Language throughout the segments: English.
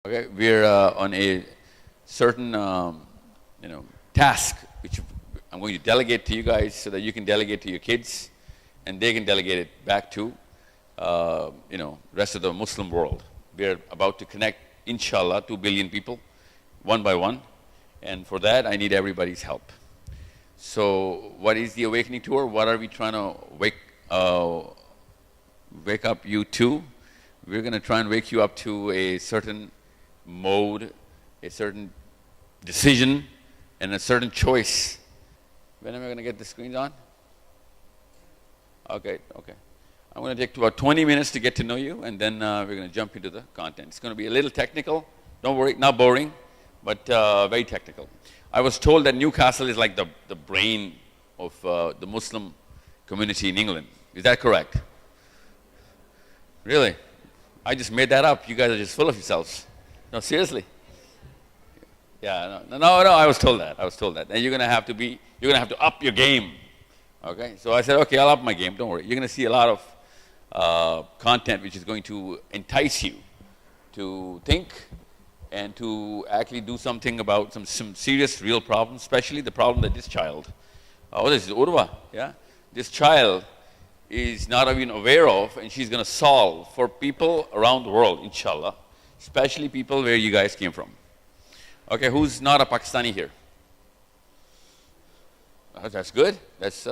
Okay, we're on a certain task which I'm going to delegate to you guys so that you can delegate to your kids, and they can delegate it back to rest of the Muslim world. We're about to connect, inshallah, 2 billion people, one by one, and for that I need everybody's help. So, what is the Awakening Tour? What are we trying to wake up you to? We're going to try and wake you up to a certain mode, a certain decision, and a certain choice. When am I going to get the screens on? Okay. I'm going to take about 20 minutes to get to know you, and then we're going to jump into the content. It's going to be a little technical. Don't worry, not boring, but very technical. I was told that Newcastle is like the brain of the Muslim community in England. Is that correct? Really? I just made that up. You guys are just full of yourselves. No, seriously. Yeah, no, I was told that. And you're gonna have to up your game. Okay? So I said, okay, I'll up my game, don't worry. You're gonna see a lot of content which is going to entice you to think and to actually do something about some serious, real problems, especially the problem that this child, this is Urva, yeah? This child is not even aware of, and she's going to solve for people around the world, inshallah, especially people where you guys came from. Okay, who's not a Pakistani here? That's good. That's,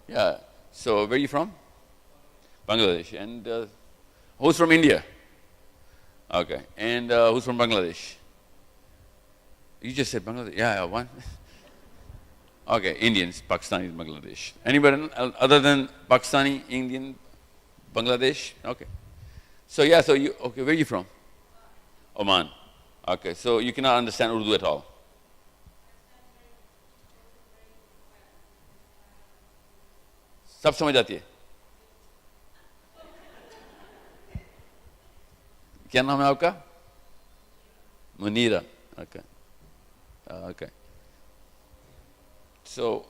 yeah. So, where are you from? Bangladesh. And who's from India? Okay. And who's from Bangladesh? You just said Bangladesh. Yeah, one. Okay, Indians, Pakistanis, Bangladesh. Anybody other than Pakistani, Indian, Bangladesh? Okay. So yeah, okay, where are you from? Oman. Okay, so you cannot understand Urdu at all. सब समझ आती है? क्या नाम है आपका? Munira. Okay. Okay. So,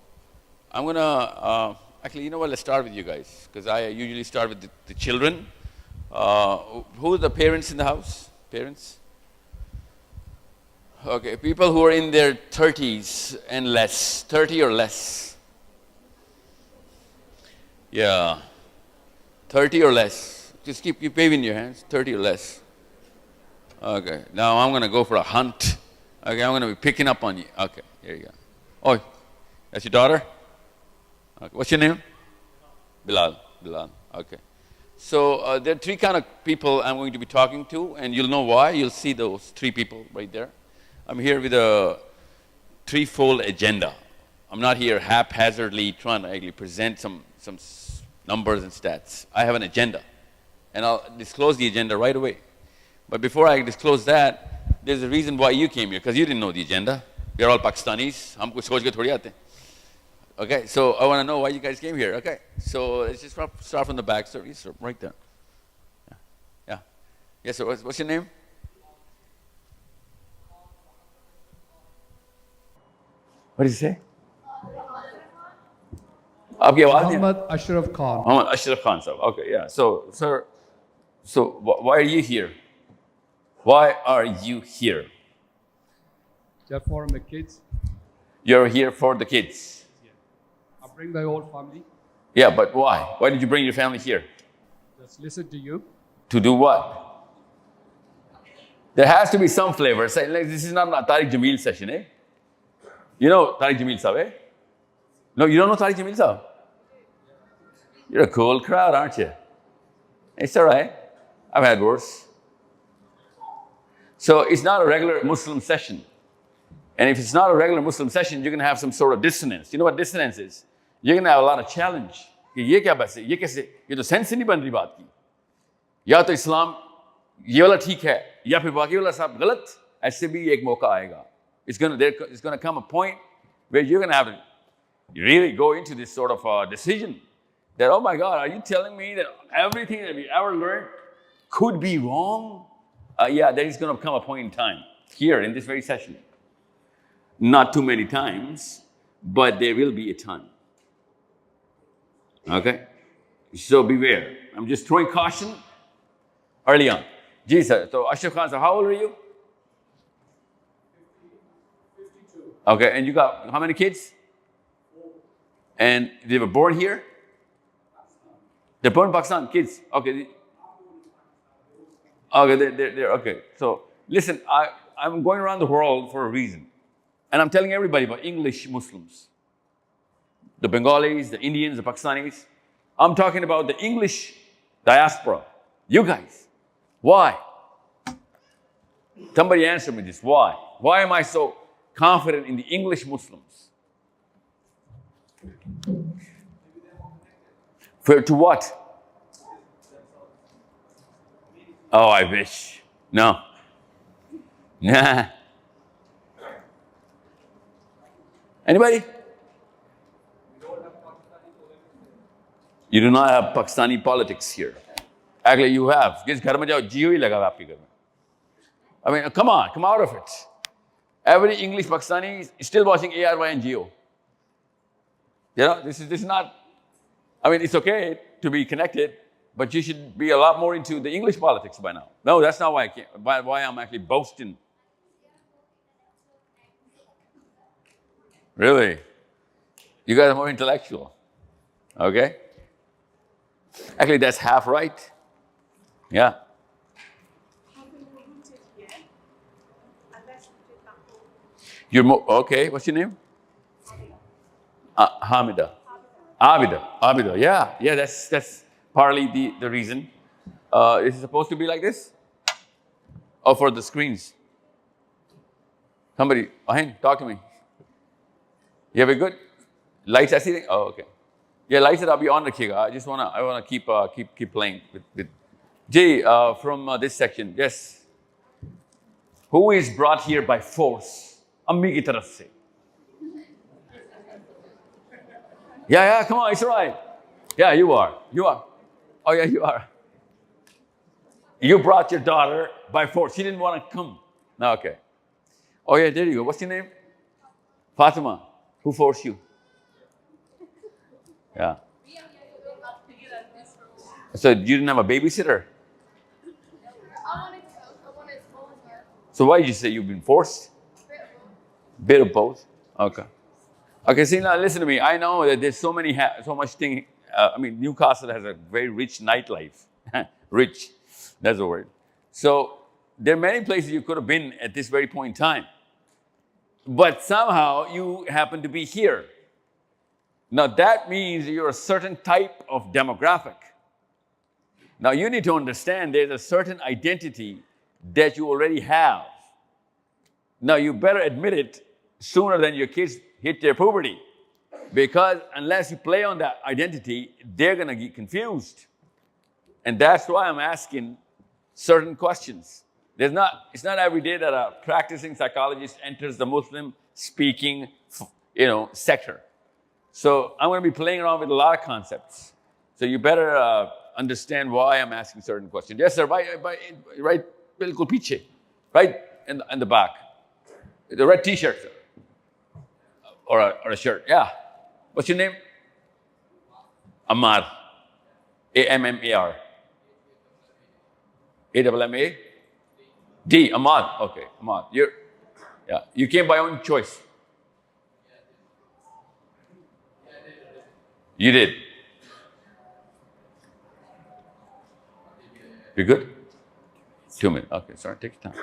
I'm going to, actually, you know what, let's start with you guys, because I usually start with the children. Who are the parents in the house? Parents? Okay, people who are in their 30s and less, 30 or less. Yeah, 30 or less. Just keep waving your hands, 30 or less. Okay, now I'm going to go for a hunt. Okay, I'm going to be picking up on you. Okay, here you go. Oh. That's your daughter? Okay. What's your name? Bilal. Okay. So there are three kind of people I'm going to be talking to, and you'll know why. You'll see those three people right there. I'm here with a threefold agenda. I'm not here haphazardly trying to actually present some numbers and stats. I have an agenda, and I'll disclose the agenda right away. But before I disclose that, there's a reason why you came here, because you didn't know the agenda. We're all Pakistanis. हम कुछ सोच के थोड़ी आते हैं. Okay, so I want to know why you guys came here. Okay, so let's just start from the back. So right there. Yeah. Yes, sir. What's your name? What did you say? Muhammad Ashraf Khan. Muhammad Ashraf Khan, sir. Okay, yeah. So, sir, why are you here? Why are you here? Just for my kids. You're here for the kids. I bring my whole family. Yeah, but why? Why did you bring your family here? Just listen to you. To do what? There has to be some flavor. Say, like, this is not a Tariq Jameel session, eh? You know Tariq Jameel Sahib, eh? No, you don't know Tariq Jameel Sahib? You're a cool crowd, aren't you? It's all right. I've had worse. So it's not a regular Muslim session. And if it's not a regular Muslim session, you're going to have some sort of dissonance. You know what dissonance is? You're going to have a lot of challenge. कि ये क्या बस है? ये कैसे? ये तो sense नहीं बन रही बात की. या तो इस्लाम ये वाला ठीक है, या फिर बाकी वाला सब गलत. ऐसे भी एक मौका आएगा. It's going to come a point where you're going to have to really go into this sort of decision that, oh my God, are you telling me that everything that we ever learned could be wrong? Yeah, there is going to come a point in time here in this very session. Not too many times, but there will be a time. Okay? So beware. I'm just throwing caution early on. Ji sir. So Ashraf Khan, sir, how old are you? 52. Okay, and you got how many kids? 4. And they were born here? They're born in Pakistan, kids. Okay. Okay, they're okay. So listen, I'm going around the world for a reason. And I'm telling everybody about English Muslims. The Bengalis, the Indians, the Pakistanis. I'm talking about the English diaspora. You guys. Why? Somebody answer me this. Why? Why am I so confident in the English Muslims? To what? Oh, I wish. No. Nah. Anybody? You do not have Pakistani politics here. Actually, you have. Kis ghar mein jao, jio hi laga aapke ghar mein. I mean, come on, come out of it. Every English Pakistani is still watching ARY and Geo. You know, this is not, I mean, it's okay to be connected, but you should be a lot more into the English politics by now. No, that's not why I can't, why I'm actually boasting. Really? You guys are more intellectual. Okay? Actually, that's half right. Yeah. You're more, okay, what's your name? Hamida. Abida. Yeah, that's partly the reason. Is it supposed to be like this? Or for the screens? Somebody, Ahin, talk to me. Yeah, we good? Lights, I see. Oh, okay. Yeah, lights that I'll be on rakhega. I wanna keep playing with Jay from this section. Yes. Who is brought here by force? Ammi ki taraf se. Yeah, come on, it's all right. Yeah, you are. Oh yeah, you are. You brought your daughter by force. She didn't want to come. No, okay. Oh yeah, there you go. What's your name? Fatima. Who forced you? Yeah. So you didn't have a babysitter? So why did you say you've been forced? Bit of both. Okay. Okay, see now listen to me. I know that there's so much thing. I mean, Newcastle has a very rich nightlife. Rich, that's the word. So there are many places you could have been at this very point in time. But somehow you happen to be here. Now that means you're a certain type of demographic. Now you need to understand there's a certain identity that you already have. Now you better admit it sooner than your kids hit their puberty. Because unless you play on that identity, they're going to get confused. And that's why I'm asking certain questions. It's not every day that a practicing psychologist enters the Muslim speaking, sector. So I'm going to be playing around with a lot of concepts. So you better understand why I'm asking certain questions. Yes, sir, right, bilkul piche, right in the back. The red t-shirt, sir. Or a shirt, yeah. What's your name? Ammar. A-M-M-A-R. A-M-M-A? D, Ammar. Okay, Ammar. You came by own choice. You did. You good? 2 minutes. Okay, sorry, take your time.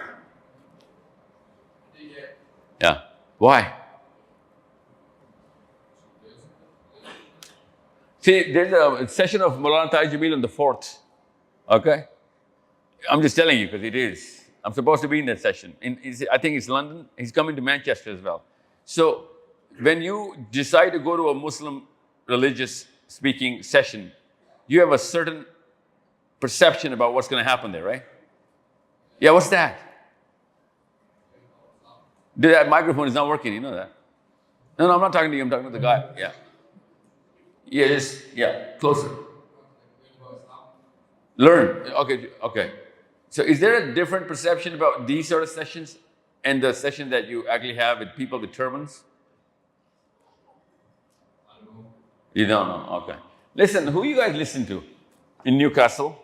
Yeah. Why? See, there's a session of Maulana Taj Jamil on the 4th. Okay? I'm just telling you because it is. I'm supposed to be in that session. I think it's London. He's coming to Manchester as well. So when you decide to go to a Muslim religious speaking session, you have a certain perception about what's going to happen there, right? Yeah, what's that? That microphone is not working, you know that? No, I'm not talking to you. I'm talking to the guy. Yeah. Closer. Learn. Okay. So is there a different perception about these sort of sessions and the session that you actually have with people with turbans? You don't know, okay. Listen, who you guys listen to in Newcastle?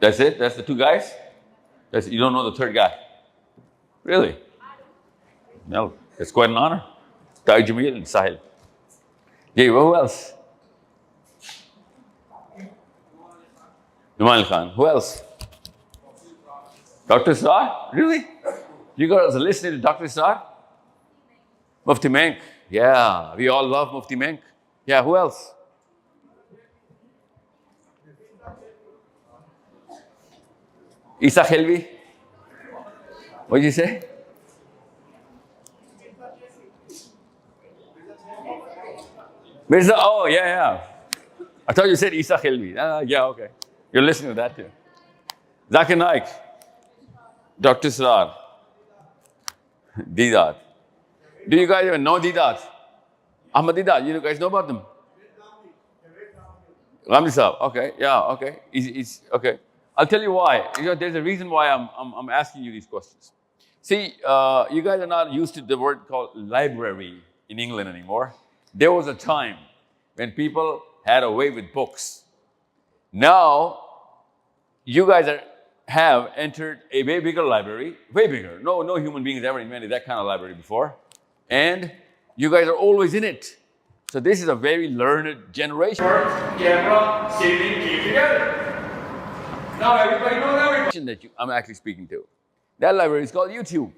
That's it? That's the two guys? You don't know the third guy? Really? No, it's quite an honor. Taj Jamil and Sahil. Yeah, who else? Numan Khan. Who else? Dr. Sar? Really? You guys are listening to Dr. Sar? Mufti Menk. Yeah, we all love Mufti Menk. Yeah, who else? Isa Khelvi? What did you say? Mirza, oh, yeah. I thought you said Isa Khelvi. Yeah, okay. You're listening to that too. Zakir Naik, Dr. Srar, Didat. Do you guys even know Didat? Ahmad Didat, you guys know about them? Ramli Saab, okay, yeah, okay. He's okay. I'll tell you why. There's a reason why I'm asking you these questions. See, you guys are not used to the word called library in England anymore. There was a time when people had a way with books. Now, you guys have entered a way bigger library, way bigger. No human being has ever invented that kind of library before. And you guys are always in it. So this is a very learned generation. Camera, sitting, keep together. Now everybody knows everything that I'm actually speaking to. That library is called YouTube.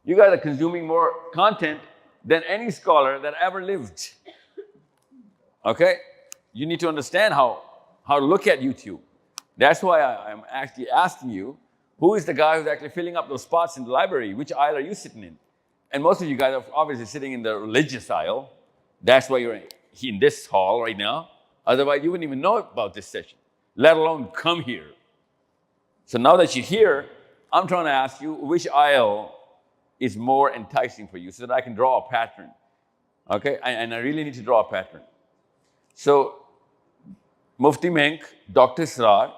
You guys are consuming more content than any scholar that ever lived. Okay? You need to understand how to look at YouTube. That's why I'm actually asking you, who is the guy who's actually filling up those spots in the library? Which aisle are you sitting in? And most of you guys are obviously sitting in the religious aisle. That's why you're in this hall right now. Otherwise, you wouldn't even know about this session, let alone come here. So now that you're here, I'm trying to ask you which aisle is more enticing for you so that I can draw a pattern. Okay? And I really need to draw a pattern. So, Mufti Menk, Dr. Srar,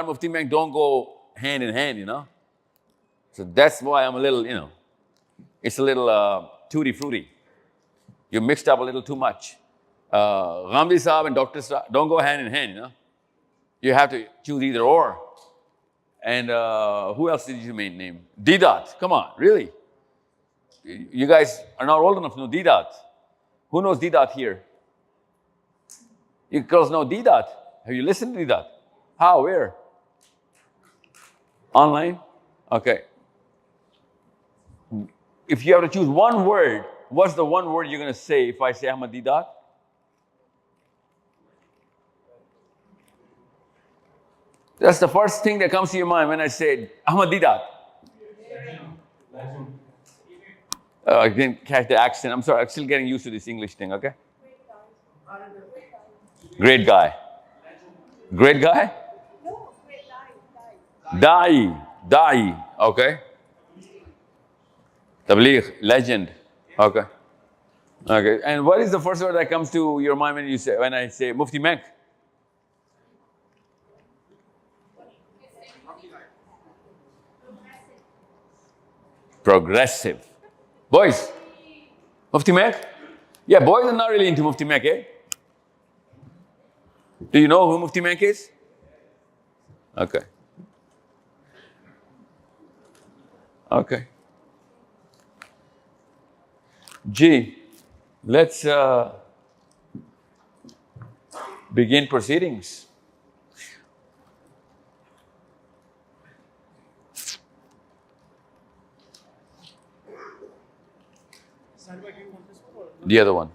Mufti Menk don't go hand in hand, you know. So that's why I'm a little, it's a little tutti frutti. You mixed up a little too much. Ghamdi Saab and Dr. Srar don't go hand in hand, you know. You have to choose either or. And who else did you name? Didat. Come on, really? You guys are not old enough to know Didat. Who knows Didat here? You girls know Didat. Have you listened to Didat? How? Where? Online? Okay. If you have to choose one word, what's the one word you're going to say if I say Ahmad Didat? That's the first thing that comes to your mind when I say Ahmad Didat. I didn't catch the accent. I'm sorry. I'm still getting used to this English thing, okay? Great guy. Great guy? No, great guy. Da'i. Okay. Tabligh, legend. Okay. Okay. And what is the first word that comes to your mind when I say Mufti Menk? Progressive. Boys, Mufti Menk? Yeah, boys are not really into Mufti Menk, eh? Do you know who Mufti Menk is? Okay. Okay. Gee, let's begin proceedings. The other one.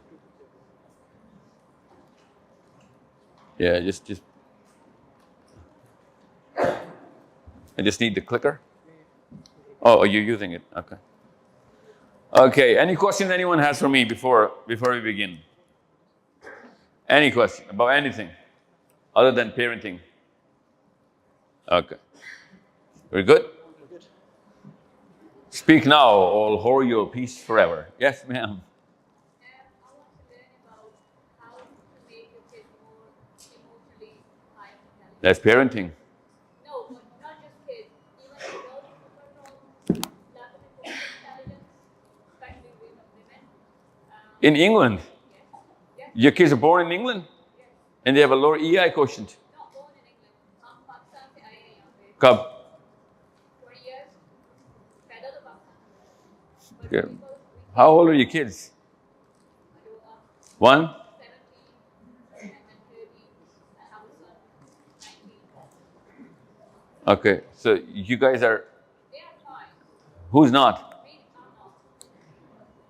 Yeah, just. I just need the clicker. Oh, you're using it. Okay. Okay. Any questions anyone has for me before we begin? Any question about anything other than parenting? Okay. We're good? Speak now, or hold your peace forever. Yes, ma'am. I want to learn about how to make your kid more emotionally high intelligent. That's parenting. No, but not just kids. Even adults who control level of emotional intelligence, especially women. In England, Yes. your kids are born in England, Yes. and they have a lower EI quotient. Not born in England. Pakistan से Kab? 20 years. पैदा तो पाकिस्तान में हुआ है. But Okay. people, How old are your kids? One? 17 and then 30. I have a son, 19. Okay. So you guys are, They are fine. who's not? Me, I'm not.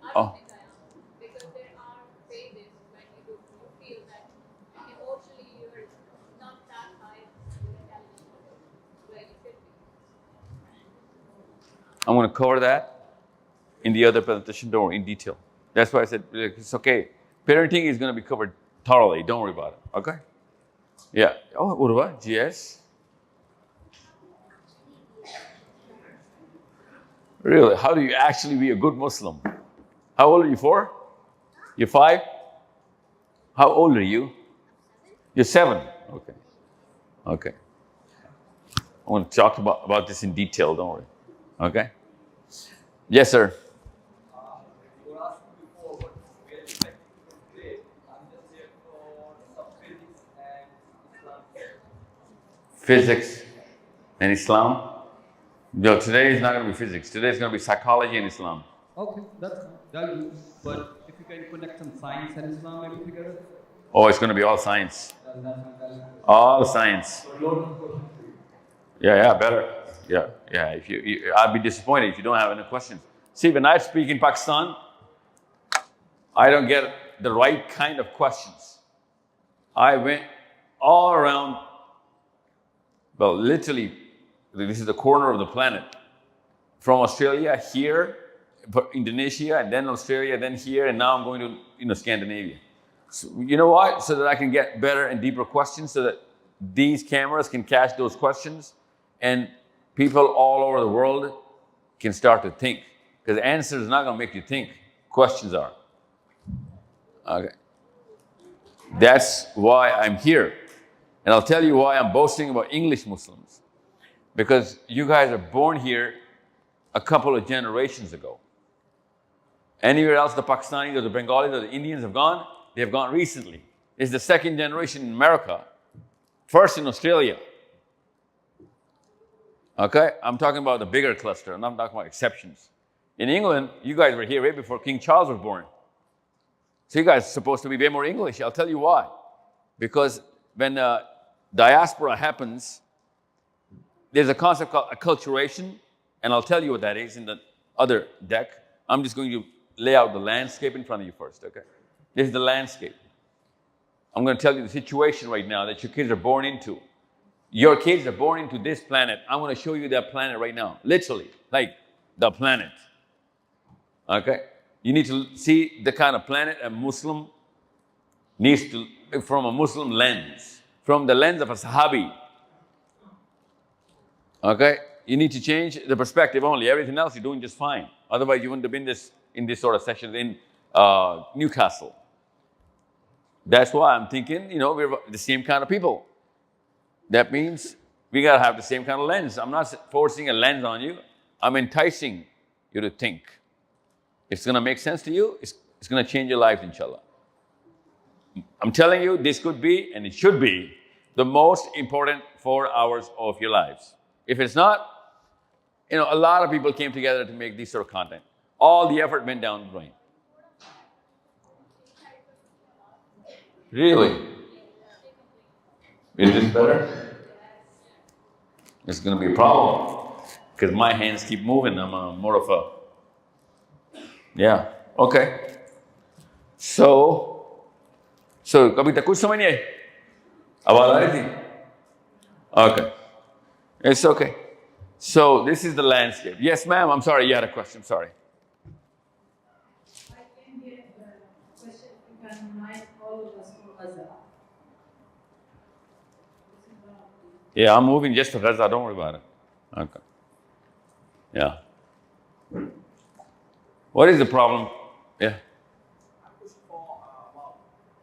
I Oh. don't think I am. Because there are phases when you feel that emotionally you're not that high intelligence level where you should be. I'm going to cover that in the other presentation, don't worry, in detail. That's why I said it's okay. Parenting is going to be covered thoroughly. Don't worry about it. Okay? Yeah. Oh, Urva, GS. Really? How do you actually be a good Muslim? How old are you? 4? You're 5? How old are you? You're 7. Okay. Okay. I want to talk about this in detail. Don't worry. Okay? Yes, sir. You were asking before what we are expecting from today. I'm just here for some physics and Islam. Physics and Islam. No, today is not going to be physics. Today is going to be psychology and Islam. Okay, that's fine. That'll do. But if you can connect some science and Islam maybe together, Oh, it's going to be all science. that's fantastic. All science. Yeah, better. Yeah. If I'd be disappointed if you don't have any questions. See, when I speak in Pakistan, I don't get the right kind of questions. I went all around, well, literally, this is the corner of the planet. From Australia, here, Indonesia, and then Australia, then here, and now I'm going to Scandinavia. So, you know what? So that I can get better and deeper questions, so that these cameras can catch those questions, and people all over the world can start to think. Because the answer is not going to make you think. Questions are. Okay. That's why I'm here. And I'll tell you why I'm boasting about English Muslims. Because you guys are born here a couple of generations ago. Anywhere else the Pakistanis or the Bengalis or the Indians have gone, they have gone recently. It's the second generation in America, first in Australia. Okay? I'm talking about the bigger cluster, and I'm talking about exceptions. In England, you guys were here way before King Charles was born. So you guys are supposed to be way more English. I'll tell you why. Because when diaspora happens, there's a concept called acculturation, and I'll tell you what that is in the other deck. I'm just going to lay out the landscape in front of you first, okay? This is the landscape. I'm going to tell you the situation right now that your kids are born into. Your kids are born into this planet. I'm going to show you that planet right now. Literally, like the planet. Okay? You need to see the kind of planet a Muslim needs to, from a Muslim lens, from the lens of a Sahabi. Okay? You need to change the perspective only. Everything else you're doing just fine. Otherwise, you wouldn't have been in this sort of session in Newcastle. That's why I'm thinking, we're the same kind of people. That means we got to have the same kind of lens. I'm not forcing a lens on you. I'm enticing you to think. It's going to make sense to you. It's going to change your life, inshallah. I'm telling you, this could be, and it should be, the most important 4 hours of your lives. If it's not, a lot of people came together to make this sort of content. All the effort went down the drain. Really? Is this better? It's going to be a problem because my hands keep moving. I'm more of a... Yeah. Okay. So कभी तक कुछ समझ नहीं आई? आवाज आ रही थी? Okay. It's okay. So this is the landscape. Yes, ma'am. I'm sorry. You had a question. Sorry. I came here a question if you can remind all of us for Gaza. Yeah, I'm moving just for Gaza. Don't worry about it. Okay. Yeah. What is the problem? Yeah. I'm pushing for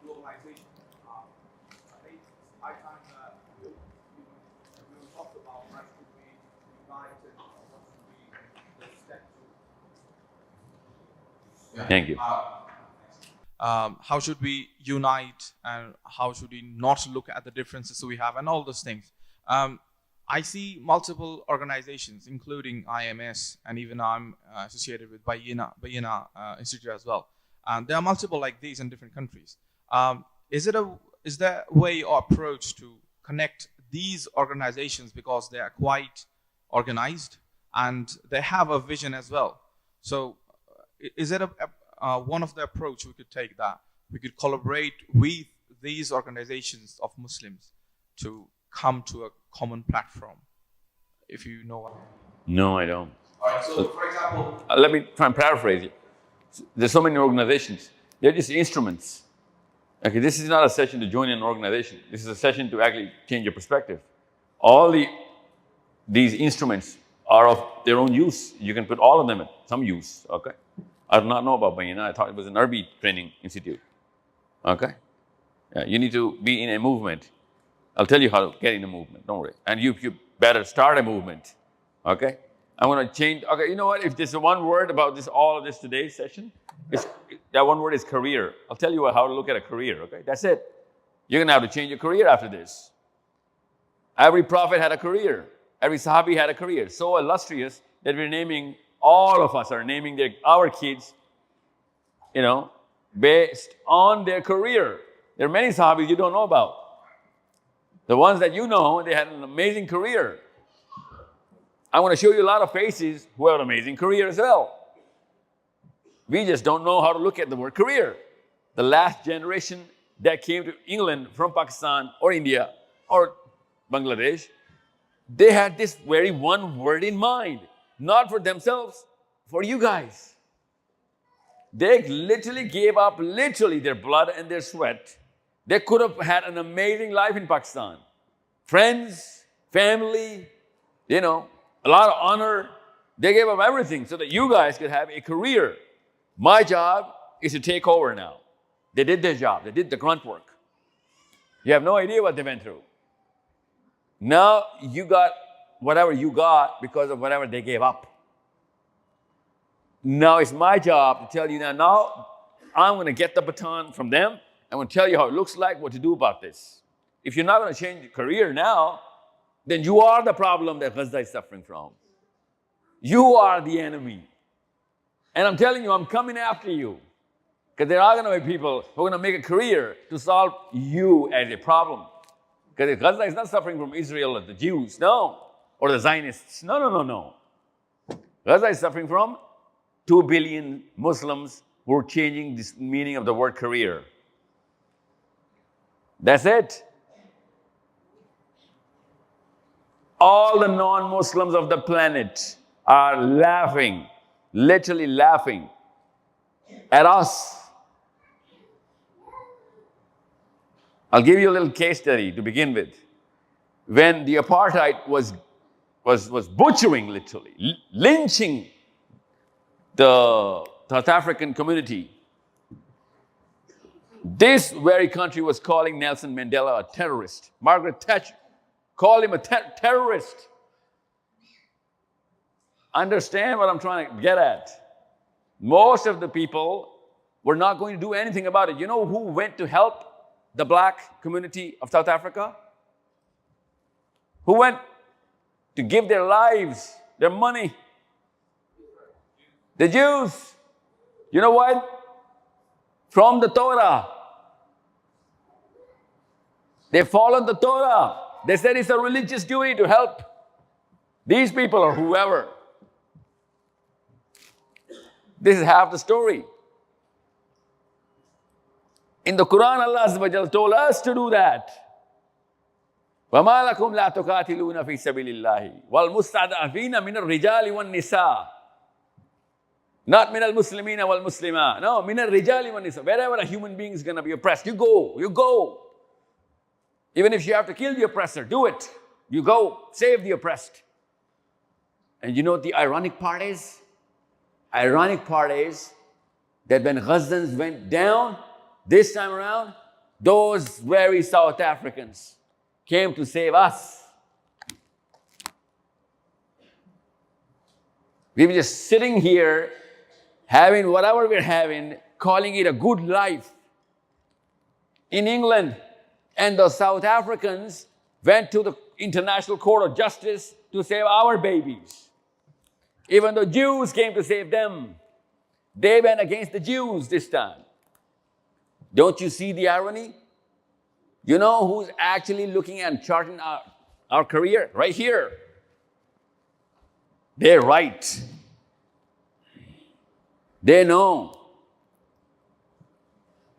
globalization. I think I find that we talked about how should we unite and what should we the step to. Thank you. How should we unite and how should we not look at the differences we have and all those things. I see multiple organizations, including IMS, and even I'm associated with Bayina Institute as well. And there are multiple like these in different countries. Is there a way or approach to connect these organizations, because they are quite organized and they have a vision as well? So is it one of the approach we could take, that we could collaborate with these organizations of Muslims to come to a common platform, if you know what I mean? No, I don't. All right, so for example, Let me try and paraphrase you. There's so many organizations. They're just instruments. Okay, this is not a session to join an organization. This is a session to actually change your perspective. All these instruments are of their own use. You can put all of them in some use, okay? I did not know about Bayina. I thought it was an Arabic training institute, okay? Yeah, you need to be in a movement. I'll tell you how to get in a movement, don't worry. And you better start a movement, okay? I'm going to change. Okay, you know what? If there's one word about this, all of this today's session, that one word is career. I'll tell you how to look at a career, okay? That's it. You're going to have to change your career after this. Every prophet had a career. Every Sahabi had a career. So illustrious that we're naming, all of us are naming our kids, based on their career. There are many Sahabis you don't know about. The ones that you know, they had an amazing career. I want to show you a lot of faces who have an amazing career as well. We just don't know how to look at the word career. The last generation that came to England from Pakistan or India or Bangladesh, they had this very one word in mind, not for themselves, for you guys. They literally gave up their blood and their sweat. They could have had an amazing life in Pakistan. Friends, family, a lot of honor. They gave up everything so that you guys could have a career. My job is to take over now. They did their job. They did the grunt work. You have no idea what they went through. Now you got whatever you got because of whatever they gave up. Now it's my job to tell you now I'm going to get the baton from them. I'm going to tell you how it looks like, what to do about this. If you're not going to change your career now, then you are the problem that Gaza is suffering from. You are the enemy. And I'm telling you, I'm coming after you. Because there are going to be people who are going to make a career to solve you as a problem. Because Gaza is not suffering from Israel or the Jews, no. Or the Zionists. No. Gaza is suffering from 2 billion Muslims who are changing this meaning of the word career. That's it. All the non-Muslims of the planet are laughing, literally laughing at us. I'll give you a little case study to begin with. When the apartheid was butchering, literally, lynching the South African community, this very country was calling Nelson Mandela a terrorist. Margaret Thatcher called him a terrorist. Understand what I'm trying to get at? Most of the people were not going to do anything about it. You know who went to help the black community of South Africa? Who went to give their lives, their money? The Jews. You know what? From the Torah. They followed the Torah. They said it's a religious duty to help these people or whoever. This is half the story. In the Quran, Allah Azza wa Jalla told us to do that. وَمَا لَكُمْ لَا تُقَاتِلُونَ فِي سَبِيلِ اللَّهِ وَالْمُسْتَضْعَفِينَ مِنَ الرِّجَالِ وَالنِّسَاءِ. Not min al-Muslimina wal-Muslima. No, min al-Rijali wal-Nisa. Wherever a human being is going to be oppressed, you go. Even if you have to kill the oppressor, do it. You go, save the oppressed. And you know what the ironic part is? Ironic part is that when Ghazans went down, this time around, those very South Africans came to save us. We were just sitting here, having whatever we're having, calling it a good life in England. And the South Africans went to the International Court of Justice to save our babies. Even though Jews came to save them, they went against the Jews this time. Don't you see the irony? You know who's actually looking and charting our career? Right here. They're right. They know.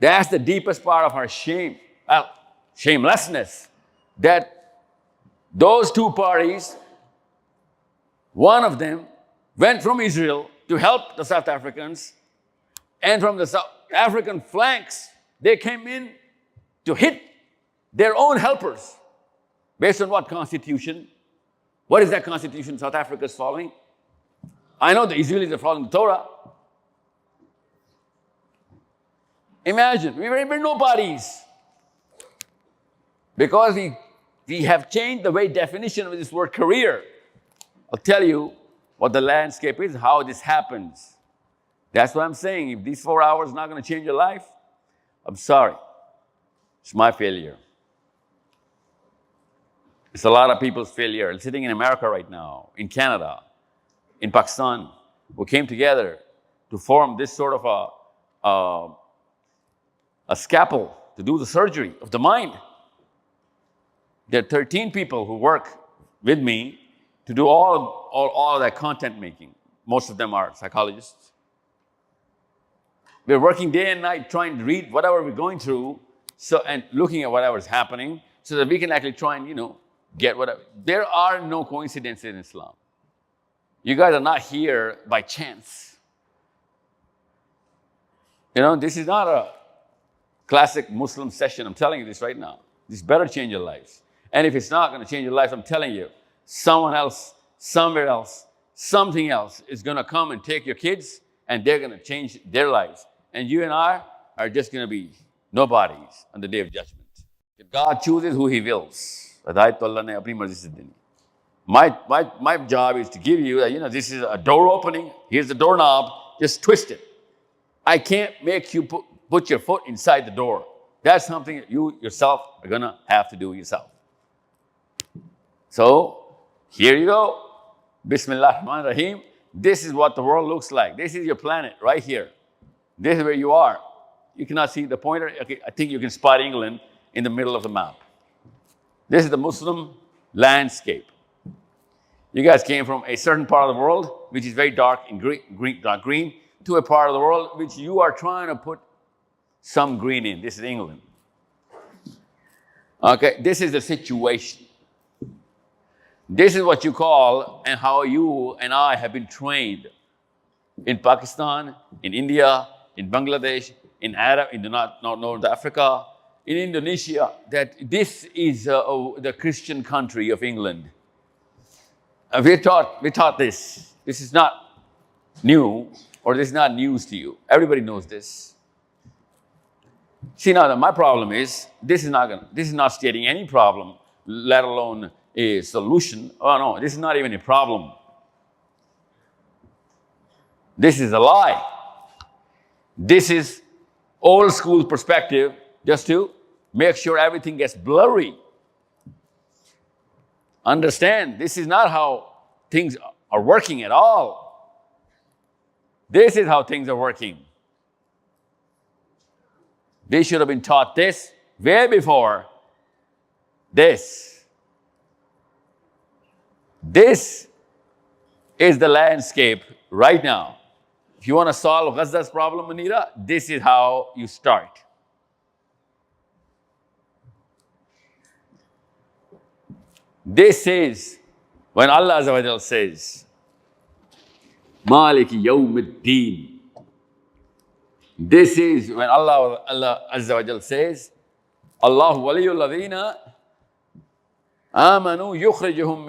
That's the deepest part of our shame. Well, shamelessness. That those two parties, one of them went from Israel to help the South Africans, and from the South African flanks, they came in to hit their own helpers. Based on what constitution? What is that constitution South Africa is following? I know the Israelis are following the Torah. Imagine, we were nobodies. Because we have changed the way definition of this word career. I'll tell you what the landscape is, how this happens. That's what I'm saying. If these 4 hours are not going to change your life, I'm sorry. It's my failure. It's a lot of people's failure. Sitting in America right now, in Canada, in Pakistan, who came together to form this sort of a scalpel to do the surgery of the mind. There are 13 people who work with me to do all of that content making. Most of them are psychologists. We're working day and night trying to read whatever we're going through and looking at whatever is happening so that we can actually try and, get whatever. There are no coincidences in Islam. You guys are not here by chance. This is not a classic Muslim session. I'm telling you this right now. This better change your lives. And if it's not going to change your life, I'm telling you, someone else, somewhere else, something else is going to come and take your kids, and they're going to change their lives. And you and I are just going to be nobodies on the day of judgment. God chooses who He wills. My job is to give you, this is a door opening. Here's the doorknob. Just twist it. I can't make you put your foot inside the door. That's something that you yourself are going to have to do yourself. So, here you go. Bismillah ar-Rahman ar-Rahim. This is what the world looks like. This is your planet right here. This is where you are. You cannot see the pointer. Okay, I think you can spot England in the middle of the map. This is the Muslim landscape. You guys came from a certain part of the world, which is very dark and dark green, to a part of the world which you are trying to put some green in. This is England. Okay, this is the situation. This is what you call and how you and I have been trained in Pakistan, in India, in Bangladesh, in North Africa, in Indonesia, that this is the Christian country of England. We're taught this. This is not new, or this is not news to you. Everybody knows this. See, now my problem is this is not stating any problem, let alone a solution. Oh no, this is not even a problem. This is a lie. This is old school perspective just to make sure everything gets blurry. Understand, this is not how things are working at all. This is how things are working. They should have been taught this way before this. This is the landscape right now. If you want to solve Gaza's problem, Anita, this is how you start. This is when Allah Azza wa Jal says, Maliki Yawmiddin. This is when Allah Azza wa Jal says, Allahu waliyul ladhina amanu yukhrijuhum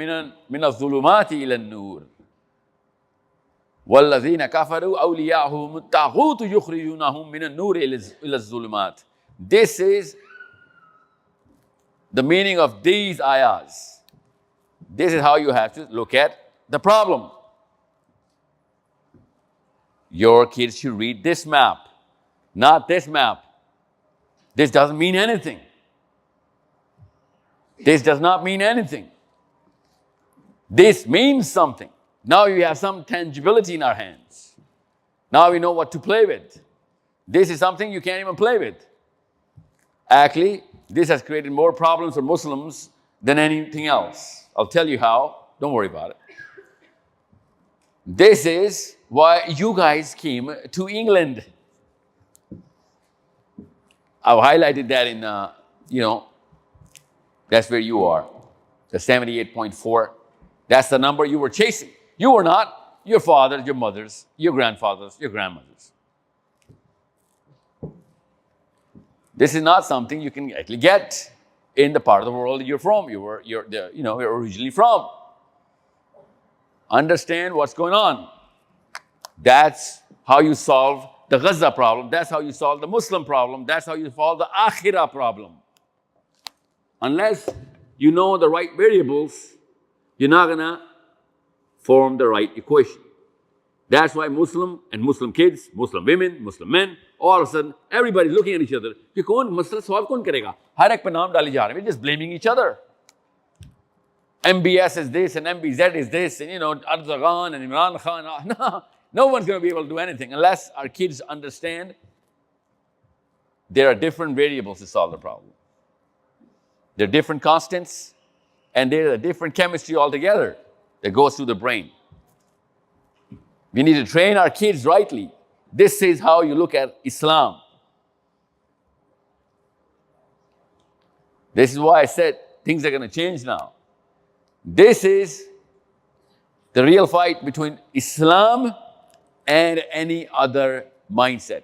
min al-dhulumati ila al-nur. وَالَّذِينَ كَفَرُوا أَوْلِيَاءُهُمُ الطَّاغُوتُ يُخْرِجُونَهُم مِّنَ النُّورِ إِلَى الظُّلُمَاتِ. This is the meaning of these ayahs. This is how you have to look at the problem. Your kids should read this map, not this map. This doesn't mean anything. This does not mean anything. This means something. Now we have some tangibility in our hands. Now we know what to play with. This is something you can't even play with. Actually, this has created more problems for Muslims than anything else. I'll tell you how. Don't worry about it. This is why you guys came to England. I've highlighted that in, that's where you are. The 78.4. That's the number you were chasing. You were not. Your fathers, your mothers, your grandfathers, your grandmothers. This is not something you can actually get in the part of the world you're from. You're originally from. Understand what's going on. That's how you solve the Gaza problem. That's how you solve the Muslim problem. That's how you solve the Akhirah problem. Unless you know the right variables, you're not going to form the right equation. That's why Muslim and Muslim kids, Muslim women, Muslim men, all of a sudden, everybody's looking at each other. कि कौन मसला solve कौन करेगा? हर एक पे नाम डाले जा रहे हैं. We're just blaming each other. MBS is this and MBZ is this and Erdogan and Imran Khan. No one's going to be able to do anything unless our kids understand there are different variables to solve the problem. There are different constants and there's a different chemistry altogether that goes through the brain. We need to train our kids rightly. This is how you look at Islam. This is why I said things are going to change now. This is the real fight between Islam and any other mindset.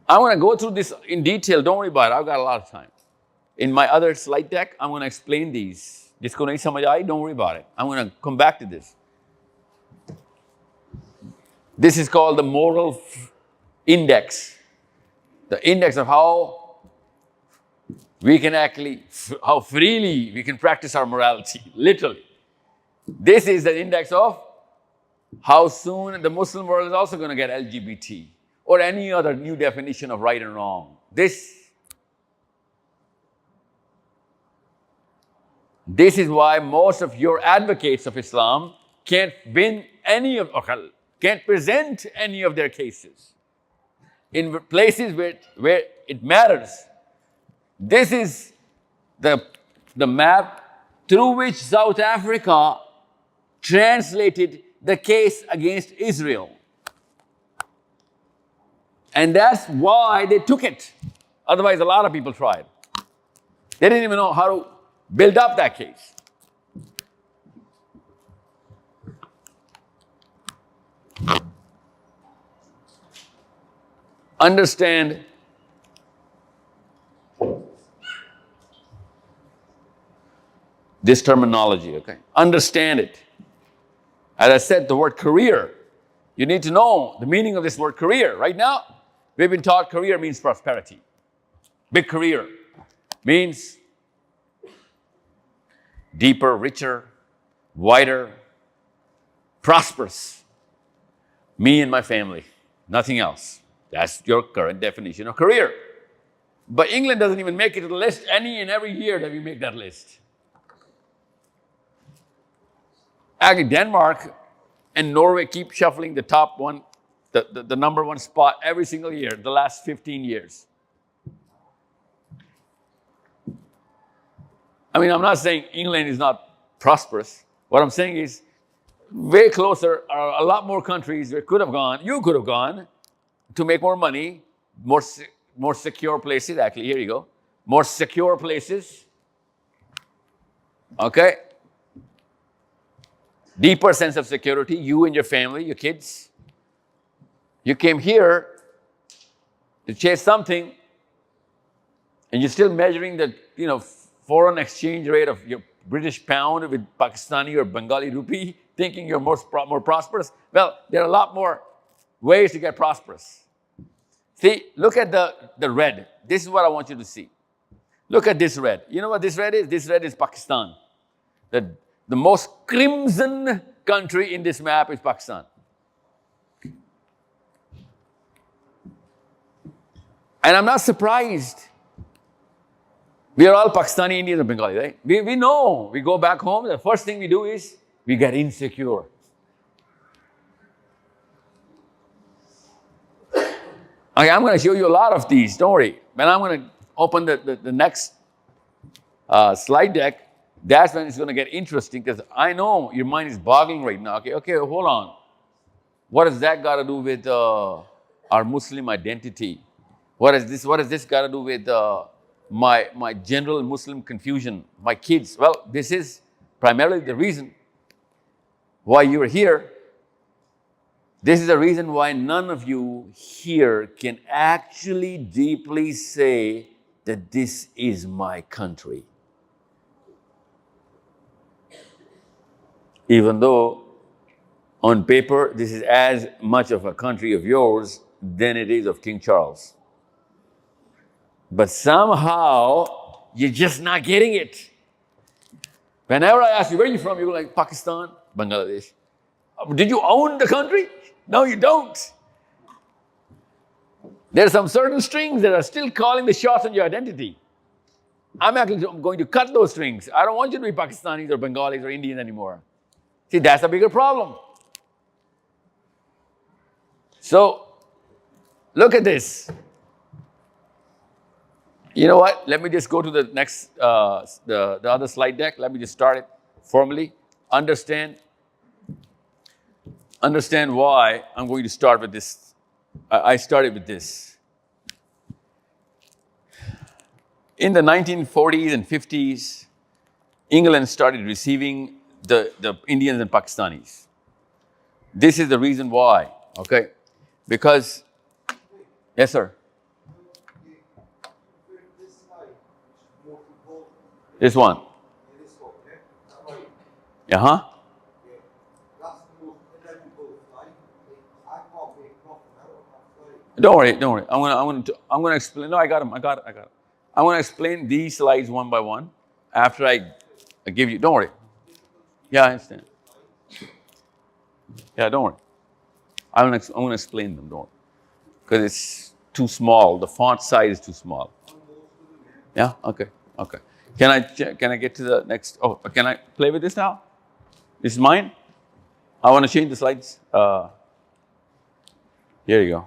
I'm going to go through this in detail. Don't worry about it. I've got a lot of time. In my other slide deck, I'm going to explain these. Jisko nahi samajh aayi, don't worry about it. I'm going to come back to this. This is called the moral index. The index of how we can actually, how freely we can practice our morality, literally. This is the index of how soon the Muslim world is also going to get LGBT or any other new definition of right and wrong. This is why most of your advocates of Islam can't present any of their cases in places where it matters. This is the map through which South Africa translated the case against Israel. And that's why they took it. Otherwise, a lot of people tried. They didn't even know how to build up that case. Understand this terminology, okay? Understand it. As I said, the word career, you need to know the meaning of this word career. Right now, we've been taught career means prosperity. Big career means deeper, richer, wider, prosperous. Me and my family, nothing else. That's your current definition of career. But England doesn't even make it to the list any and every year that we make that list. Actually, Denmark and Norway keep shuffling the top one, the number one spot every single year, the last 15 years. I mean, I'm not saying England is not prosperous. What I'm saying is way closer are a lot more countries where you could have gone to make more money, more secure places. Actually, here you go. More secure places. Okay? Deeper sense of security, you and your family, your kids. You came here to chase something, and you're still measuring the, foreign exchange rate of your British pound with Pakistani or Bengali rupee, thinking you're more prosperous. Well, there are a lot more ways to get prosperous. See, look at the red. This is what I want you to see. Look at this red. You know what this red is? This red is Pakistan. The most crimson country in this map is Pakistan. And I'm not surprised We are all Pakistani, Indians, and Bengali, right? We know. We go back home, the first thing we do is we get insecure. Okay, I'm going to show you a lot of these. Don't worry. When I'm going to open the next slide deck, that's when it's going to get interesting because I know your mind is boggling right now. Okay, hold on. What has that got to do with our Muslim identity? What has this got to do with my general Muslim confusion? My kids. Well, this is primarily the reason why you're here. This is the reason why none of you here can actually deeply say that this is my country. Even though on paper this is as much of a country of yours than it is of King Charles. But somehow you're just not getting it. Whenever I ask you, where are you from? You go like, Pakistan, Bangladesh. Did you own the country? No, you don't. There are some certain strings that are still calling the shots on your identity. I'm actually going to cut those strings. I don't want you to be Pakistanis or Bengalis or Indians anymore. See, that's a bigger problem. So, look at this. You know what? Let me just go to the next, the other slide deck. Let me just start it formally. Understand why I'm going to start with this. I started with this. In the 1940s and 50s, England started receiving the Indians and Pakistanis. This is the reason why, okay? Because, yes, sir. This one. Uh-huh. Don't worry. I'm gonna explain. No, I got him. I'm gonna explain these slides one by one after I give you. Don't worry. Yeah, I understand. Yeah, don't worry. I'm gonna explain them. Don't worry, because it's too small. The font size is too small. Yeah. Okay. Can I get to the next? Oh, can I play with this now? This is mine. I want to change the slides. Here you go.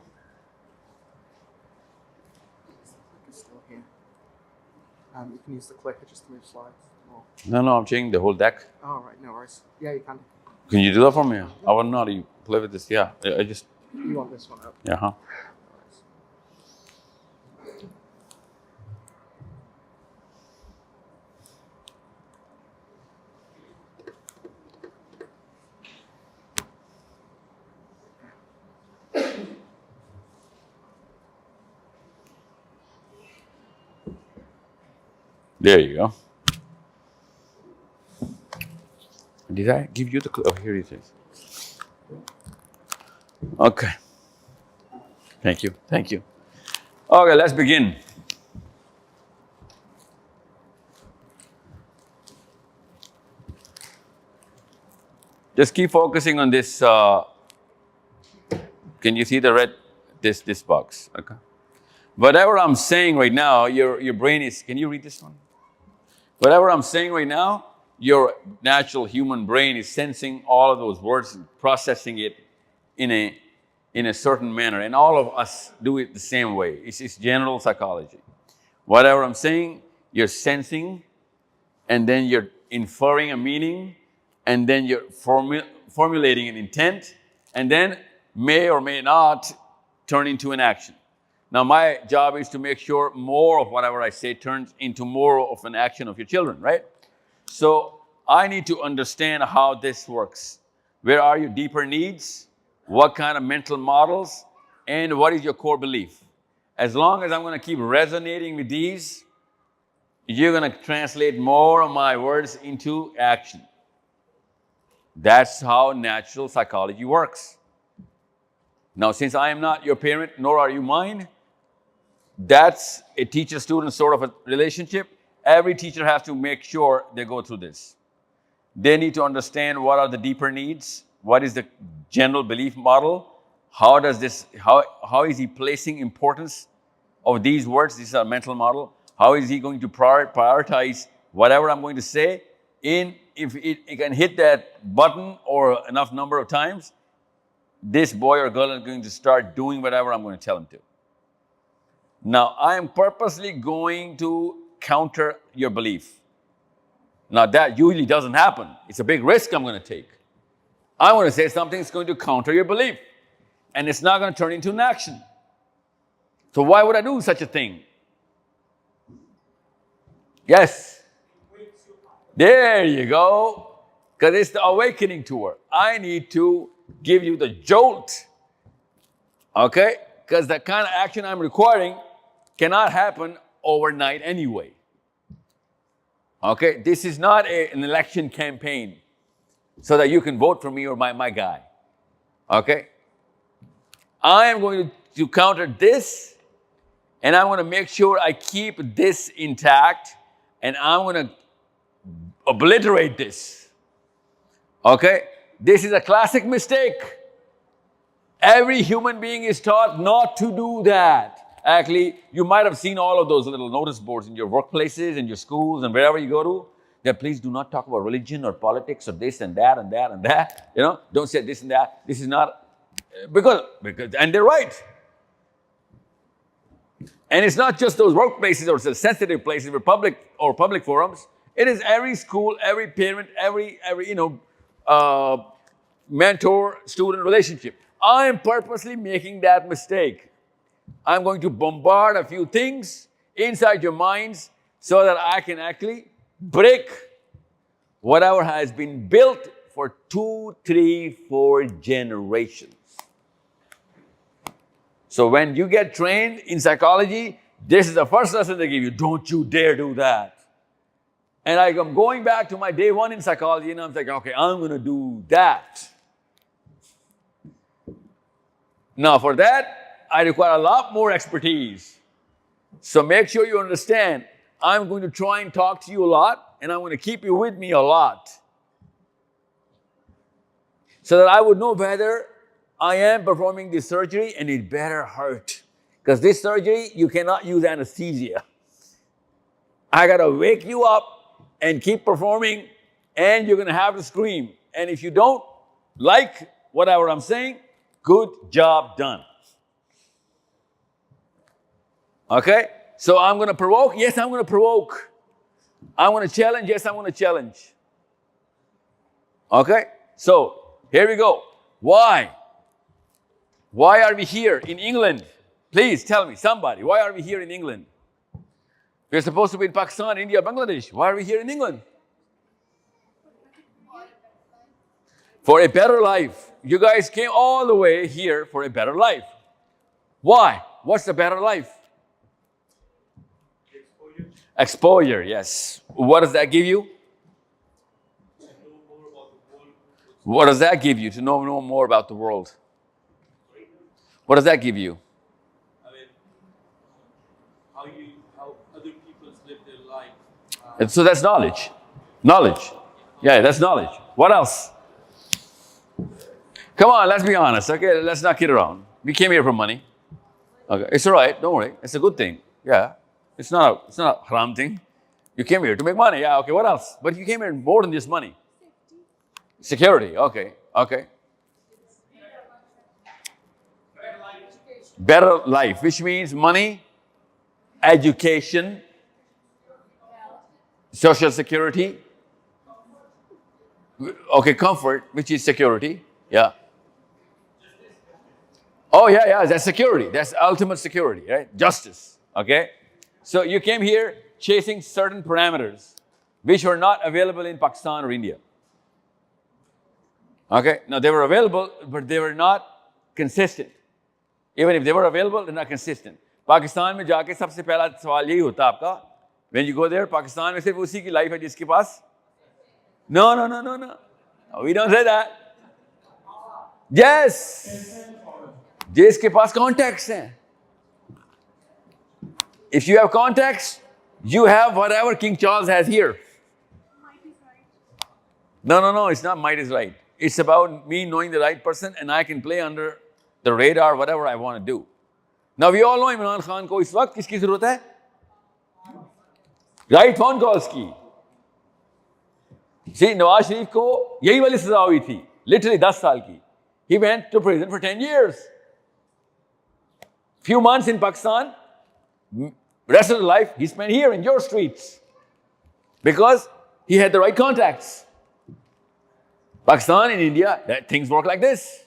You can use the clicker just to move slides. No, I'm changing the whole deck. All right, no worries. Yeah, you can. Can you do that for me? I want to know how you play with this. Yeah, I just. You want this one up? Yeah, huh? There you go. Did I give you the... Oh, here it is. Okay. Thank you. Okay, let's begin. Just keep focusing on this. Can you see the red? This box. Okay. Whatever I'm saying right now, your brain is... Can you read this one? Whatever I'm saying right now, your natural human brain is sensing all of those words and processing it in a certain manner. And all of us do it the same way. It's general psychology. Whatever I'm saying, you're sensing, and then you're inferring a meaning, and then you're formulating an intent, and then may or may not turn into an action. Now, my job is to make sure more of whatever I say turns into more of an action of your children, right? So I need to understand how this works. Where are your deeper needs? What kind of mental models? And what is your core belief? As long as I'm going to keep resonating with these, you're going to translate more of my words into action. That's how natural psychology works. Now, since I am not your parent, nor are you mine, that's a teacher-student sort of a relationship. Every teacher has to make sure they go through this. They need to understand what are the deeper needs, what is the general belief model, how is he placing importance of these words, this is a mental model, How is he going to prioritize whatever I'm going to say? If it can hit that button or enough number of times, this boy or girl is going to start doing whatever I'm going to tell him to. Now, I am purposely going to counter your belief. Now, that usually doesn't happen. It's a big risk I'm going to take. I want to say something that's going to counter your belief. And it's not going to turn into an action. So why would I do such a thing? Yes. There you go. Because it's the awakening tour. I need to give you the jolt. Okay? Because the kind of action I'm requiring cannot happen overnight anyway. Okay? This is not an election campaign so that you can vote for me or my guy. Okay? I am going to counter this, and I'm going to make sure I keep this intact, and I'm going to obliterate this. Okay? This is a classic mistake. Every human being is taught not to do that. Actually, you might have seen all of those little notice boards in your workplaces, in your schools, and wherever you go to, that please do not talk about religion or politics or this and that and that and that. You know, don't say this and that. This is not, because and they're right. And it's not just those workplaces or sensitive places where public forums. It is every school, every parent, every mentor-student relationship. I am purposely making that mistake. I'm going to bombard a few things inside your minds so that I can actually break whatever has been built for 2, 3, 4 generations. So when you get trained in psychology, this is the first lesson they give you. Don't you dare do that. And I'm going back to my day one in psychology, and I'm like, okay, I'm going to do that. Now, for that, I require a lot more expertise. So make sure you understand, I'm going to try and talk to you a lot, and I'm going to keep you with me a lot. So that I would know whether I am performing this surgery, and it better hurt. Because this surgery, you cannot use anesthesia. I got to wake you up and keep performing, and you're going to have to scream. And if you don't like whatever I'm saying, good job done. Okay? So I'm going to provoke? Yes, I'm going to provoke. I'm going to challenge? Yes, I'm going to challenge. Okay? So, here we go. Why? Why are we here in England? Please tell me, somebody, why are we here in England? We're supposed to be in Pakistan, India, Bangladesh. Why are we here in England? For a better life. You guys came all the way here for a better life. Why? What's the better life? Exposure, yes. What does that give you? What does that give you to know more about the world? What does that give you? I mean, how other people live their life. So that's knowledge. Knowledge. Yeah, that's knowledge. What else? Come on, let's be honest. Okay, let's not kid around. We came here for money. Okay, it's all right. Don't worry. It's a good thing. Yeah, it's not a haram thing. You came here to make money. Yeah, okay. What else? But you came here more than just money. Security. Okay. Okay. Better life, which means money, education, social security. Okay, comfort, which is security. Yeah. Oh, yeah, that's security. That's ultimate security, right? Justice, okay? So you came here chasing certain parameters which were not available in Pakistan or India. Okay? Now, they were available, but they were not consistent. Even if they were available, they're not consistent. Pakistan में जाके सबसे पहला सवाल यही होता आपका. When you go there, Pakistan में सिर्फ उसी की life है जिसके पास. No. We don't say that. Yes. जिसके पास contacts हैं. If you have contacts, you have whatever King Charles has here. No, it's not might is right. It's about me knowing the right person, and I can play under the radar, whatever I want to do. Now we all know Imran Khan को इस वक्त किसकी जरूरत है? Right phone calls की. See, Nawaz Sharif को यही वाली सजा हुई थी. Literally 10 साल की. He went to prison for 10 years. Few months in Pakistan, rest of the life he spent here in your streets. Because he had the right contacts. Pakistan and India, things work like this.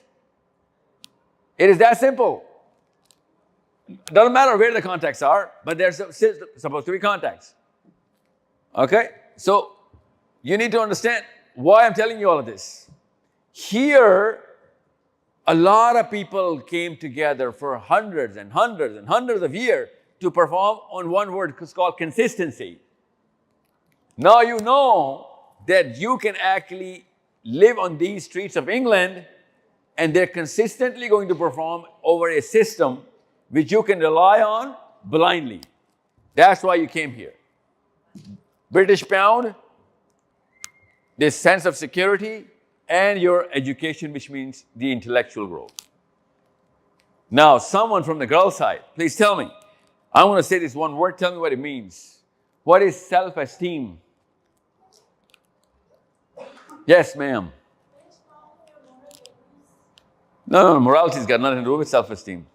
It is that simple. Doesn't matter where the contacts are, but there's supposed to be contacts. Okay? So, you need to understand why I'm telling you all of this. Here, a lot of people came together for hundreds and hundreds and hundreds of years to perform on one word. It's called consistency. Now you know that you can actually live on these streets of England and they're consistently going to perform over a system which you can rely on blindly. That's why you came here. British pound, this sense of security, and your education, which means the intellectual growth. Now, someone from the girl side, please tell me. I want to say this one word, tell me what it means. What is self-esteem? Yes, ma'am. No, morality's got nothing to do with self-esteem.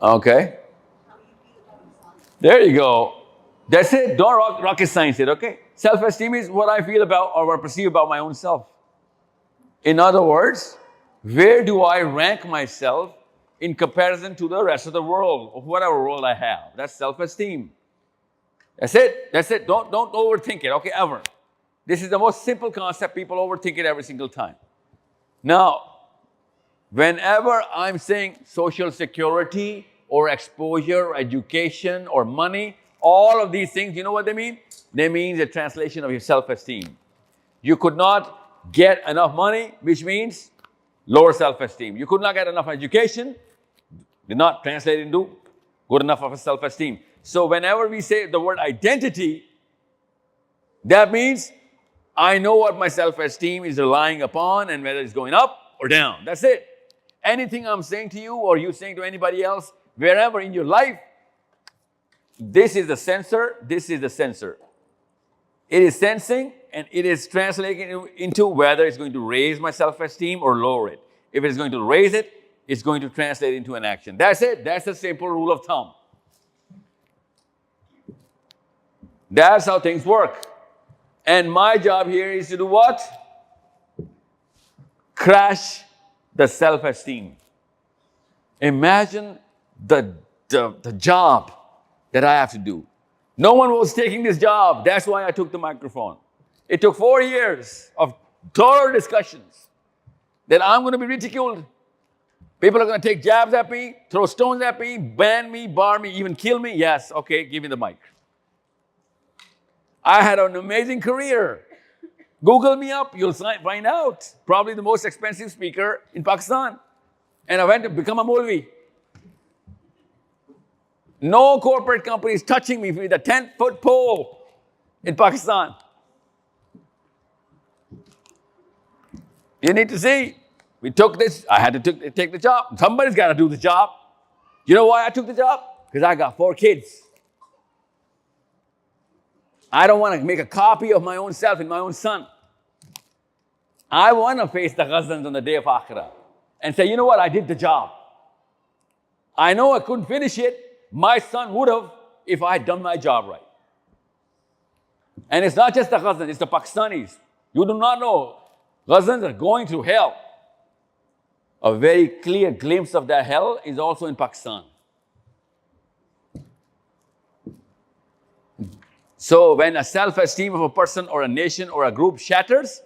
Okay. There you go. That's it. Don't rocket science it, okay? Self-esteem is what I feel about or what I perceive about my own self. In other words, where do I rank myself in comparison to the rest of the world, or whatever world I have? That's self-esteem. That's it. That's it. Don't overthink it, okay, ever. This is the most simple concept. People overthink it every single time. Now, whenever I'm saying social security or exposure or education or money, all of these things, you know what they mean? They mean the translation of your self-esteem. You could not get enough money, which means lower self-esteem. You could not get enough education, did not translate into good enough of a self-esteem. So whenever we say the word identity, that means I know what my self-esteem is relying upon and whether it's going up or down. That's it. Anything I'm saying to you or you saying to anybody else, wherever in your life, this is the sensor, this is the sensor. It is sensing and it is translating into whether it's going to raise my self-esteem or lower it. If it's going to raise it, it's going to translate into an action. That's it. That's the simple rule of thumb. That's how things work. And my job here is to do what? Crash the self-esteem. Imagine the job that I have to do. No one was taking this job. That's why I took the microphone. It took 4 years of thorough discussions that I'm going to be ridiculed. People are going to take jabs at me, throw stones at me, ban me, bar me, even kill me. Yes, okay, give me the mic. I had an amazing career. Google me up, you'll find out. Probably the most expensive speaker in Pakistan. And I went to become a Maulvi. No corporate company is touching me with a 10-foot pole in Pakistan. You need to see. We took this. I had to take the job. Somebody's got to do the job. You know why I took the job? Because I got 4 kids. I don't want to make a copy of my own self and my own son. I want to face the Ghazans on the day of Akhirah and say, you know what, I did the job. I know I couldn't finish it. My son would have if I had done my job right. And it's not just the Ghazans, it's the Pakistanis. You do not know. Ghazans are going through hell. A very clear glimpse of that hell is also in Pakistan. So when a self-esteem of a person or a nation or a group shatters,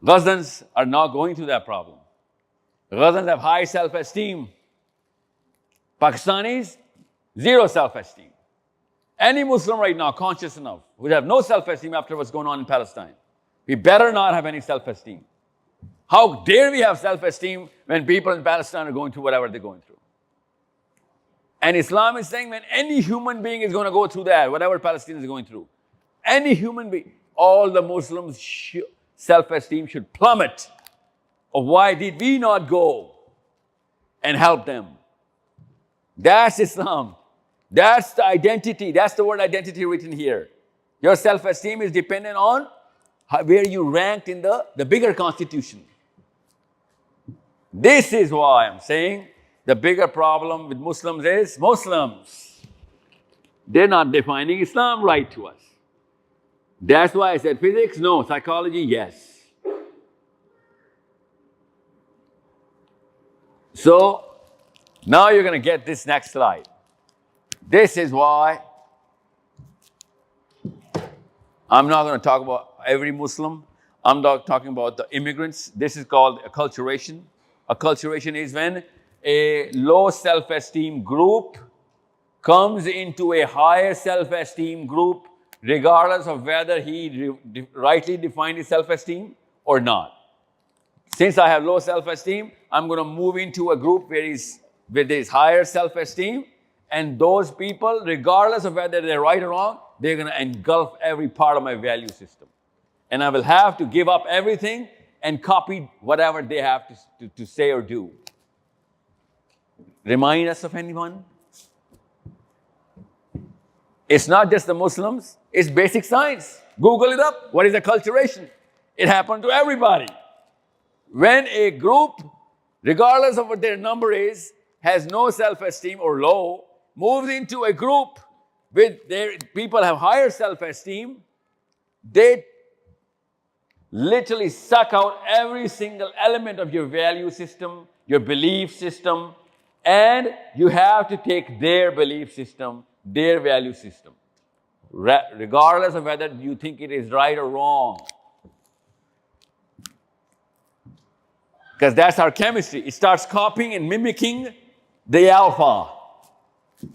Ghazans are not going through that problem. Ghazans have high self-esteem. Pakistanis, zero self-esteem. Any Muslim right now, conscious enough, would have no self-esteem after what's going on in Palestine. We better not have any self-esteem. How dare we have self-esteem when people in Palestine are going through whatever they're going through? And Islam is saying when any human being is going to go through that, whatever Palestine is going through, any human being, all the Muslims' self-esteem should plummet. Of why did we not go and help them? That's Islam. That's the identity. That's the word identity written here. Your self-esteem is dependent on where you ranked in the bigger constitution. This is why I'm saying the bigger problem with Muslims is Muslims. They're not defining Islam right to us. That's why I said physics, no. Psychology, yes. So, now you're going to get this next slide. This is why I'm not going to talk about every Muslim. I'm not talking about the immigrants. This is called acculturation. Acculturation is when a low self-esteem group comes into a higher self-esteem group, regardless of whether he rightly defined his self-esteem or not. Since I have low self-esteem, I'm going to move into a group where there's higher self-esteem, and those people, regardless of whether they're right or wrong, they're going to engulf every part of my value system. And I will have to give up everything and copy whatever they have to say or do. Remind us of anyone? It's not just the Muslims, it's basic science. Google it up. What is acculturation? It happened to everybody. When a group, regardless of what their number is, has no self-esteem or low, moves into a group with their people have higher self-esteem, they literally suck out every single element of your value system, your belief system, and you have to take their belief system, their value system, regardless of whether you think it is right or wrong. Because that's our chemistry. It starts copying and mimicking the alpha.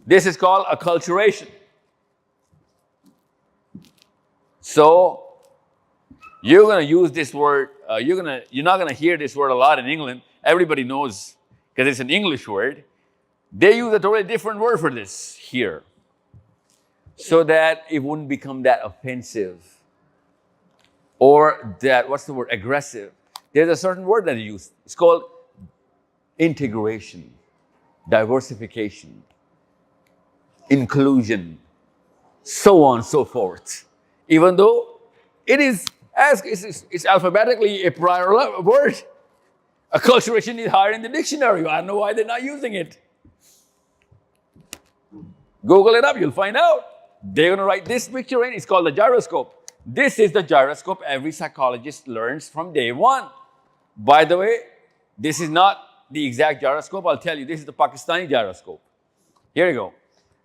This is called acculturation. So, you're going to use this word, you're not going to hear this word a lot in England. Everybody knows, because it's an English word. They use a totally different word for this here, so that it wouldn't become that offensive or that, what's the word, aggressive. There's a certain word that they use. It's called integration, diversification, inclusion, so on and so forth. Even though it's alphabetically a prior word. Acculturation is higher in the dictionary. I don't know why they're not using it. Google it up, you'll find out. They're going to write this picture in. It's called the gyroscope. This is the gyroscope every psychologist learns from day one. By the way, this is not the exact gyroscope. I'll tell you, this is the Pakistani gyroscope. Here you go.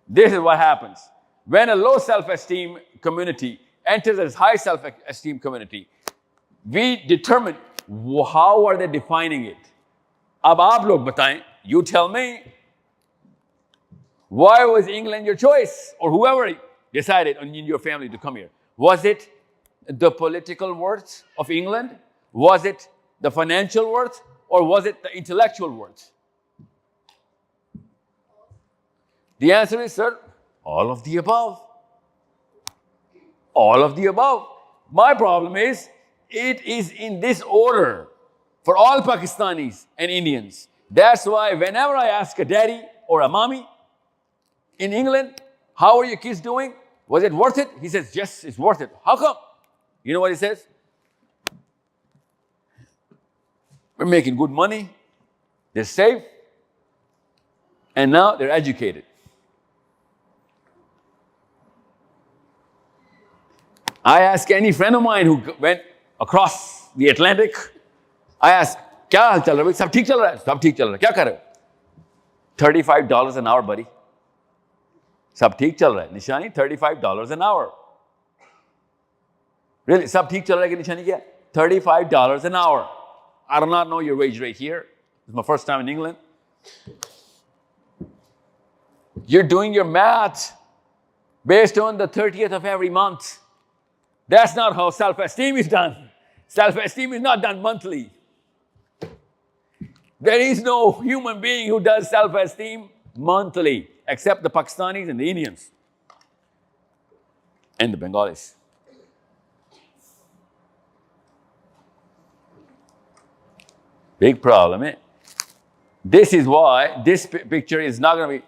This is what happens. When a low self-esteem community enters a high self-esteem community, we determine how are they defining it. Ab aap log bataएं, you tell me, why was England your choice? Or whoever decided in your family to come here. Was it the political worth of England? Was it the financial worth? Or was it the intellectual worth? The answer is, sir, all of the above. All of the above. My problem is, it is in this order for all Pakistanis and Indians. That's why whenever I ask a daddy or a mommy in England, how are your kids doing? Was it worth it? He says, yes, it's worth it. How come? You know what he says? We're making good money. They're safe. And now they're educated. I ask any friend of mine who went across the Atlantic, I ask, क्या हाल चल रहा है? सब ठीक चल रहा है? सब ठीक चल रहा है. क्या कर रहे हो? $35 an hour, buddy. सब ठीक चल रहा है. निशानी, $35 an hour. Really? सब ठीक चल रहा है कि निशानी क्या? $35 an hour. I do not know your wage rate here. It's my first time in England. You're doing your math based on the 30th of every month. That's not how self-esteem is done. Self-esteem is not done monthly. There is no human being who does self-esteem monthly, except the Pakistanis and the Indians and the Bengalis. Big problem, eh? This is why this picture is not going to be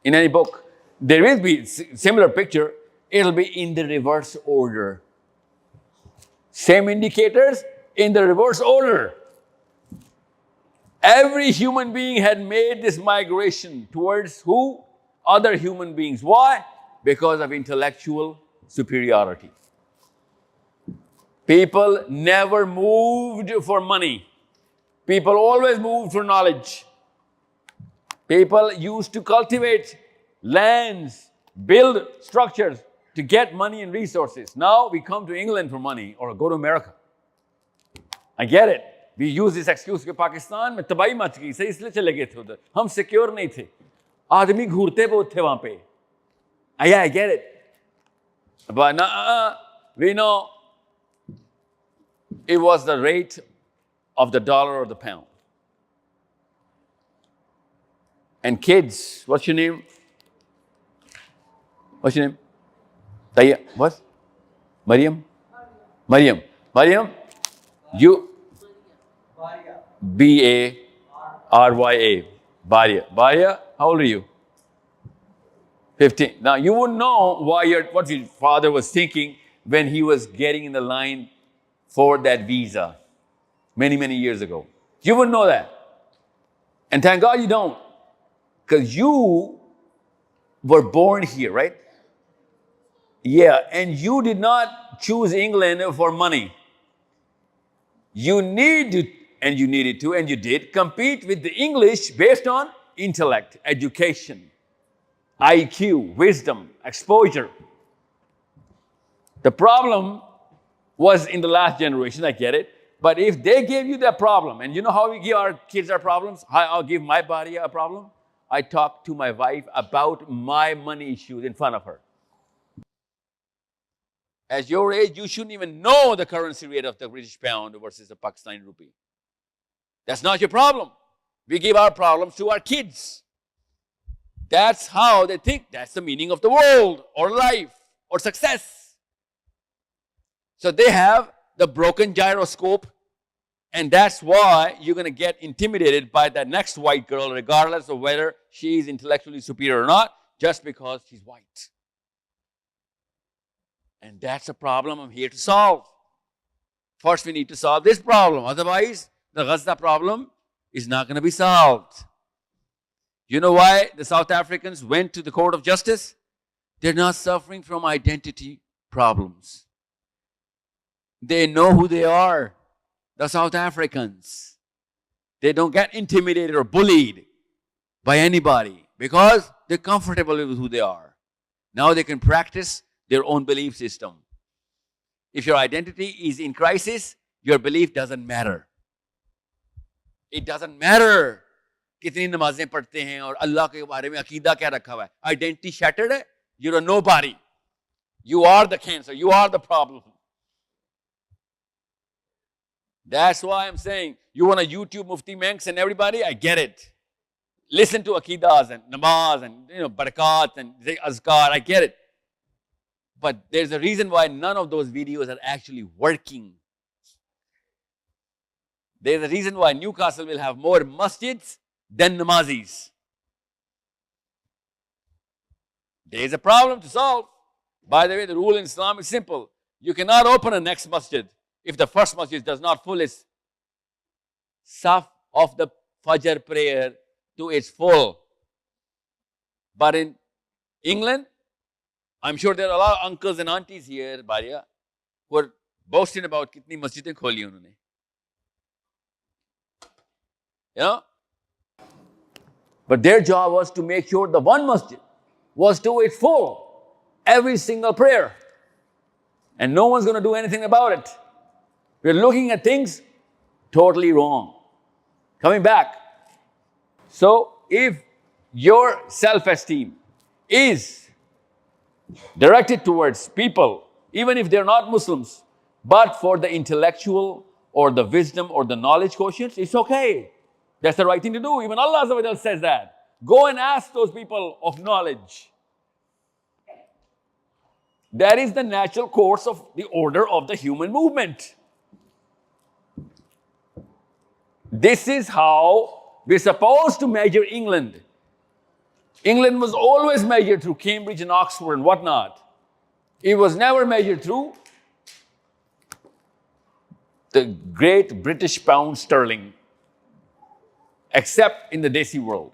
in any book, there will be similar picture. It'll be in the reverse order. Same indicators in the reverse order. Every human being had made this migration towards who? Other human beings. Why? Because of intellectual superiority. People never moved for money. People always moved for knowledge. People used to cultivate lands, build structures to get money and resources. Now we come to England for money or go to America. I get it. We use this excuse कि पाकिस्तान में तबाही much गई, सही इसलिए चले गए थे उधर. हम सिक्योर नहीं थे. आदमी घूरते बहुत थे वहां पे. Yeah, I get it. But we know it was the rate of the dollar or the pound. And kids, what's your name? What's your name? Taya, what? Mariam? Mariam. Mariam, you? B-A-R-Y-A. Barya. Barya, how old are you? 15. Now, you wouldn't know what your father was thinking when he was getting in the line for that visa many, many years ago. You wouldn't know that. And thank God you don't. Because you were born here, right? Yeah, and you did not choose England for money. You needed to, and you did, compete with the English based on intellect, education, IQ, wisdom, exposure. The problem was in the last generation, I get it. But if they gave you that problem, and you know how we give our kids our problems? I'll give my body a problem. I talk to my wife about my money issues in front of her. At your age, you shouldn't even know the currency rate of the British pound versus the Pakistani rupee. That's not your problem. We give our problems to our kids. That's how they think. That's the meaning of the world or life or success. So they have the broken gyroscope, and that's why you're going to get intimidated by the next white girl, regardless of whether she is intellectually superior or not, just because she's white. And that's a problem I'm here to solve. First, we need to solve this problem. Otherwise, the Gaza problem is not going to be solved. You know why the South Africans went to the Court of Justice? They're not suffering from identity problems. They know who they are, the South Africans. They don't get intimidated or bullied by anybody because they're comfortable with who they are. Now they can practice their own belief system. If your identity is in crisis, your belief doesn't matter. It doesn't matter कितनी नमाजें पढ़ते हैं और अल्लाह के बारे में अकीदा क्या रखा हुआ है. Identity shattered है, you're a nobody. You are the cancer, you are the problem. That's why I'm saying, you want to YouTube Mufti Manx and everybody? I get it. Listen to Aqidas and Namaz and Barakat and Azkar, I get it. But there's a reason why none of those videos are actually working. There's a reason why Newcastle will have more masjids than namazis. There's a problem to solve. By the way, the rule in Islam is simple. You cannot open a next masjid if the first masjid does not fill its saf of the Fajr prayer to its full. But in England, I'm sure there are a lot of uncles and aunties here, Baria, who are boasting about kitni masjidin kholi unhone. You know? But their job was to make sure the one masjid was to its full, every single prayer. And no one's going to do anything about it. We're looking at things totally wrong. Coming back. So, if your self-esteem is directed towards people, even if they're not Muslims, but for the intellectual or the wisdom or the knowledge quotient, it's okay. That's the right thing to do. Even Allah Azza wa Jal says that. Go and ask those people of knowledge. That is the natural course of the order of the human movement. This is how we're supposed to measure England. England was always measured through Cambridge and Oxford and whatnot. It was never measured through the great British pound sterling, except in the Desi world.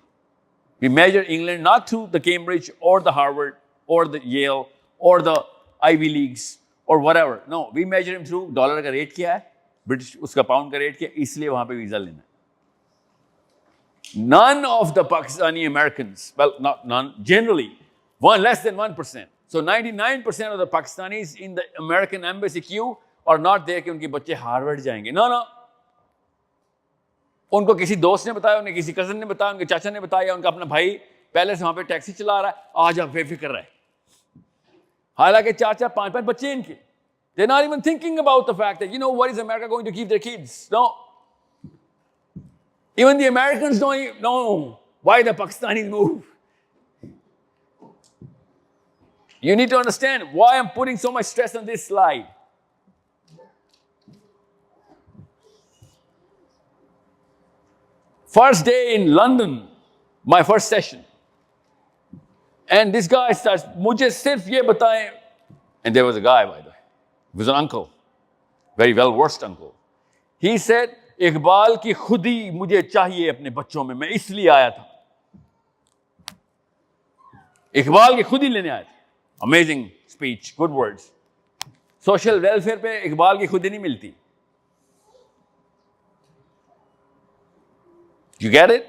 We measure England not through the Cambridge or the Harvard or the Yale or the Ivy Leagues or whatever. No, we measure him through dollar का rate क्या है, British उसका pound का rate क्या है, इसलिए वहाँ पे वीजा लेना है. None of the Pakistani Americans, well, not none, generally, less than 1%. So 99% of the Pakistanis in the American embassy queue are not there कि उनके बच्चे हार्वर्ड जाएंगे. No, no. उनको किसी दोस्त ने बताया, उन्हें किसी कजन ने बताया, उनके चाचा ने बताया, उनका अपना भाई पहले से वहां पे टैक्सी चला रहा है, आज आप बेफिक्र रहे. हालांकि चाचा 5-5 बच्चे इनके. They're not even thinking about the fact that, what is America going to keep their kids? No. Even the Americans don't even know why the Pakistanis move. You need to understand why I'm putting so much stress on this slide. First day in London, my first session. And this guy starts, mujhe sirf ye bataएं. And there was a guy, by the way. He was an uncle. Very well-versed uncle. He said, Iqbal की खुदी मुझे चाहिए अपने बच्चों में, मैं इसलिए आया था. इकबाल की खुदी लेने आया था. Amazing speech, good words. Social welfare पे इकबाल की खुदी नहीं मिलती. You get it?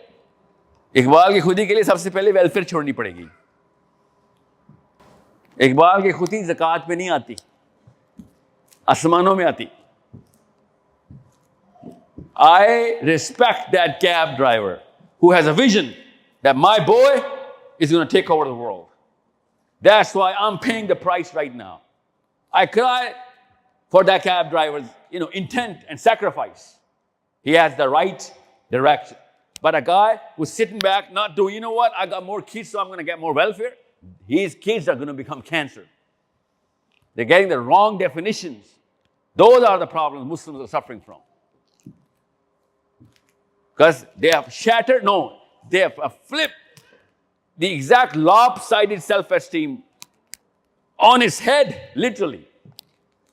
इकबाल की खुदी के लिए सबसे पहले वेलफेयर छोड़नी पड़ेगी. इकबाल की खुदी ज़कात पे नहीं आती, आसमानों में आती. I respect that cab driver who has a vision that my boy is going to take over the world. That's why I'm paying the price right now. I cry for that cab driver's, intent and sacrifice. He has the right direction. But a guy who's sitting back, not doing, I got more kids, so I'm going to get more welfare. His kids are going to become cancer. They're getting the wrong definitions. Those are the problems Muslims are suffering from. Because they have shattered, they have flipped the exact lopsided self-esteem on its head, literally.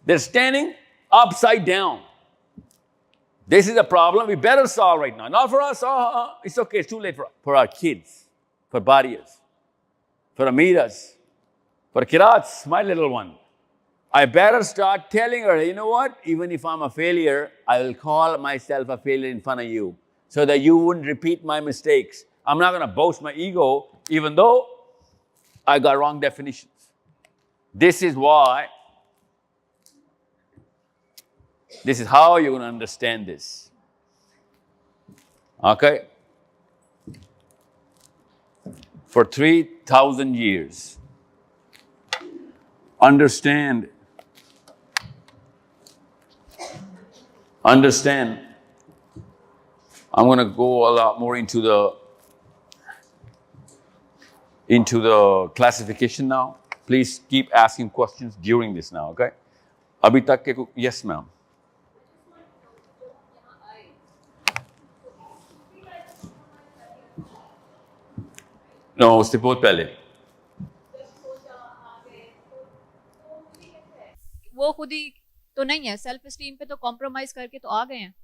They're standing upside down. This is a problem we better solve right now. Not for us, it's okay, it's too late for our kids, for Bariyas, for Amiras, for Kirats, my little one. I better start telling her, even if I'm a failure, I will call myself a failure in front of you, so that you wouldn't repeat my mistakes. I'm not going to boast my ego, even though I got wrong definitions. This is how you're going to understand this. Okay? For 3,000 years, understand, I'm going to go a lot more into the classification now. Please keep asking questions during this now, okay? Abhi tak ke yes, ma'am. No, उससे बहुत पहले. वो खुद ही तो नहीं है, self esteem पे तो कॉम्प्रोमाइज करके तो आ गए हैं.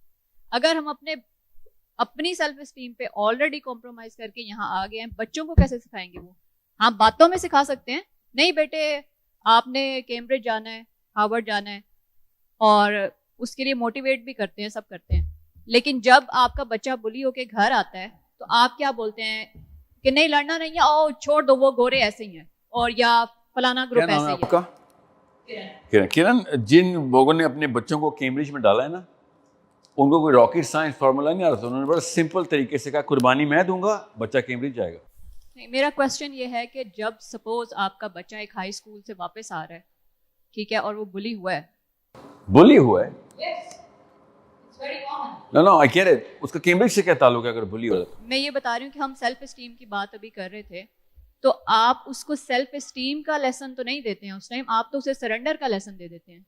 अगर हम अपनी सेल्फ एस्टीम पे ऑलरेडी कॉम्प्रोमाइज करके यहाँ आ गए हैं, बच्चों को कैसे सिखाएंगे वो? हाँ, बातों में सिखा सकते हैं, नहीं बेटे आपने कैम्ब्रिज जाना है, हार्वर्ड जाना है, और उसके लिए मोटिवेट भी करते हैं, सब करते हैं. लेकिन जब आपका बच्चा बुली होके घर आता है तो आप क्या बोलते हैं कि नहीं लड़ना नहीं है, ओ छोड़ दो, वो गोरे ऐसे ही हैं, और या फलाना ग्रुप ऐसे ही है. किरण, जिन लोगों ने अपने बच्चों को कैम्ब्रिज में डाला है ना, उनको कोई रॉकेट साइंस फार्मूला नहीं आ रहा था. उन्होंने बड़ा सिंपल तरीके से कहा, कुर्बानी मैं दूंगा, बच्चा कैम्ब्रिज जाएगा. नहीं, मेरा क्वेश्चन ये है कि जब सपोज आपका बच्चा एक हाई स्कूल से वापस आ रहा है, ठीक है, और वो बुली हुआ है. Yes, it's very common. No, I get it. उसका कैम्ब्रिज से क्या ताल्लुक है अगर बुली हो? मैं ये बता रही हूँ कि हम सेल्फ एस्टीम की बात अभी कर रहे थे, तो आप उसको सेल्फ एस्टीम का लेसन तो नहीं देते हैं उस टाइम, आप तो उसे सरेंडर का लेसन दे देते हैं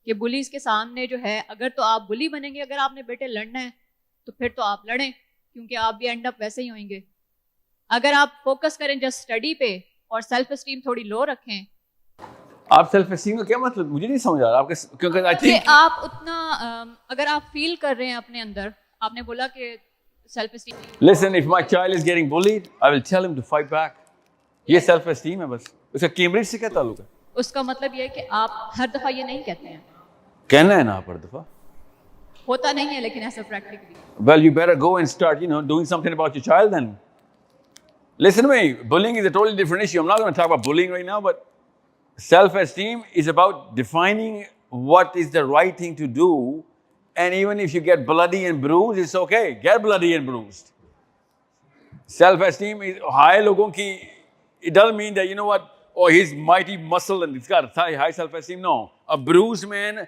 कि बुलीज के सामने जो है, अगर तो आप बुली बनेंगे, अगर आपने बेटे लड़ना है तो फिर तो आप लड़ें, क्योंकि आप भी एंड अप वैसे ही होंगे. अगर आप फोकस करें जस्ट स्टडी पे और सेल्फ एस्टीम थोड़ी लो रखें, आप सेल्फ एस्टीम का क्या मतलब, मुझे नहीं समझ आ रहा आपके, क्योंकि आई कि थिंक आप उतना अगर आप फील कर रहे हैं अपने अंदर, आपने बोला कि self esteem, listen, if my child is getting bullied I will tell him to fight back. ये सेल्फ एस्टीम है बस. उसका कैम्ब्रिज से क्या ताल्लुक है? उसका मतलब ये है कि आप हर दफा ये नहीं कहते हैं, कहना है ना हर दफा. होता नहीं है लेकिन ऐसा practically. Well, you better go and start, doing something about your child then. Listen to me, bullying is a totally different issue. I'm not going to talk about bullying right now, but self-esteem is about defining what is the right thing to do. And even if you get bloody and bruised, it's okay. Get bloody and bruised. Self-esteem is high logon ki, it doesn't mean that, you know what, oh, he's mighty muscle and he's got high self-esteem. No. A bruised man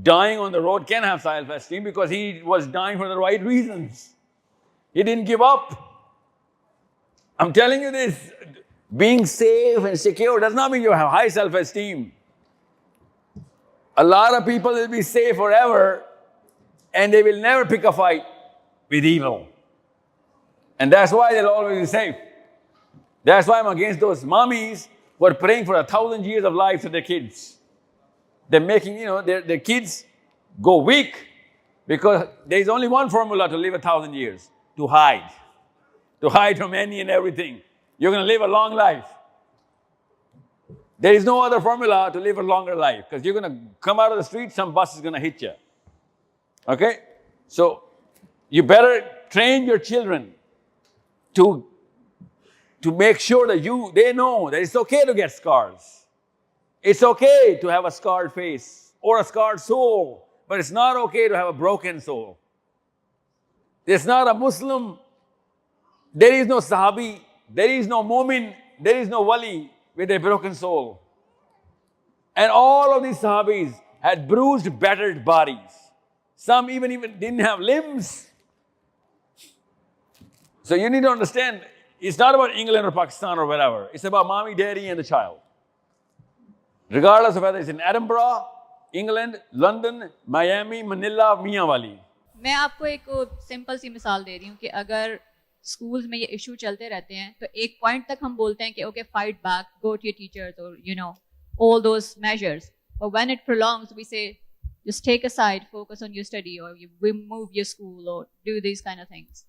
dying on the road can have self-esteem because he was dying for the right reasons. He didn't give up. I'm telling you this. Being safe and secure does not mean you have high self-esteem. A lot of people will be safe forever and they will never pick a fight with evil. And that's why they'll always be safe. That's why I'm against those mommies who are praying for 1,000 years of life to their kids. They're making, their kids go weak because there's only one formula to live 1,000 years, to hide. To hide from any and everything. You're going to live a long life. There is no other formula to live a longer life because you're going to come out of the street, some bus is going to hit you. Okay? So, you better train your children to make sure that they know that it's okay to get scars. It's okay to have a scarred face or a scarred soul, but it's not okay to have a broken soul. There's not a Muslim, there is no Sahabi, there is no Mu'min, there is no Wali with a broken soul. And all of these Sahabis had bruised, battered bodies. Some even didn't have limbs. So you need to understand, it's not about England or Pakistan or wherever. It's about mommy, daddy, and the child. Regardless of whether it's in Edinburgh, England, London, Miami, Manila, Miyan Wali. मैं आपको एक simple सी मिसाल दे रही हूँ कि अगर schools में ये इशू चलते रहते हैं तो एक पॉइंट तक हम बोलते हैं कि okay fight back, go to your teachers और all those measures. But when it prolongs, we say just take a side, focus on your study, or we move your school, or do these kind of things.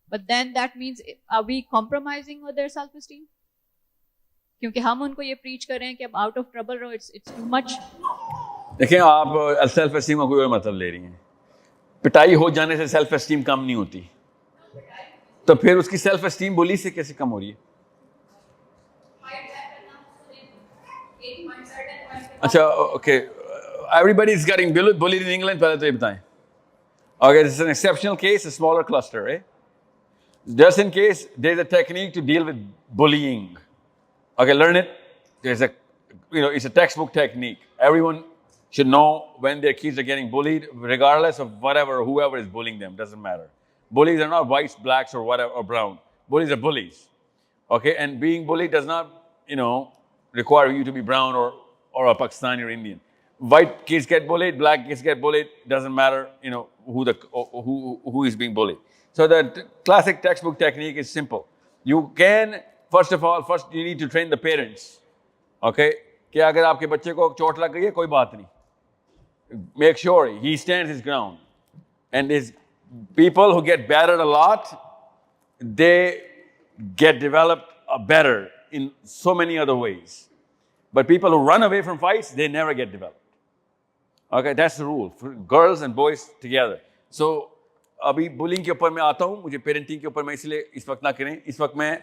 But then that means, are we compromising with their self-esteem? क्योंकि हम उनको ये preach कर रहे हैं कि अब out of trouble रहो, इट्स टू मच. देखिए, आप सेल्फ एस्टीम का कोई और मतलब ले रही हैं. पिटाई हो जाने से सेल्फ एस्टीम कम नहीं होती, तो फिर उसकी सेल्फ एस्टीम बुली से कैसे कम हो रही है? अच्छा, okay, everybody is getting bullied in England, पहले तो ये बताएं. Okay, this is an exceptional case, a smaller cluster, right? Just in case, there's a technique to deal with bullying. Okay, learn it. There's it's a textbook technique. Everyone should know when their kids are getting bullied, regardless of whoever is bullying them, doesn't matter. Bullies are not whites, blacks, or whatever, or brown. Bullies are bullies. Okay, and being bullied does not, require you to be brown or a Pakistani or Indian. White kids get bullied, black kids get bullied, doesn't matter, who is being bullied. So the classic textbook technique is simple. You can, first you need to train the parents. Okay? कि अगर आपके बच्चे को चोट लग गई है, कोई बात नहीं. Make sure he stands his ground. And these people who get battered a lot, they get developed better in so many other ways. But people who run away from fights, they never get developed. Okay, that's the rule for girls and boys together. So, अभी bullying के ऊपर मैं आता हूँ, मुझे parenting के ऊपर मैं इसलिए इस वक्त ना करें, इस वक्त मैं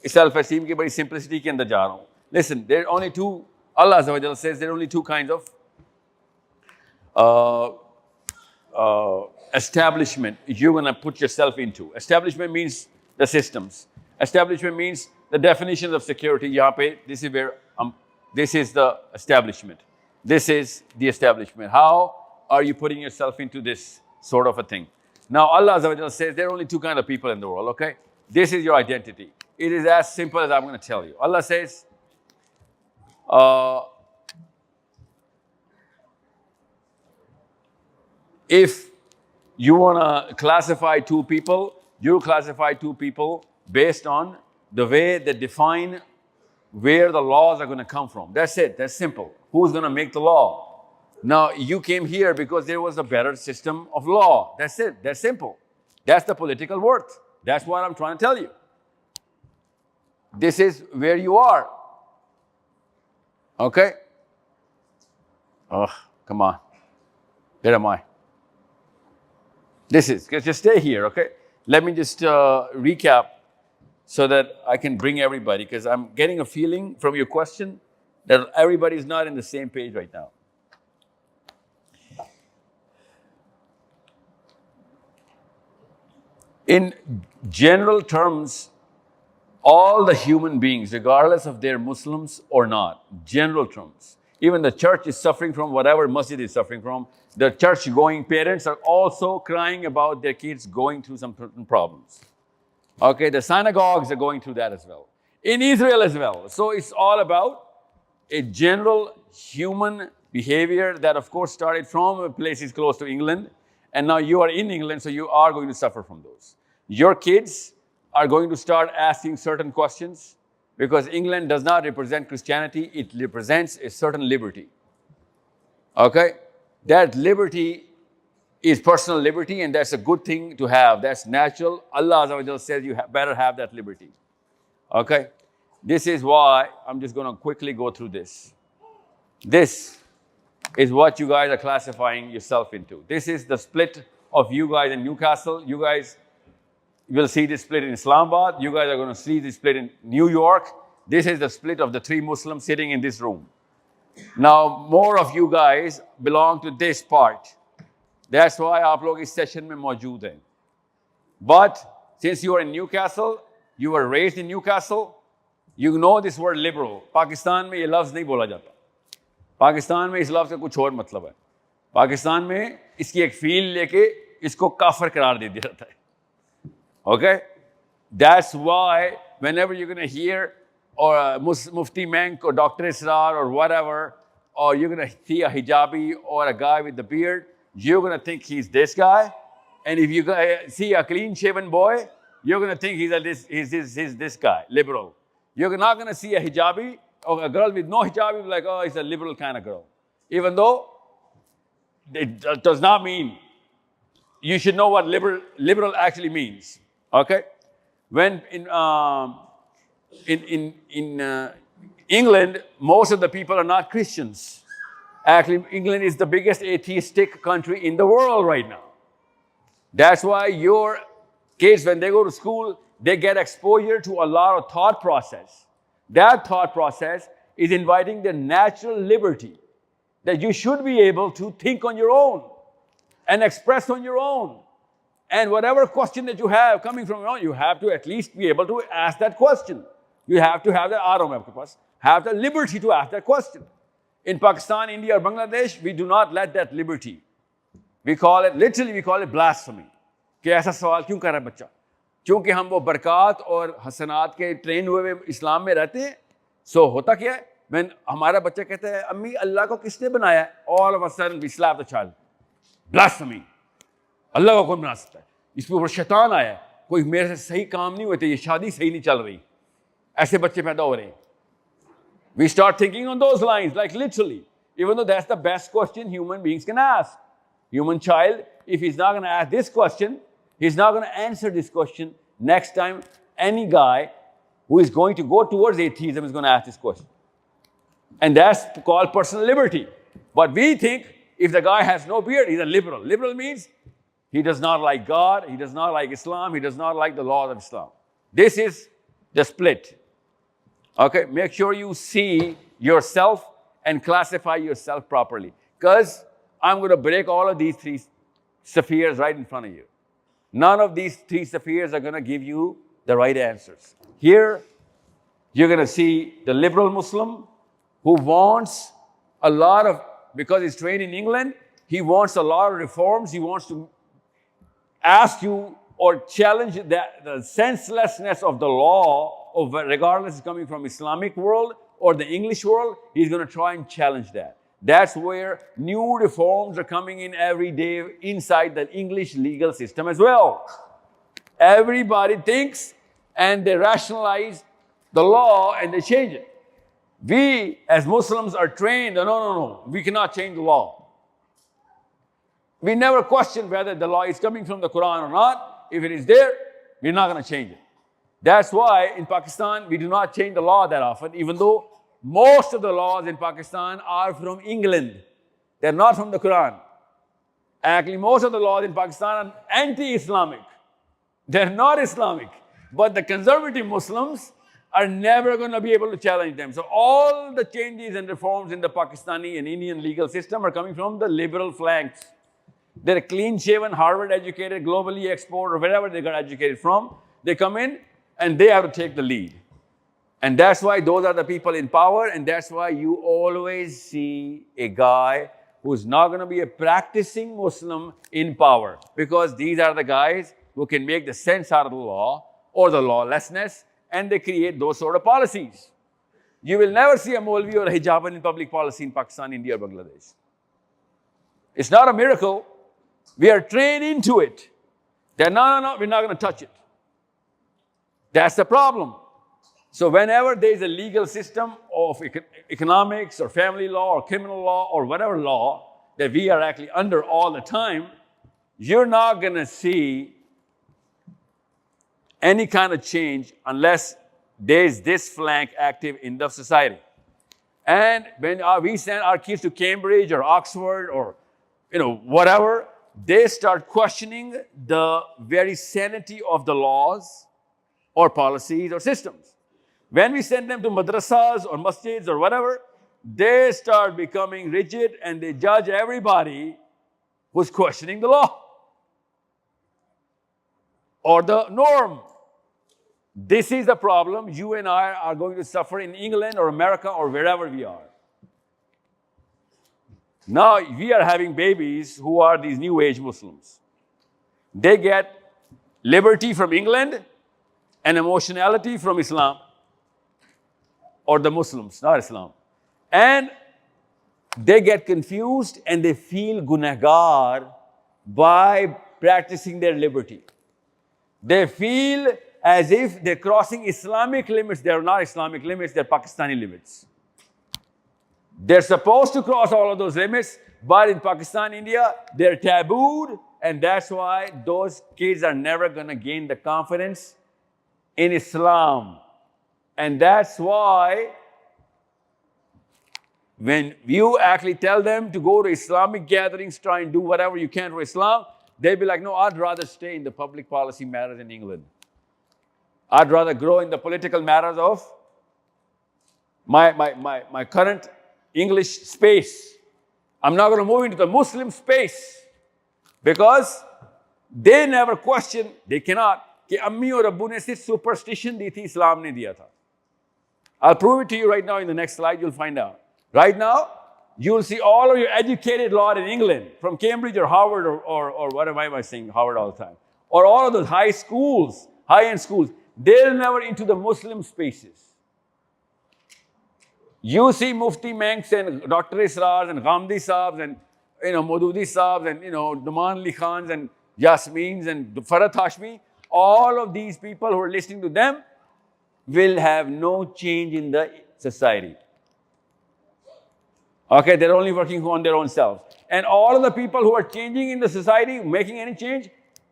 self-esteem की बड़ी simplicity के अंदर जा रहा हूँ. Listen, there are only two, Allah Azza wa Jalla says there are only two kinds of establishment you're going to put yourself into. Establishment means the systems. Establishment means the definitions of security. Yahan pe, this is where, this is the establishment. This is the establishment. How are you putting yourself into this sort of a thing? Now, Allah Azza wa Jalla says there are only two kinds of people in the world, okay? This is your identity. It is as simple as I'm going to tell you. Allah says, if you want to classify two people, you classify two people based on the way they define where the laws are going to come from. That's it. That's simple. Who's going to make the law? Now, you came here because there was a better system of law. That's it. That's simple. That's the political worth. That's what I'm trying to tell you. This is where you are. Okay? Oh, come on. Where am I? This is, just stay here, okay? Let me just recap so that I can bring everybody, because I'm getting a feeling from your question that everybody is not in the same page right now. In general terms, all the human beings, regardless of they're Muslims or not, general terms, even the church is suffering from whatever masjid is suffering from. The church-going parents are also crying about their kids going through some problems. Okay, the synagogues are going through that as well. In Israel as well. So it's all about a general human behavior that, of course, started from places close to England. And now you are in England, so you are going to suffer from those. Your kids are going to start asking certain questions because England does not represent Christianity. It represents a certain liberty. Okay? That liberty is personal liberty, and that's a good thing to have. That's natural. Allah Azza wa Jalla says you better have that liberty. Okay? This is why I'm just going to quickly go through this. This is what you guys are classifying yourself into. This is the split of you guys in Newcastle. You guys will see this split in Islamabad. You guys are going to see this split in New York. This is the split of the 3 Muslims sitting in this room. Now, more of you guys belong to this part. That's why आप लोग इस session में मौजूद हैं. But since you are in Newcastle, you were raised in Newcastle, you know this word liberal. Pakistan में ये लफ्ज़ नहीं बोला जाता. पाकिस्तान में इस लफ्ज़ का कुछ और मतलब है. पाकिस्तान में इसकी एक फील लेके इसको काफिर करार दे दिया जाता है. Okay? That's why whenever you're going to hear or Mufti Menk or Dr. Israr or whatever, or you're going to see a hijabi or a guy with the beard, you're going to think he's this guy. And if you see a clean-shaven boy, you're going to think he's this guy, liberal. You're not going to see a hijabi or a girl with no hijabi, like, oh, he's a liberal kind of girl. Even though it does not mean, you should know what liberal actually means. Okay? When in England, most of the people are not Christians. Actually, England is the biggest atheistic country in the world right now. That's why your kids, when they go to school, they get exposure to a lot of thought process. That thought process is inviting their natural liberty, that you should be able to think on your own and express on your own. And whatever question that you have coming from your own, you have to at least be able to ask that question. You have to have the liberty to ask that question. In Pakistan, India, or Bangladesh, we do not let that liberty. We call it blasphemy. कि ऐसा सवाल क्यों कर रहा है बच्चा? क्योंकि हम वो बरक़ात और हसनात के ट्रेन हुए इस्लाम में रहते हैं. So होता क्या है? When हमारा बच्चा कहता है, अम्मी अल्लाह को किसने बनाया है? All of a sudden we slap the child. Blasphemy. अल्लाह को कौन बना सकता है? इसके ऊपर शैतान आया है. कोई मेरे से सही काम नहीं हुए थे, ये शादी सही नहीं चल रही. ऐसे बच्चे पैदा हो रहे हैं. We start thinking on those lines, like literally. Even though that's the best question human beings can ask. Human child, if he's not going to ask this question, he's not going to answer this question. Next time, any guy who is going to go towards atheism is going to ask this question. And that's called personal liberty. But we think if the guy has no beard, he's a liberal. Liberal means he does not like God, he does not like Islam, he does not like the laws of Islam. This is the split. Okay, make sure you see yourself and classify yourself properly. Because I'm going to break all of these 3 spheres right in front of you. None of these 3 spheres are going to give you the right answers. Here, you're going to see the liberal Muslim who wants a lot of, because he's trained in England, he wants a lot of reforms. He wants to ask you or challenge the senselessness of the law, regardless it's coming from Islamic world or the English world. He's going to try and challenge that. That's where new reforms are coming in every day inside the English legal system as well. Everybody thinks and they rationalize the law and they change it. We as Muslims are trained, no, we cannot change the law. We never question whether the law is coming from the Quran or not. If it is there, we're not going to change it. That's why in Pakistan, we do not change the law that often, even though most of the laws in Pakistan are from England. They're not from the Quran. Actually, most of the laws in Pakistan are anti-Islamic. They're not Islamic. But the conservative Muslims are never going to be able to challenge them. So all the changes and reforms in the Pakistani and Indian legal system are coming from the liberal flanks. They're clean-shaven, Harvard-educated, globally exported, or wherever they got educated from. They come in and they have to take the lead. And that's why those are the people in power, and that's why you always see a guy who's not going to be a practicing Muslim in power, because these are the guys who can make the sense out of the law or the lawlessness, and they create those sort of policies. You will never see a Maulvi or a hijaban in public policy in Pakistan, India, or Bangladesh. It's not a miracle. We are trained into it. That no, we're not going to touch it. That's the problem. So whenever there is a legal system of economics or family law or criminal law or whatever law that we are actually under all the time, you're not going to see any kind of change unless there is this flank active in the society. And when we send our kids to Cambridge or Oxford or whatever, they start questioning the very sanity of the laws or policies or systems. When we send them to madrasas or masjids or whatever, they start becoming rigid and they judge everybody who's questioning the law or the norm. This is the problem you and I are going to suffer in England or America or wherever we are. Now we are having babies who are these new age Muslims. They get liberty from England and emotionality from Islam. Or the Muslims, not Islam. And they get confused and they feel gunahgar by practicing their liberty. They feel as if they're crossing Islamic limits. They're not Islamic limits, they're Pakistani limits. They're supposed to cross all of those limits, but in Pakistan, India, they're tabooed, and that's why those kids are never going to gain the confidence in Islam. And that's why when you actually tell them to go to Islamic gatherings, try and do whatever you can for Islam, they'll be like, no, I'd rather stay in the public policy matters in England. I'd rather grow in the political matters of my current English space. I'm not going to move into the Muslim space because they never question, they cannot, कि अम्मी और अब्बू ने सिर्फ superstition दी थी, इस्लाम ने दिया था. I'll prove it to you right now in the next slide, you'll find out. Right now, you'll see all of your educated lot in England, from Cambridge or Harvard or what am I saying, Harvard all the time, or all of those high schools, high-end schools, they're never into the Muslim spaces. You see Mufti Manx and Dr. Isrars and Ghamdi Saabs and Maududi Saabs and Duman Ali Khans and Yasmeens and Farhat Hashmi, all of these people who are listening to them will have no change in the society. Okay, they're only working on their own selves. And all of the people who are changing in the society, making any change,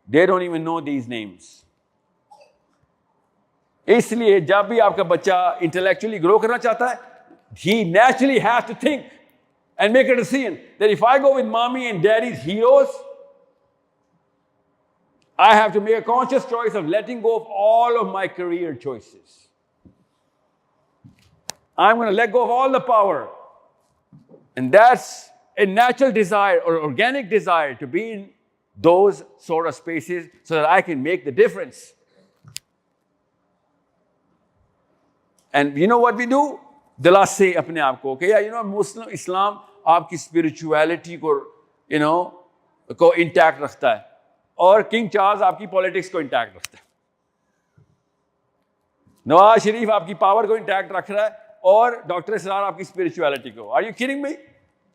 they don't even know these names. इसलिए जब भी आपका बच्चा intellectually grow करना चाहता है, he naturally has to think and make a decision that if I go with mommy and daddy's heroes, I have to make a conscious choice of letting go of all of my career choices. I'm going to let go of all the power. And that's a natural desire or organic desire to be in those sort of spaces so that I can make the difference. And you know what we do? दिला से अपने आप को कि Muslim Islam आपकी spirituality को intact रखता है और King Charles आपकी politics को intact रखता है. नवाज शरीफ आपकी power को intact रख रहा है और Dr. Israr आपकी spirituality को. Are you kidding me?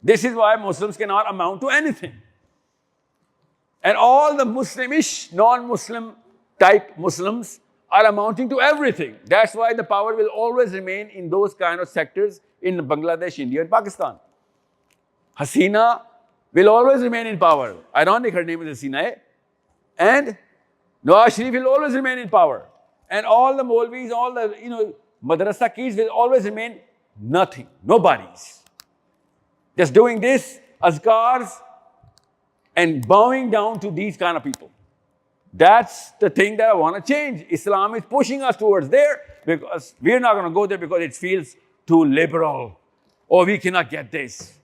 This is why Muslims cannot amount to anything. And all the Muslimish, non-Muslim type Muslims are amounting to everything. That's why the power will always remain in those kind of sectors in Bangladesh, India, and Pakistan. Hasina will always remain in power. Ironic, her name is Hasina. And Nawaz Sharif will always remain in power. And all the Maulvis, all the, madrasa kids will always remain nothing, nobodies. Just doing this, azkars, and bowing down to these kind of people. That's the thing that I want to change. Islam is pushing us towards there because we're not going to go there because it feels too liberal. Or we cannot get this.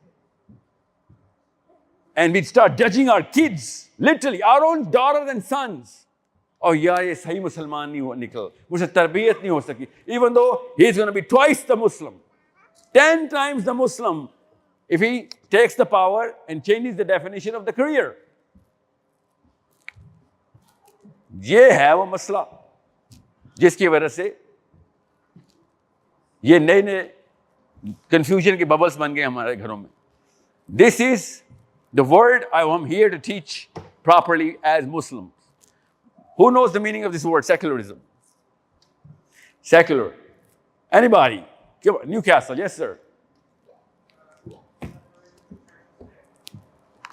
And we start judging our kids, literally, our own daughters and sons. Oh, yeah, ye sahi Musliman nahi nikal. Mujhe tarbiyat nahi ho saki. Even though he's going to be twice the Muslim, 10 times the Muslim, if he takes the power and changes the definition of the career. ये है वो मसला जिसकी वजह से ये नए नए कंफ्यूजन के बबल्स बन गए हमारे घरों में. This is the word I am here to teach properly as Muslims. Who knows the meaning of this word, secularism? Secular. Anybody? Newcastle, yes sir.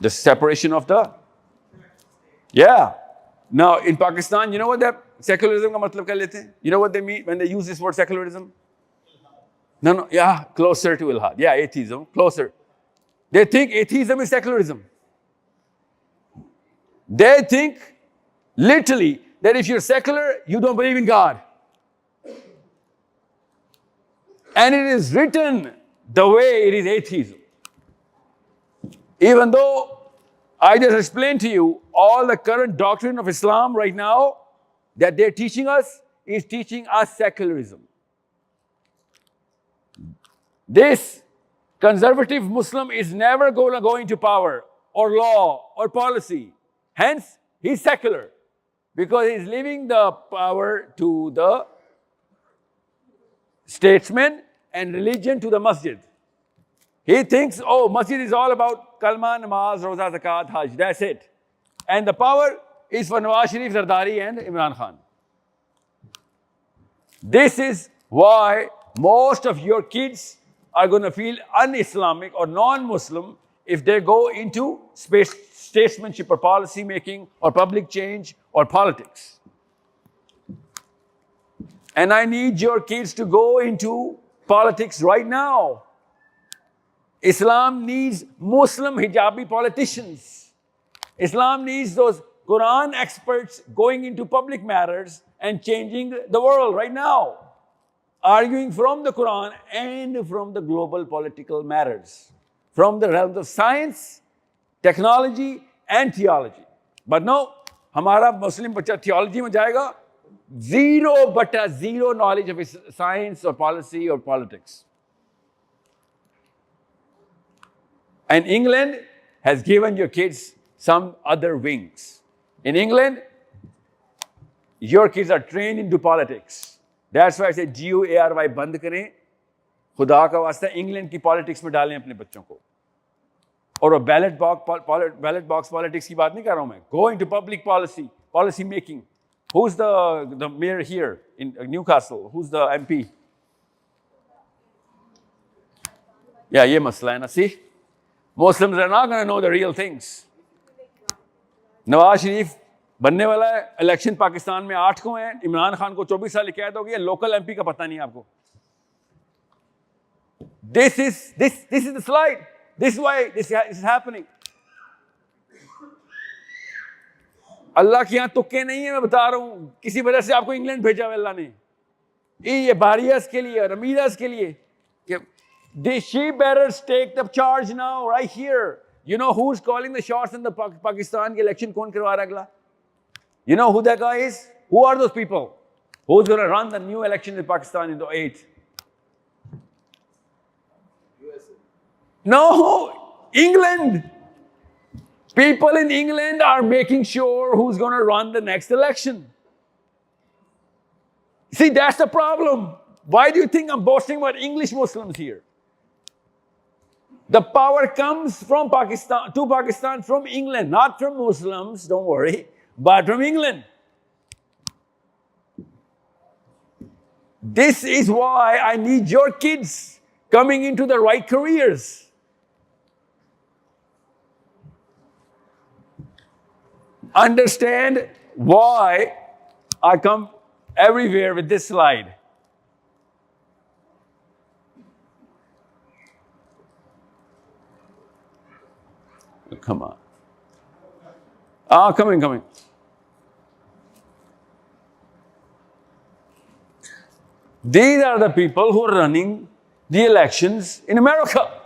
The separation of the, yeah. Now in Pakistan, you know what that secularism ka matlab kar lete hain? You know what they mean when they use this word secularism? No, yeah, closer to ilhad. Yeah, atheism, closer. They think atheism is secularism. They think literally that if you're secular, you don't believe in God. And it is written the way it is atheism. Even though I just explained to you all the current doctrine of Islam right now that they're teaching us is teaching us secularism. This conservative Muslim is never going to go into power or law or policy. Hence, he's secular because he's leaving the power to the statesmen and religion to the masjid. He thinks, oh, masjid is all about kalma, namaz, roza, zakat, hajj. That's it. And the power is for Nawaz Sharif, Zardari and Imran Khan. This is why most of your kids are going to feel un-Islamic or non-Muslim if they go into statesmanship or policy making or public change or politics. And I need your kids to go into politics right now. Islam needs Muslim hijabi politicians. Islam needs those Quran experts going into public matters and changing the world right now, arguing from the Quran and from the global political matters, from the realms of science, technology and theology. But no, हमारा Muslim बच्चा theology में जाएगा, zero knowledge of science or policy or politics. And England has given your kids some other wings. In England, your kids are trained into politics. That's why I say GUARY बंद करें, खुदा का वास्ता England की politics में डालें अपने बच्चों को. और वो ballot box politics की बात नहीं कर रहा हूँ मैं. Go into public policy making. Who's the mayor here in Newcastle? Who's the MP? Yeah, ये मसला है ना. See? Muslims are not going to know the real things. Nawaz Sharif बनने वाला है, इलेक्शन पाकिस्तान में 8 को हैं, इमरान खान को 24 साल की कैद हो गई है, लोकल एमपी का पता नहीं है आपको. This is the slide. This is why this is happening. अल्लाह के यहाँ तुक्के नहीं है, मैं बता रहा हूँ. किसी वजह से आपको इंग्लैंड भेजा है अल्लाह ने. ये बारियस के लिए और अमीरस के लिए कि the sheep bearers take the charge now, right here. You know who's calling the shots in the Pakistan election? कौन करवा रहा है अगला? You know who that guy is? Who are those people? Who's going to run the new election in Pakistan in the 8th? USA. No, England. People in England are making sure who's going to run the next election. See, that's the problem. Why do you think I'm boasting about English Muslims here? The power comes from Pakistan, to Pakistan from England, not from Muslims, don't worry, but from England. This is why I need your kids coming into the right careers. Understand why I come everywhere with this slide. Come on. Coming. These are the people who are running the elections in America.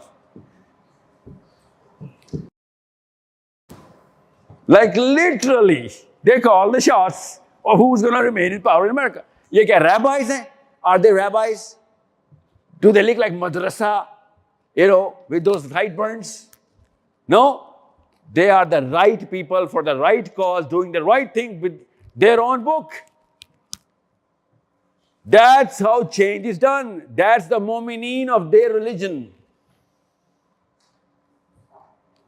Like literally, they call the shots of who's going to remain in power in America. Ye kya rabbis hain? Are they rabbis? Do they look like madrasa, with those sideburns? No. They are the right people for the right cause, doing the right thing with their own book. That's how change is done. That's the mu'mineen of their religion.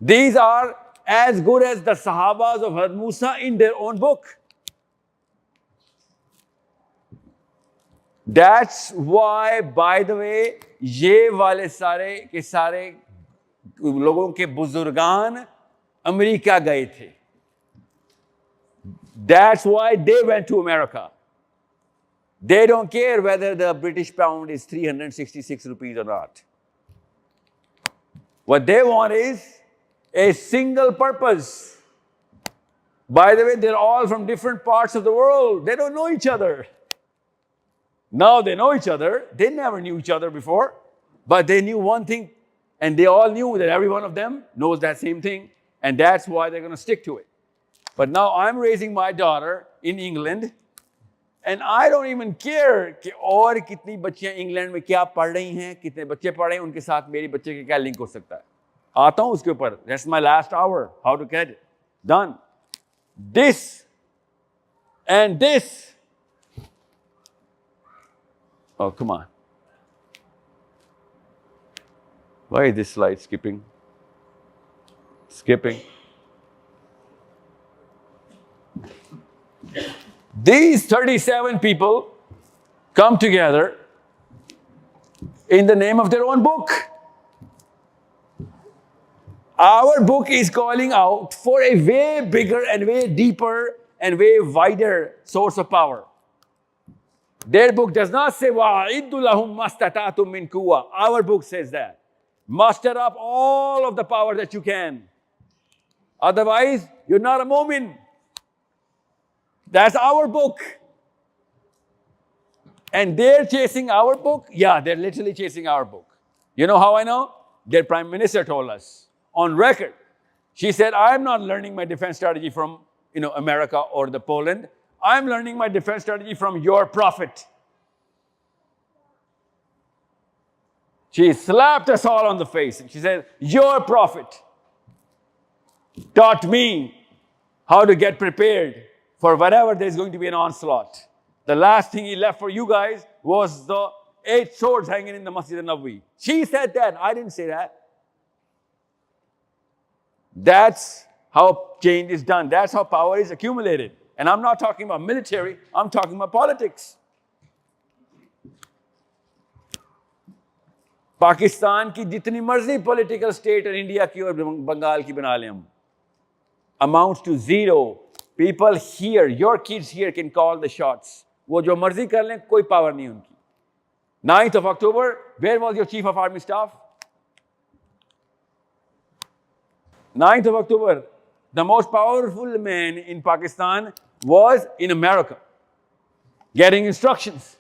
These are as good as the Sahabas of Hazrat Musa in their own book. That's why, by the way, ये वाले सारे के सारे लोगों के बुजुर्गान America गए थे. That's why they went to America. They don't care whether the British pound is 366 rupees or not. What they want is a single purpose. By the way, they're all from different parts of the world. They don't know each other. Now they know each other. They never knew each other before, but they knew one thing, and they all knew that every one of them knows that same thing, and that's why they're going to stick to it. But now I'm raising my daughter in England, and I don't even care कि और कितनी बच्चियां England में क्या पढ़ रही हैं, कितने बच्चे पढ़ रहे हैं, उनके साथ मेरी बच्चे के क्या लिंक हो सकता है. आता हूं उसके ऊपर. That's my last hour. How to get it done. This and this. Oh, come on. Why is this slide skipping? These 37 people come together in the name of their own book. Our book is calling out for a way bigger and way deeper and way wider source of power. Their book does not say, وَأَعِدُّ لَهُمْ مَسْتَطَعْتُم مِّن قُوَّةٍ. Our book says that. Muster up all of the power that you can. Otherwise, you're not a mu'min. That's our book. And they're chasing our book? Yeah, they're literally chasing our book. You know how I know? Their prime minister told us on record. She said, I'm not learning my defense strategy from, America or the Poland. I'm learning my defense strategy from your prophet. She slapped us all on the face and she said, your prophet taught me how to get prepared for whatever there's going to be an onslaught. The last thing he left for you guys was the 8 swords hanging in the Masjid al-Nabawi. She said that. I didn't say that. That's how change is done. That's how power is accumulated. And I'm not talking about military. I'm talking about politics. Pakistan की जितनी मर्जी political state और India की और बंगाल की बना लें हम, amounts to zero. People here, your kids here can call the shots. वो जो मर्जी कर लें, कोई power नहीं उनकी. 9th of October, where was your chief of army staff? 9th of October, the most powerful man in Pakistan was in America, getting instructions.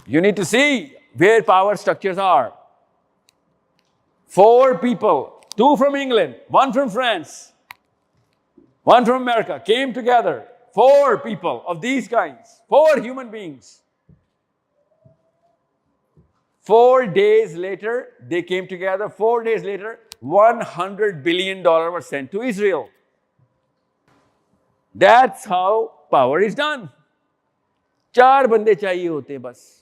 You need to see where power structures are. 4 people, 2 from England, 1 from France, 1 from America, came together. 4 people of these kinds, 4 human beings. 4 days later, they came together. 4 days later, $100 billion was sent to Israel. That's how power is done. 4 बंदे चाहिए होते हैं बस.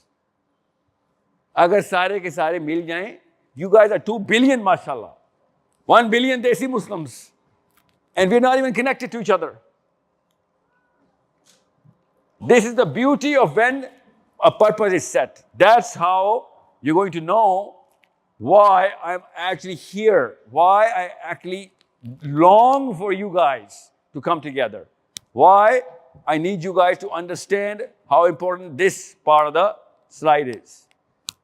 अगर सारे के सारे मिल जाएं, you guys are 2 billion, mashallah. 1 billion Desi Muslims. And we're not even connected to each other. This is the beauty of when a purpose is set. That's how you're going to know why I'm actually here, why I actually long for you guys to come together, why I need you guys to understand how important this part of the slide is.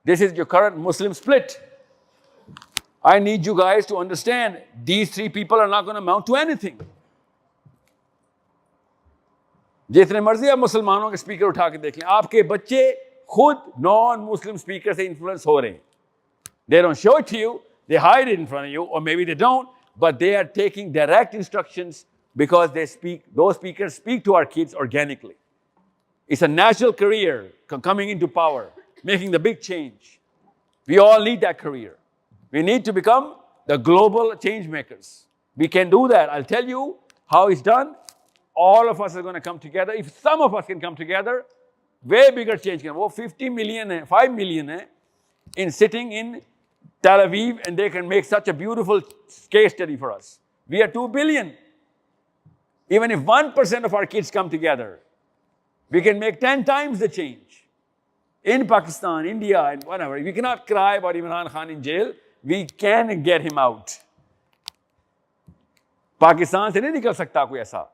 This is your current Muslim split. I need you guys to understand these three people are not going to amount to anything. जितने मर्जी आप मुसलमानों के speaker उठा के देख लें, आपके बच्चे खुद नॉन मुस्लिम स्पीकर से इन्फ्लुएंस हो रहे हैं. They don't show it to you, they hide it in front of you, or maybe they don't, but they are taking direct instructions because those speakers speak to our kids organically. It's a natural career coming into power, making the big change. We all need that career. We need to become the global change makers. We can do that. I'll tell you how it's done. All of us are going to come together. If some of us can come together, way bigger change can. वो 50 million है, 5 million है, in sitting in Tel Aviv, and they can make such a beautiful case study for us. We are 2 billion. Even if 1% of our kids come together, we can make 10 times the change. In Pakistan, India, and whatever. We cannot cry about Imran Khan in jail. We can get him out. Pakistan से नहीं निकल सकता कोई ऐसा.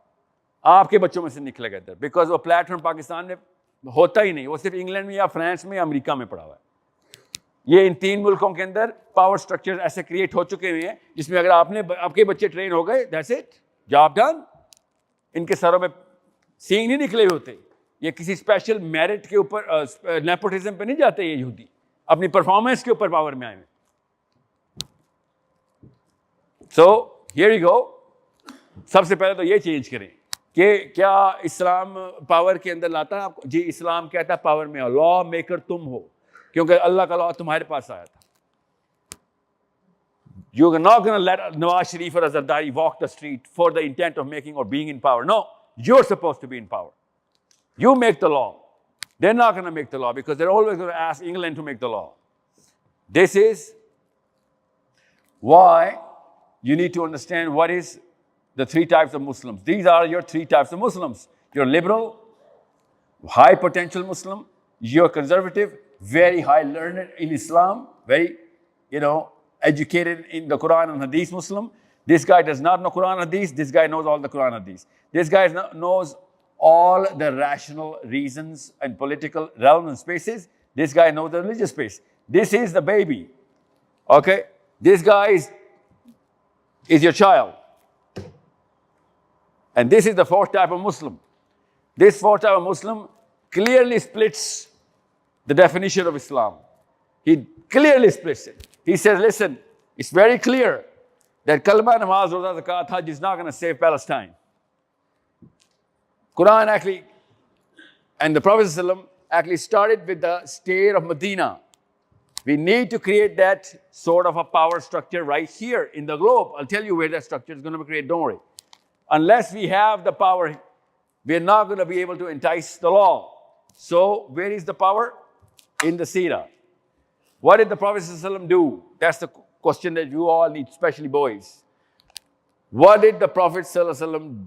आपके बच्चों में से निकलेगा इधर, बिकॉज वो प्लेटफॉर्म पाकिस्तान में होता ही नहीं, वो सिर्फ इंग्लैंड में या फ्रांस में या अमेरिका में पड़ा हुआ है. ये इन 3 मुल्कों के अंदर पावर स्ट्रक्चर ऐसे क्रिएट हो चुके हुए हैं जिसमें अगर आपके बच्चे ट्रेन हो गए, दैट्स इट, जॉब डन. इनके सरों में सींग नहीं निकले होते. ये किसी स्पेशल मेरिट के ऊपर नेपोटिज्म पे नहीं जाते. ये यहूदी अपनी परफॉर्मेंस के ऊपर पावर में आए हैं. So here you go. सबसे पहले तो ये चेंज करें कि क्या इस्लाम पावर के अंदर लाता है आपको? जी, इस्लाम कहता है पावर में लॉ मेकर तुम हो, क्योंकि अल्लाह का लॉ तुम्हारे पास आया था. You are not going to let Nawaz Sharif or Zardari walk the street for the intent of making or being in power. No, you're supposed to be in power. You make the law. They're not going to make the law because they're always going to ask England to make the law. This is why you need to understand what is the 3 types of Muslims. These are your 3 types of Muslims. You're liberal, high potential Muslim. You're conservative, very high learned in Islam, very, educated in the Quran and Hadith Muslim. This guy does not know Quran and Hadith. This guy knows all the Quran and Hadith. This guy knows all the rational reasons and political realms and spaces. This guy knows the religious space. This is the baby. Okay? This guy is your child. And this is the 4th type of Muslim. This 4th type of Muslim clearly splits the definition of Islam. He clearly splits it. He says, listen, it's very clear that kalma, namaz, roza, zakat, hajj is not going to save Palestine. Quran actually, and the Prophet ﷺ actually started with the state of Medina. We need to create that sort of a power structure right here in the globe. I'll tell you where that structure is going to be created, don't worry. Unless we have the power, we're not going to be able to entice the law. So where is the power? In the seerah. What did the Prophet ﷺ do? That's the question that you all need, especially boys. What did the Prophet ﷺ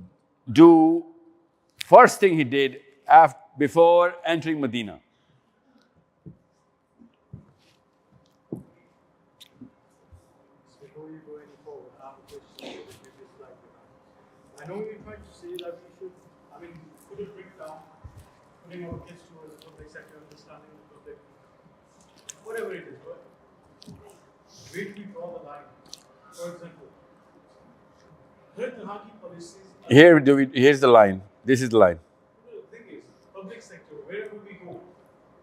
do? First thing he did before entering Medina. Before you go any forward, I have a question for the previous slide. I know you're trying to say that we should, put it break down, putting our kids towards the public sector, understanding the public, whatever it is, right? Where do we draw the line? For example, Here's the line. This is the line. the thing is, public sector, wherever we go,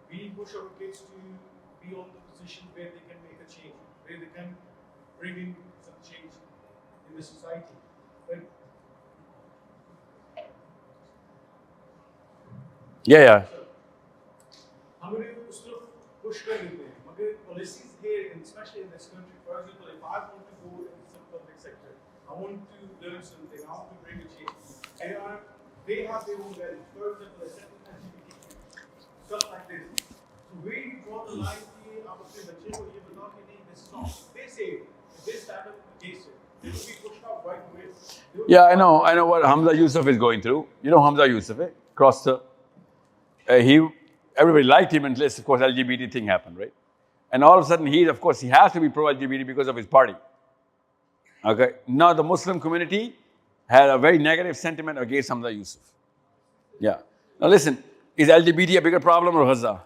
we push our kids to be on the position where they can make a change, where they can bring in some change in the society. But Yeah. हमारे उस तरफ push कर देते हैं, मगर policies here, and especially in this country, for example, if I want to go in some public sector, I want to learn something, I want to bring a change. They have their own values. For example, LGBTQ, stuff like this. So where you draw the line कि आप अपने बच्चे को ये बताओ कि नहीं, this is not. They say this type of case, they will be pushed out right away. Yeah, I know what Hamza Yusuf is going through. You know Hamza Yusuf, crossed the everybody liked him unless, of course, LGBT thing happened, right? And all of a sudden, he has to be pro-LGBT because of his party. Okay. Now the Muslim community had a very negative sentiment against Hamza Yusuf. Yeah. Now listen, is LGBT a bigger problem or Gaza?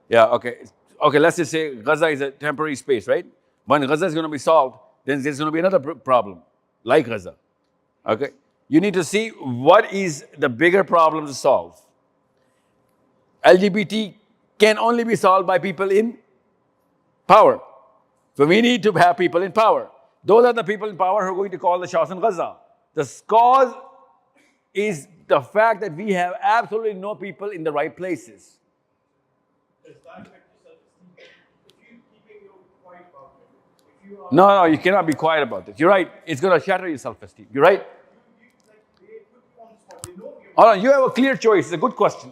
Yeah. Okay. Okay. Let's just say Gaza is a temporary space, right? When Gaza is going to be solved, then there's going to be another problem like Gaza. Okay. You need to see what is the bigger problem to solve. LGBT can only be solved by people in power. So we need to have people in power. Those are the people in power who are going to call the shots in Gaza. The cause is the fact that we have absolutely no people in the right places. Does that affect your self-esteem? If you keeping your quiet about it, if you are No, you cannot be quiet about this. You're right. It's going to shatter your self-esteem. You're right. they put you on the spot, they know you're All right, you have a clear choice. It's a good question.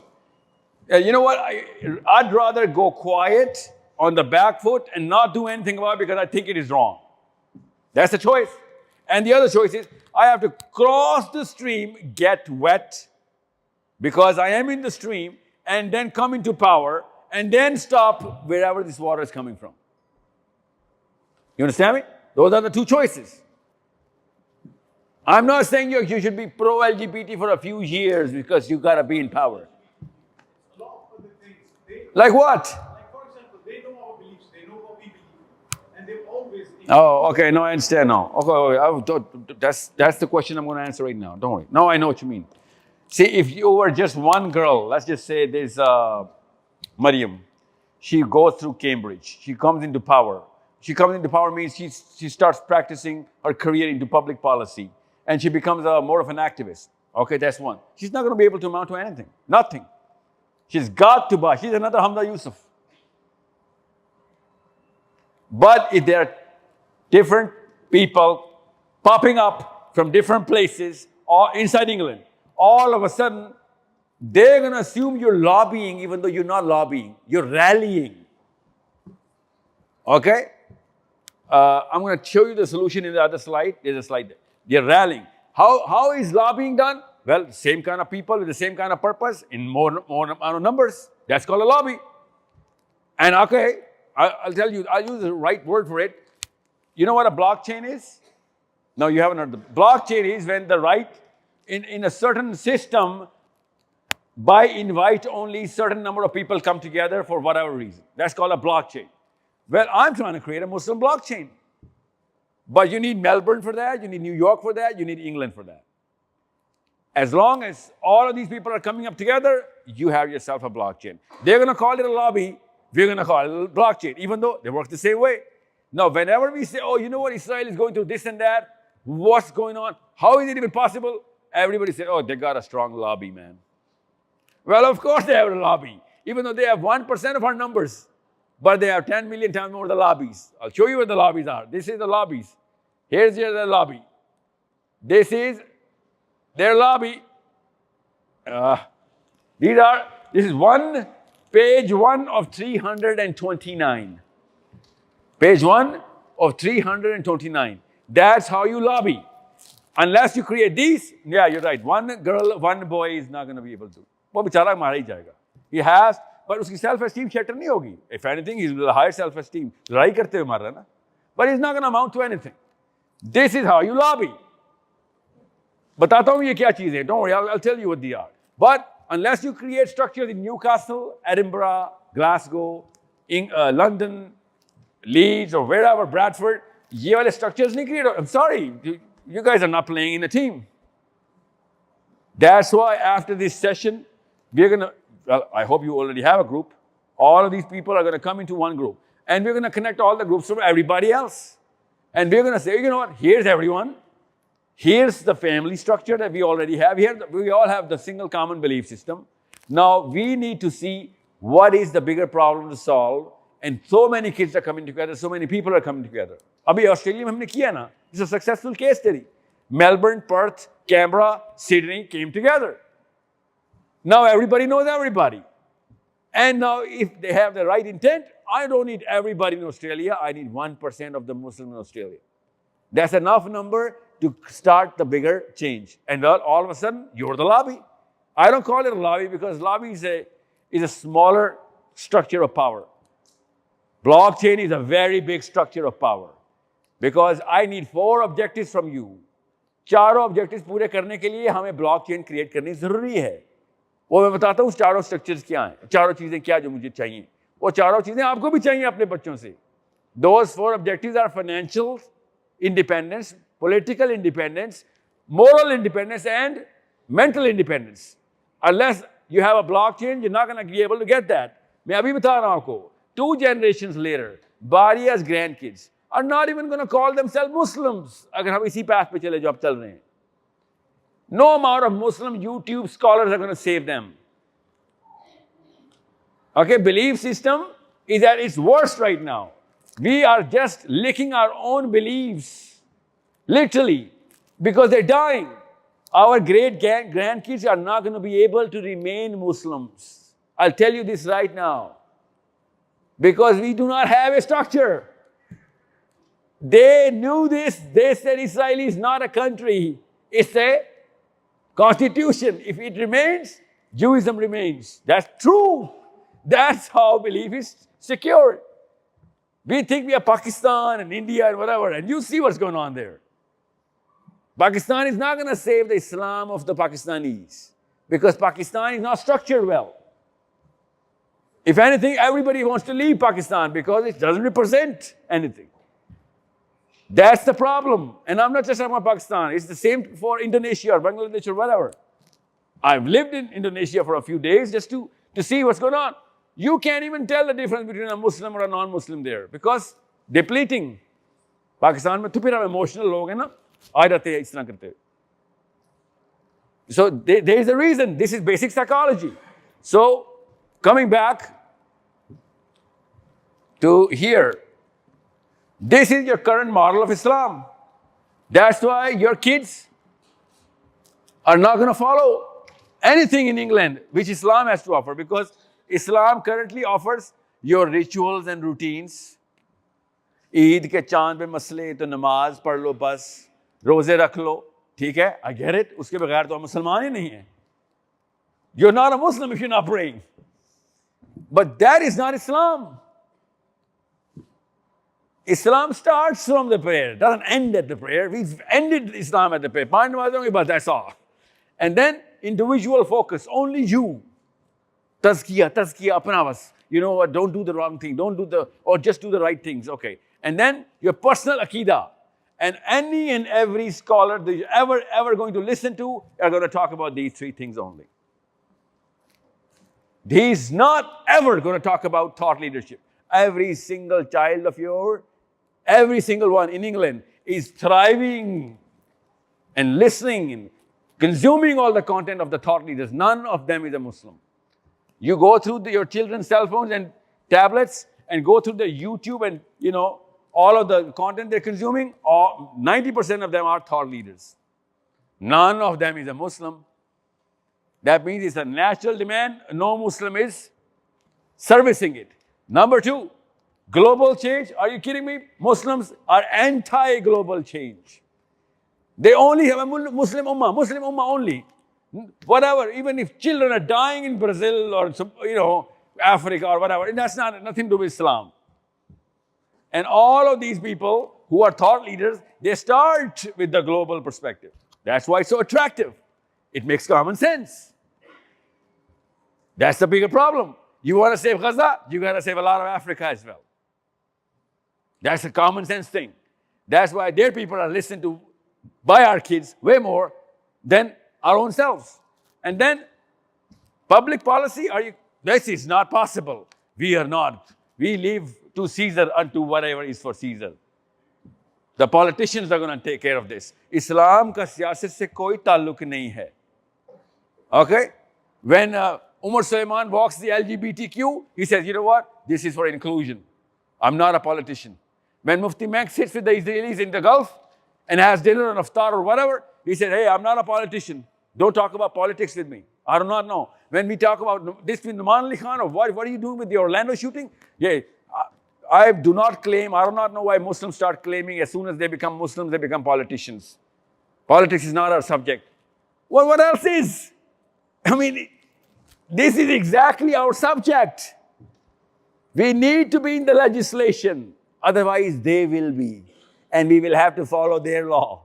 You know what? I'd rather go quiet on the back foot and not do anything about it because I think it is wrong. That's the choice. And the other choice is I have to cross the stream, get wet because I am in the stream, and then come into power and then stop wherever this water is coming from. You understand me? Those are the two choices. I'm not saying you should be pro-LGBT for a few years because you got to be in power. a lot of the things. Like what? Like for example, they know our beliefs, they know what we believe, and they've always. Oh, okay. No, I understand now. Okay. That's the question I'm going to answer right now. Don't worry. Now I know what you mean. See, if you were just one girl, let's just say there's Mariam. She goes through Cambridge. She comes into power. She comes into power means she starts practicing her career into public policy. And she becomes more of an activist. Okay, that's one. She's not going to be able to amount to anything. Nothing. She's got to buy. She's another Hamza Yusuf. But if there are different people popping up from different places or inside England, all of a sudden, they're going to assume you're lobbying even though you're not lobbying. You're rallying. Okay? I'm going to show you the solution in the other slide. There's a slide there. They're rallying. How is lobbying done? Well, the same kind of people with the same kind of purpose in more amount of numbers. That's called a lobby. And okay, I'll tell you, I'll use the right word for it. You know what a blockchain is? No, you haven't heard. The blockchain is when the right, in a certain system, by invite only certain number of people come together for whatever reason. That's called a blockchain. Well, I'm trying to create a Muslim blockchain. But you need Melbourne for that, you need New York for that, you need England for that. As long as all of these people are coming up together, you have yourself a blockchain. They're going to call it a lobby, we're going to call it a blockchain, even though they work the same way. Now, whenever we say, oh, you know what, Israel is going through this and that, what's going on? How is it even possible? Everybody says, oh, they got a strong lobby, man. Well, of course they have a lobby, even though they have 1% of our numbers. But they have 10 million times more the lobbies. I'll show you where the lobbies are. This is the lobbies. Here's their lobby. This is their lobby. This is page 1 of 329. Page 1 of 329. That's how you lobby. Unless you create these, yeah, you're right. One girl, one boy is not going to be able to. वो बेचारा मारा ही जाएगा. He has, but उसकी self-esteem shatter नहीं होगी. If anything, he's with a higher self-esteem. लड़ाई करते हुए मार रहा है ना. But he's not going to amount to anything. This is how you lobby. बताता हूँ ये क्या चीज़ है. Don't worry, I'll tell you what they are. But unless you create structures in Newcastle, Edinburgh, Glasgow, London, Leeds, or wherever, Bradford, ये वाले structures नहीं create. I'm sorry, you guys are not playing in a team. That's why after this session, we're going to, well, I hope you already have a group. All of these people are going to come into one group. And we're going to connect all the groups from everybody else. And we're going to say, you know what, here's everyone. Here's the family structure that we already have. Here, we all have the single common belief system. Now, we need to see what is the bigger problem to solve. And so many kids are coming together, so many people are coming together. Abhi Australia mein humne kiya na. It's a successful case study. Melbourne, Perth, Canberra, Sydney came together. Now everybody knows everybody. And now if they have the right intent, I don't need everybody in Australia. I need 1% of the Muslims in Australia. That's enough number to start the bigger change. And all of a sudden, you're the lobby. I don't call it a lobby because lobby is a smaller structure of power. Blockchain is a very big structure of power because I need 4 objectives from you. 4 objectives पूरे करने के लिए हमें blockchain create करनी ज़रूरी है. वो मैं बताता हूँ 4 structures क्या हैं, 4 चीज़ें क्या जो मुझे चाहिए. वो 4 चीज़ें आपको भी चाहिए अपने बच्चों से. Those 4 objectives are financial independence, political independence, moral independence, and mental independence. Unless you have a blockchain, you're not going to be able to get that. मैं अभी बता रहा हूँ आपको. 2 generations later, Baria's grandkids are not even going to call themselves Muslims. अगर हम इसी path पे चले जो आप चल रहे हैं. No amount of Muslim YouTube scholars are going to save them. Okay, belief system is at its worst right now. We are just licking our own beliefs, literally, because they're dying. Our great grandkids are not going to be able to remain Muslims. I'll tell you this right now. Because we do not have a structure. They knew this. They said Israel is not a country. It's a constitution. If it remains, Judaism remains. That's true. That's how belief is secured. We think we are Pakistan and India and whatever, and you see what's going on there. Pakistan is not going to save the Islam of the Pakistanis because Pakistan is not structured well. If anything, everybody wants to leave Pakistan because it doesn't represent anything. That's the problem. And I'm not just talking about Pakistan. It's the same for Indonesia or Bangladesh or whatever. I've lived in Indonesia for a few days just to see what's going on. You can't even tell the difference between a Muslim or a non-Muslim there because depleting. Pakistan में तो फिर emotional लोग हैं ना, आ जाते हैं इस तरह करते. So there is a reason. This is basic psychology. So coming back to here, this is your current model of Islam. That's why your kids are not going to follow anything in England which Islam has to offer because Islam currently offers your rituals and routines. Eid के चांद पे मसले तो नमाज पढ़ लो बस, रोजे रख लो, ठीक है, I get it. उसके बगैर तो हम मुसलमान ही नहीं हैं. You're not a Muslim if you're not praying. But that is not Islam. Islam starts from the prayer, doesn't end at the prayer. We've ended Islam at the prayer. But that's all. And then individual focus, only you. Tazkiyah, apna bas. You know what, don't do the wrong thing, or just do the right things, okay. And then your personal aqidah. And any and every scholar that you're ever going to listen to are going to talk about these 3 things only. He's not ever going to talk about thought leadership. Every single child of yours, every single one in England is thriving and listening and consuming all the content of the thought leaders. None of them is a Muslim. You go through your children's cell phones and tablets and go through the YouTube and, all of the content they're consuming, 90% of them are thought leaders. None of them is a Muslim. That means it's a natural demand. No Muslim is servicing it. Number 2, global change. Are you kidding me? Muslims are anti-global change. They only have a Muslim ummah only. Whatever, even if children are dying in Brazil or Africa or whatever, that's nothing to do with Islam. And all of these people who are thought leaders, they start with the global perspective. That's why it's so attractive. It makes common sense. That's the bigger problem. You want to save Gaza, you got to save a lot of Africa as well. That's a common sense thing. That's why their people are listened to by our kids way more than our own selves. And then public policy, this is not possible. We are not. We leave to Caesar unto whatever is for Caesar. The politicians are going to take care of this. Islam ka siyasat se koi taluk nahi hai. Okay? When Umar Sulaiman walks the LGBTQ, he says, you know what? This is for inclusion. I'm not a politician. When Mufti Menk sits with the Israelis in the Gulf and has dinner on iftar or whatever, he said, hey, I'm not a politician. Don't talk about politics with me. I do not know. When we talk about this with Numan Ali Khan, or what are you doing with the Orlando shooting? Yeah, I do not claim, I do not know why Muslims start claiming as soon as they become Muslims, they become politicians. Politics is not our subject. Well, what else is? I mean, this is exactly our subject. We need to be in the legislation, otherwise they will be, and we will have to follow their law.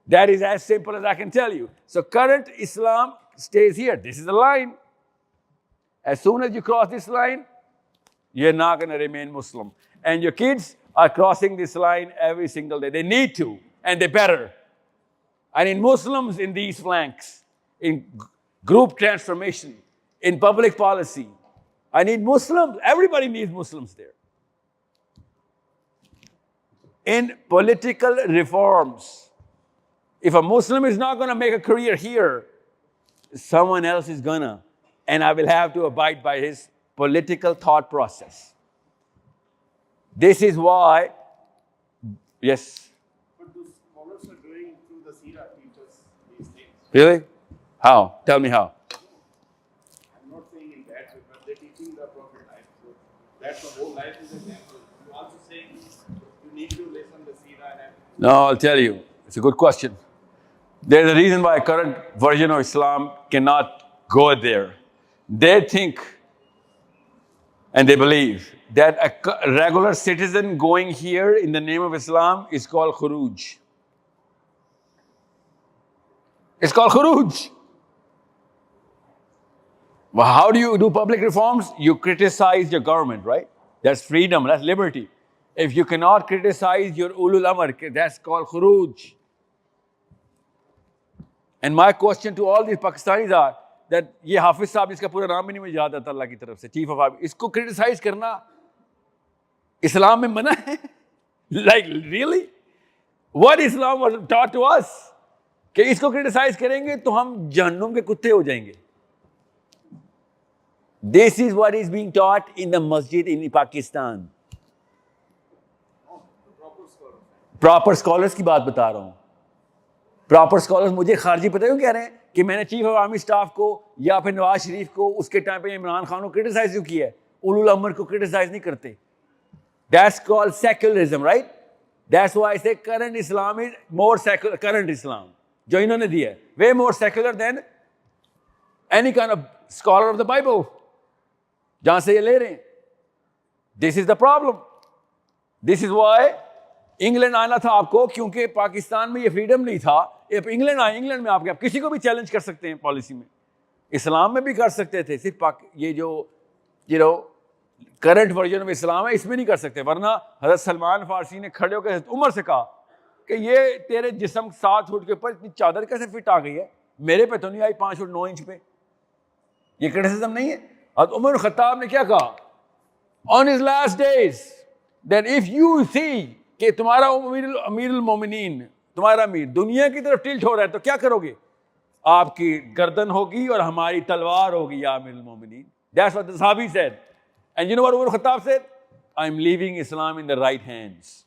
That is as simple as I can tell you. So current Islam stays here. This is the line. As soon as you cross this line, you're not going to remain Muslim. And your kids are crossing this line every single day. They need to, and they better. And in Muslims, in these flanks, in group transformation, in public policy, I need Muslims. Everybody needs Muslims there. In political reforms, if a Muslim is not going to make a career here, someone else is gonna, and I will have to abide by his political thought process. This is why, yes. But those scholars are going through the Sira teachers these days. Really? How? Tell me how. I'm not saying in that way, but they're teaching the Prophet life. So that's the whole life is example. You also saying you need to listen the Sira and everything. No, I'll tell you. It's a good question. There's a reason why current version of Islam cannot go there. They think and they believe that a regular citizen going here in the name of Islam is called khuruj. It's called khuruj. Well, how do you do public reforms? You criticize your government, right? That's freedom, that's liberty. If you cannot criticize your ulul amr, that's called khuruj. And my question to all these Pakistanis are that ये हाफिज साहब जिसका पूरा नाम भी नहीं मुझे याद आता अल्लाह की तरफ से, चीफ ऑफ आर्मी, इसको क्रिटिसाइज करना इस्लाम में मना है? Like really? What Islam was taught to us? कि इसको क्रिटिसाइज करेंगे तो हम जहन्नुम के कुत्ते हो जाएंगे. This is what is being taught in the masjid in Pakistan. Proper scholars की बात बता रहा हूँ. प्रॉपर स्कॉलर्स मुझे खारजी पता क्यों कह रहे हैं कि मैंने चीफ ऑफ आर्मी स्टाफ को या फिर नवाज शरीफ को उसके टाइम पे इमरान खान को क्रिटिसाइज क्यों किया है, उलुल अमर को क्रिटिसाइज नहीं करते. That's called secularism, right? That's why I say current Islam is more secular. Current Islam जो इन्होंने दिया है way more secular than any kind of scholar of the Bible जहां से ये ले रहे हैं. This is the problem. This is why England आना था आपको, क्योंकि पाकिस्तान में ये फ्रीडम नहीं था. इंग्लैंड आए, इंग्लैंड में आप किसी को भी चैलेंज कर सकते हैं पॉलिसी में, इस्लाम में भी कर सकते थे. सिर्फ ये जो करंट वर्जन ऑफ इस्लाम है इसमें नहीं कर सकते. वरना हज़रत सलमान फारसी ने खड़े होकर हज़रत उमर से कहा कि ये तेरे जिस्म 7 फुट के ऊपर इतनी चादर कैसे फिट आ गई है, मेरे पे तो नहीं आई 5 फुट 9 इंच पे. ये क्रिटिसिज्म नहीं है. हज़रत उमर खत्ताब ने क्या कहा on his last days, that if you see कि तुम्हारा अमीरुल मोमिनीन, तुम्हारा अमीर दुनिया की तरफ टिल्ट हो रहा है तो क्या करोगे? आपकी गर्दन होगी और हमारी तलवार होगी या अमीरुल मोमिनीन. दैट्स व्हाट द सहाबी said. And you know what Umar Khattab said? I am leaving Islam in the right hands.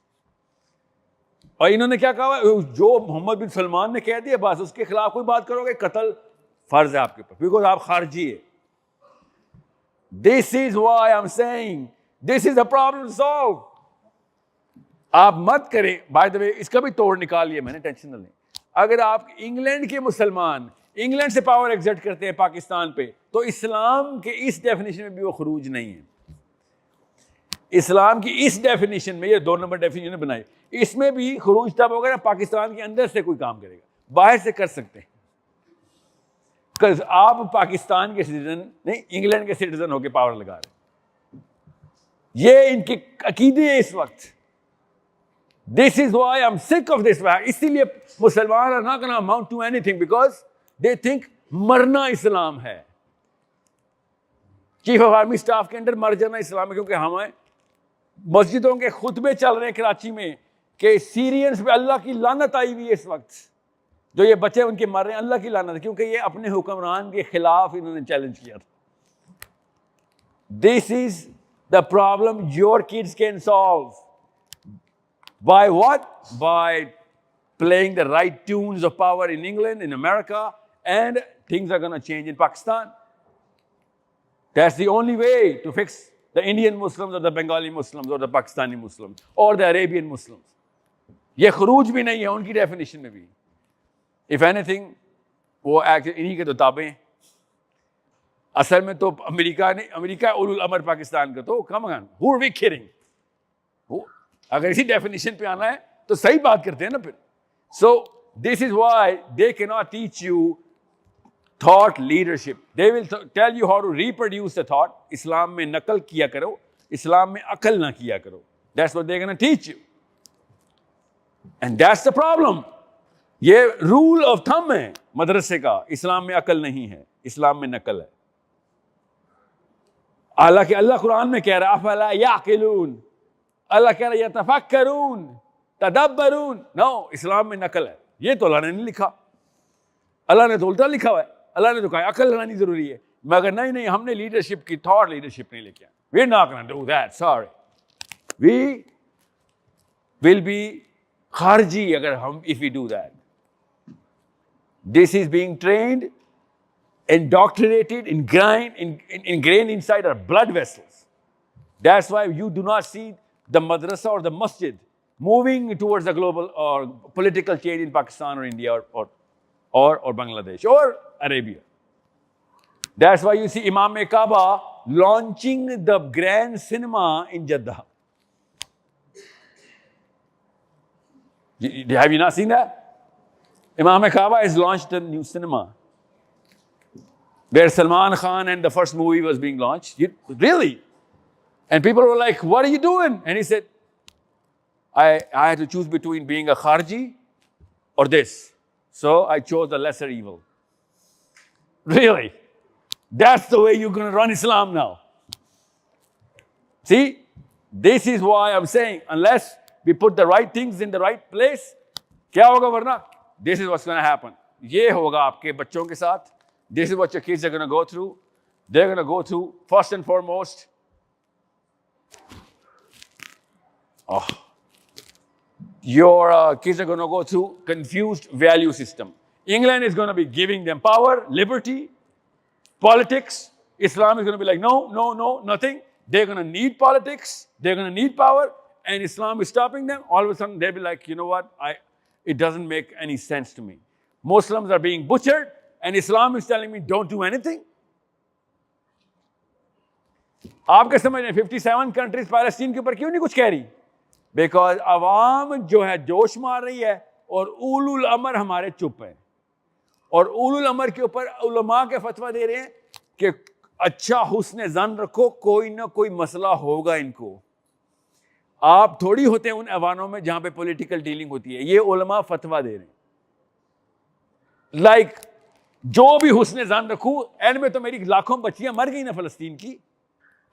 और इन्होंने क्या कहा? जो मोहम्मद बिन सलमान ने कह दिया बस उसके खिलाफ कोई बात करोगे कत्ल फर्ज है आपके ऊपर, बिकॉज आप खारजी है. This is why I am saying this is the problem solve. आप मत करें. बाय द वे इसका भी तोड़ निकाल लिया मैंने, टेंशन न लें. अगर आप इंग्लैंड के मुसलमान इंग्लैंड से पावर एग्जर्ट करते हैं पाकिस्तान पे, तो इस्लाम के इस डेफिनेशन में भी वो खरूज नहीं है. इस्लाम की इस डेफिनेशन में, ये 2 नंबर डेफिनेशन बनाई, इसमें भी खरूज तब होगा ना पाकिस्तान के अंदर से कोई काम करेगा. बाहर से कर सकते हैं, बिकॉज आप पाकिस्तान के सिटीजन नहीं इंग्लैंड के सिटीजन होकर पावर लगा रहे. ये इनके अकीदे हैं इस वक्त. This is why I'm sick of this. इसीलिए मुसलमान are not going to amount to anything because they think मरना इस्लाम है. चीफ ऑफ आर्मी स्टाफ के अंदर मर जाना इस्लाम है, क्योंकि हमें मस्जिदों के खुतबे चल रहे हैं कराची में कि सीरियंस पे अल्लाह की लानत आई हुई है इस वक्त. जो ये बच्चे उनके मर रहे हैं अल्लाह की लानत है, क्योंकि ये अपने हुक्मरान के खिलाफ इन्होंने चैलेंज किया था. This is the problem your kids can solve. By what? By playing the right tunes of power in England, in America, and things are going to change in Pakistan. That's the only way to fix the Indian Muslims or the Bengali Muslims or the Pakistani Muslims or the Arabian Muslims. ये खरूज भी नहीं है उनकी definition में भी. If anything, वो इन्हीं के तो ताबे हैं. असल में तो अमेरिका उलुल अमर पाकिस्तान का तो come on, who are we kidding? अगर इसी डेफिनेशन पे आना है तो सही बात करते हैं ना फिर. So this is why they can not teach you thought leadership. They will tell you how to reproduce the thought. इस्लाम में नकल किया करो, इस्लाम में अकल ना किया करो. That's what they gonna teach you, and that's the problem. ये रूल ऑफ थंब है मदरसे का. इस्लाम में अकल नहीं है, इस्लाम में नकल है. हालांकि अल्लाह कुरान में कह रहा है अफला याकिलून, अल्लाह कह रहा है यतफक्करून तदब्बरून. नो, इस्लाम में नकल है. ये तो अल्लाह ने नहीं लिखा, अल्लाह ने तो उल्टा लिखा हुआ है. अल्लाह ने तो कहा अकल लगानी जरूरी है, मगर नहीं, हमने लीडरशिप की थॉट लीडरशिप नहीं लेके आए. We are not gonna do that, sorry. We will be खारजी अगर हम if we do that. This is being trained, indoctrinated, ingrained inside our blood vessels. That's why you do not see the madrasa or the masjid moving towards the global or political change in Pakistan or India or Bangladesh or Arabia. That's why you see Imam Kaaba launching the grand cinema in Jeddah. Have you not seen that? Imam Kaaba has launched a new cinema where Salman Khan and the first movie was being launched. Really? And people were like, what are you doing? And he said, I had to choose between being a Kharji or this. So I chose the lesser evil. Really? That's the way you're going to run Islam now. See, this is why I'm saying, unless we put the right things in the right place, क्या होगा वरना? This is what's going to happen. ये होगा आपके बच्चों के साथ. This is what your kids are going to go through. They're going to go through, first and foremost, your kids are going to go through confused value system. England is going to be giving them power, liberty, politics. Islam is going to be like, no, nothing. They're going to need politics. They're going to need power. And Islam is stopping them. All of a sudden, they'll be like, you know what? It doesn't make any sense to me. Muslims are being butchered, and Islam is telling me, don't do anything. आपके समझ में 57 countries Palestine के ऊपर क्यों नहीं कुछ कह रही? बिकॉज अवाम जो है जोश मार रही है और उलुल अमर हमारे चुप हैं. और उलुल अमर के ऊपर उलमा के फतवा दे रहे हैं कि अच्छा हुस्न जन रखो, कोई ना कोई मसला होगा इनको. आप थोड़ी होते हैं उन अवानों में जहां पे पॉलिटिकल डीलिंग होती है. ये उलमा फतवा दे रहे हैं. लाइक जो भी हुस्न जन रखूं, एंड में तो मेरी लाखों बच्चियां मर गई ना फलस्तीन की.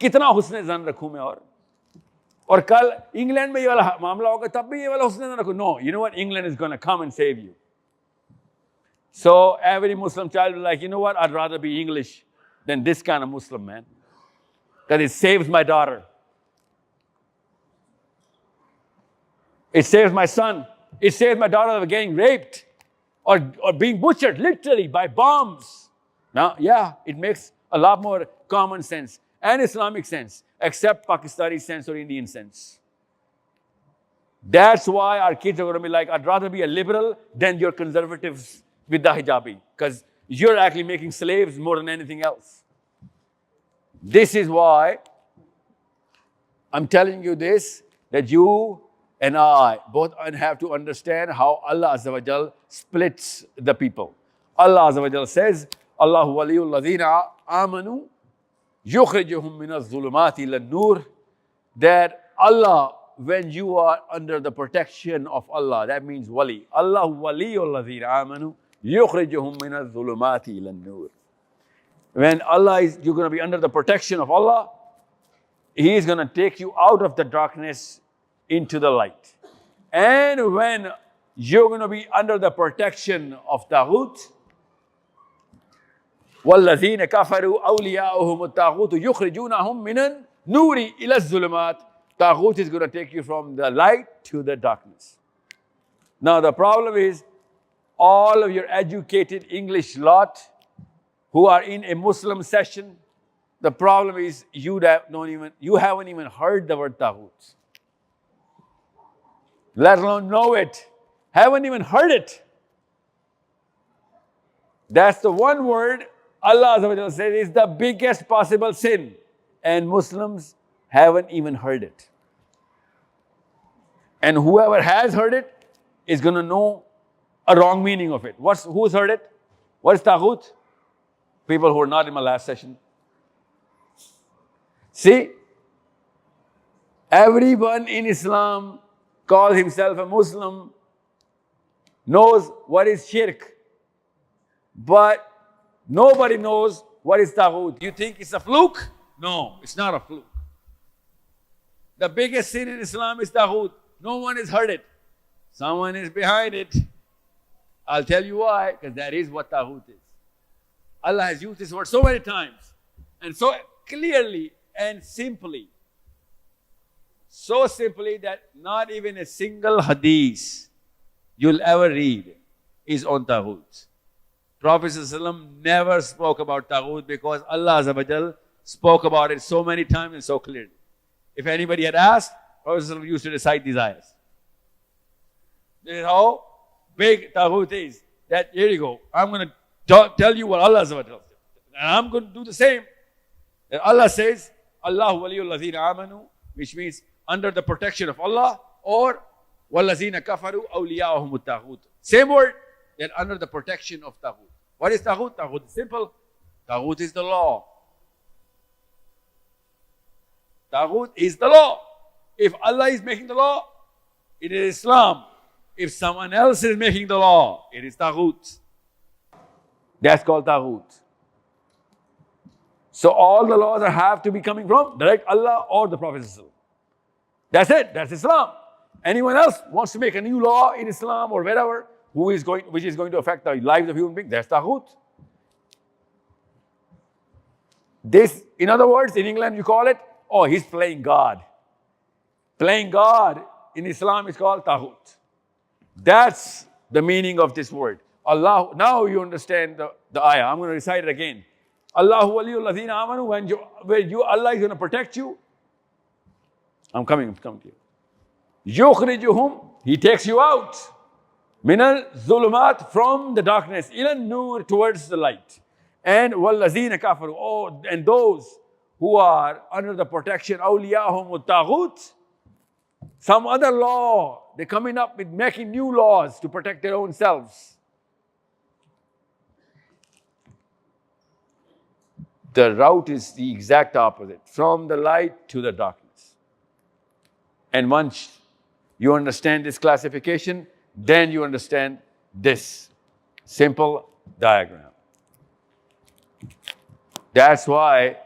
कितना हुस्न जन रखूं मैं? और कल इंग्लैंड में ये वाला मामला होगा तब भी ये वाला हुस्न जन रखूं? No, you know what, England is gonna come and save you. So every Muslim child will be like, you know what, I'd rather be English than this kind of Muslim man, because it saves my daughter. It saves my son. It saves my daughter from getting raped or being butchered literally by bombs. Now, yeah, it makes a lot more common sense and Islamic sense, except Pakistani sense or Indian sense. That's why our kids are going to be like, I'd rather be a liberal than your conservatives with the hijabi, because you're actually making slaves more than anything else. This is why I'm telling you this, that you and I both have to understand how Allah Azza wa Jal splits the people. Allah Azza wa Jal says, Allahu waliyul ladhina amanu yukhrijuhum min az-zulumati ila nur, that Allah, when you are under the protection of Allah, that means wali. Allahu waliyul ladhina amanu yukhrijuhum min az-zulumati ila nur. When Allah is, you're going to be under the protection of Allah, He is going to take you out of the darkness into the light. And when you're going to be under the protection of Taghut, وَالَّذِينَ كَفَرُوا أَوْلِيَاؤُهُمُ الطَّاغُوتُ يُخْرِجُونَهُم مِّنَ النُّورِ إِلَى الظُّلُمَاتِ. Taghut is going to take you from the light to the darkness. Now the problem is, all of your educated English lot who are in a Muslim session, the problem is you haven't even heard the word Taghut, let alone know it. Haven't even heard it. That's the one word Allah Azza wa Jalla says it's the biggest possible sin. And Muslims haven't even heard it. And whoever has heard it is going to know a wrong meaning of it. Who's heard it? What is Taghut? People who are not in my last session. See, everyone in Islam calls himself a Muslim, knows what is shirk, but nobody knows what is Taghut. You think it's a fluke? No, it's not a fluke. The biggest sin in Islam is Taghut. No one has heard it. Someone is behind it. I'll tell you why, because that is what Taghut is. Allah has used this word so many times, and so clearly and simply. So simply that not even a single hadith you'll ever read is on Taghut. Prophet ﷺ never spoke about Taghut because Allah Azza wa Jal spoke about it so many times and so clearly. If anybody had asked, Prophet ﷺ used to recite these ayahs. This is how big Taghut is. That, here you go. I'm going to tell you what Allah Azza wa Jal said. And I'm going to do the same. And Allah says, Allahu waliyul lazina amanu, which means under the protection of Allah, or walazina kafaru awliyahum taghut. Same word, yet under the protection of Taghut. What is Taghut? Taghut is simple. Taghut is the law. Taghut is the law. If Allah is making the law, it is Islam. If someone else is making the law, it is Taghut. That's called Taghut. So all the laws have to be coming from direct Allah or the Prophet. That's it. That's Islam. Anyone else wants to make a new law in Islam or wherever, which is going to affect the lives of human beings, that's Taghut. This, in other words, in England you call it, oh, he's playing God. Playing God in Islam is called Taghut. That's the meaning of this word. Allah, now you understand the ayah. I'm going to recite it again. Allahu waliyul lazina amanu, when Allah is going to protect you. I'm coming to you. Yukhrijuhum, He takes you out. Minal zulumat, from the darkness. Ilan nur, towards the light. And wallazina kafaru, oh, and those who are under the protection, awliyahum taghut, some other law, they're coming up with making new laws to protect their own selves. The route is the exact opposite, from the light to the darkness. And once you understand this classification, then you understand this simple diagram. That's why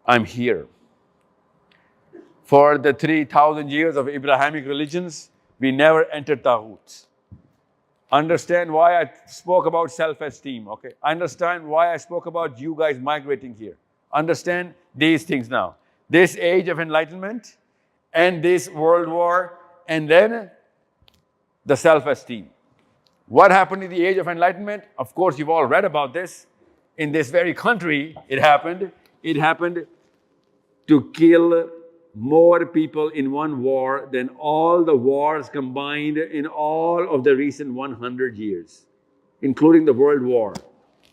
I'm here. For the 3,000 years of Abrahamic religions, we never entered Taghut. Understand why I spoke about self-esteem, okay? Understand why I spoke about you guys migrating here. Understand these things now. This age of enlightenment and this world war, and then the self-esteem. What happened in the age of enlightenment? Of course, you've all read about this. In this very country, it happened. It happened to kill more people in one war than all the wars combined in all of the recent 100 years, including the World War.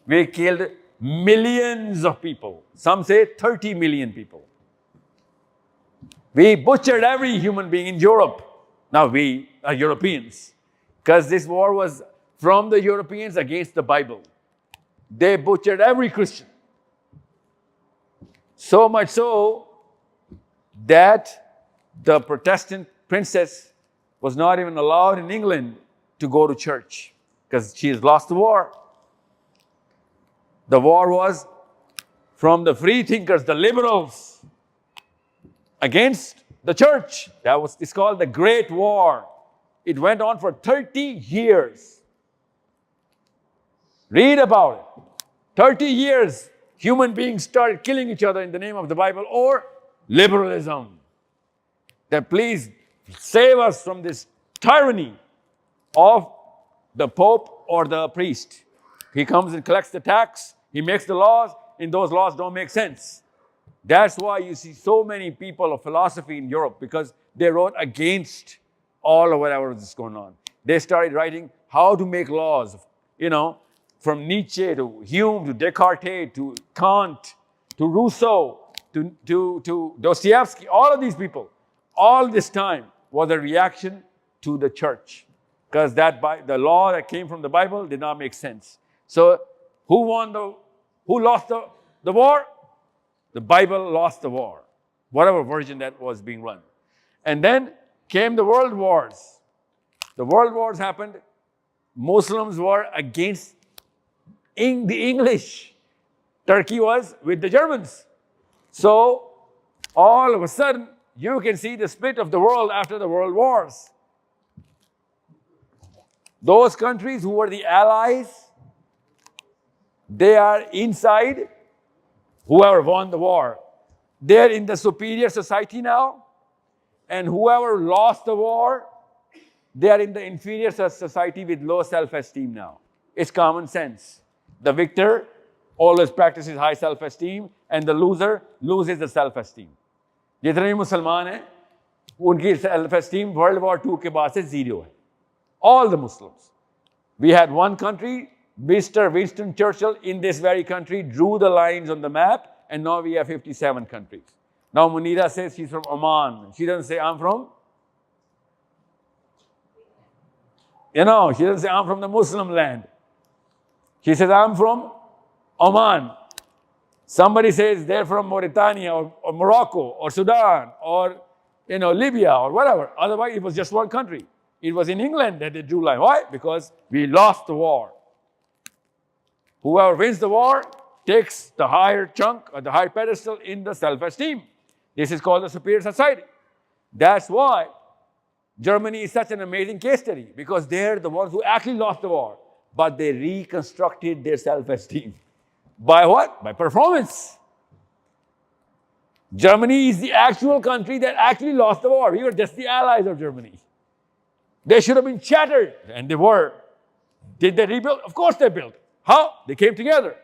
We killed millions of people. Some say 30 million people. We butchered every human being in Europe. Now we are Europeans, because this war was from the Europeans against the Bible. They butchered every Christian. So much so that the Protestant princess was not even allowed in England to go to church because she has lost the war. The war was from the free thinkers, the liberals, against the church. It's called the Great War. It went on for 30 years. Read about it. 30 years, human beings started killing each other in the name of the Bible or liberalism. That please save us from this tyranny of the Pope or the priest. He comes and collects the tax, he makes the laws, and those laws don't make sense. That's why you see so many people of philosophy in Europe, because they wrote against all of whatever is going on. They started writing how to make laws, from Nietzsche to Hume to Descartes to Kant to Rousseau to Dostoevsky, all of these people, all this time was a reaction to the church. Because the law that came from the Bible did not make sense. So who lost the war? The Bible lost the war, whatever version that was being run. And then came the world wars. The world wars happened. Muslims were against the English. Turkey was with the Germans. So all of a sudden, you can see the split of the world after the world wars. Those countries who were the allies, they are inside whoever won the war. They're in the superior society now. And whoever lost the war, they are in the inferior society with low self-esteem now. It's common sense. The victor always practices high self-esteem and the loser loses the self-esteem. जितने भी मुसलमान हैं, उनकी self-esteem World War II के बाद से zero है. All the Muslims. We had one country, Mr. Winston Churchill in this very country drew the lines on the map, and now we have 57 countries. Now Munira says she's from Oman. She doesn't say I'm from, she doesn't say I'm from the Muslim land. She says I'm from Oman. Somebody says they're from Mauritania or Morocco or Sudan or Libya or whatever. Otherwise, it was just one country. It was in England that they drew line. Why? Because we lost the war. Whoever wins the war takes the higher chunk or the higher pedestal in the self-esteem. This is called the superior society. That's why Germany is such an amazing case study, because they're the ones who actually lost the war, but they reconstructed their self-esteem. By what? By performance. Germany is the actual country that actually lost the war. We were just the allies of Germany. They should have been shattered, and they were. Did they rebuild? Of course they built. How? They came together.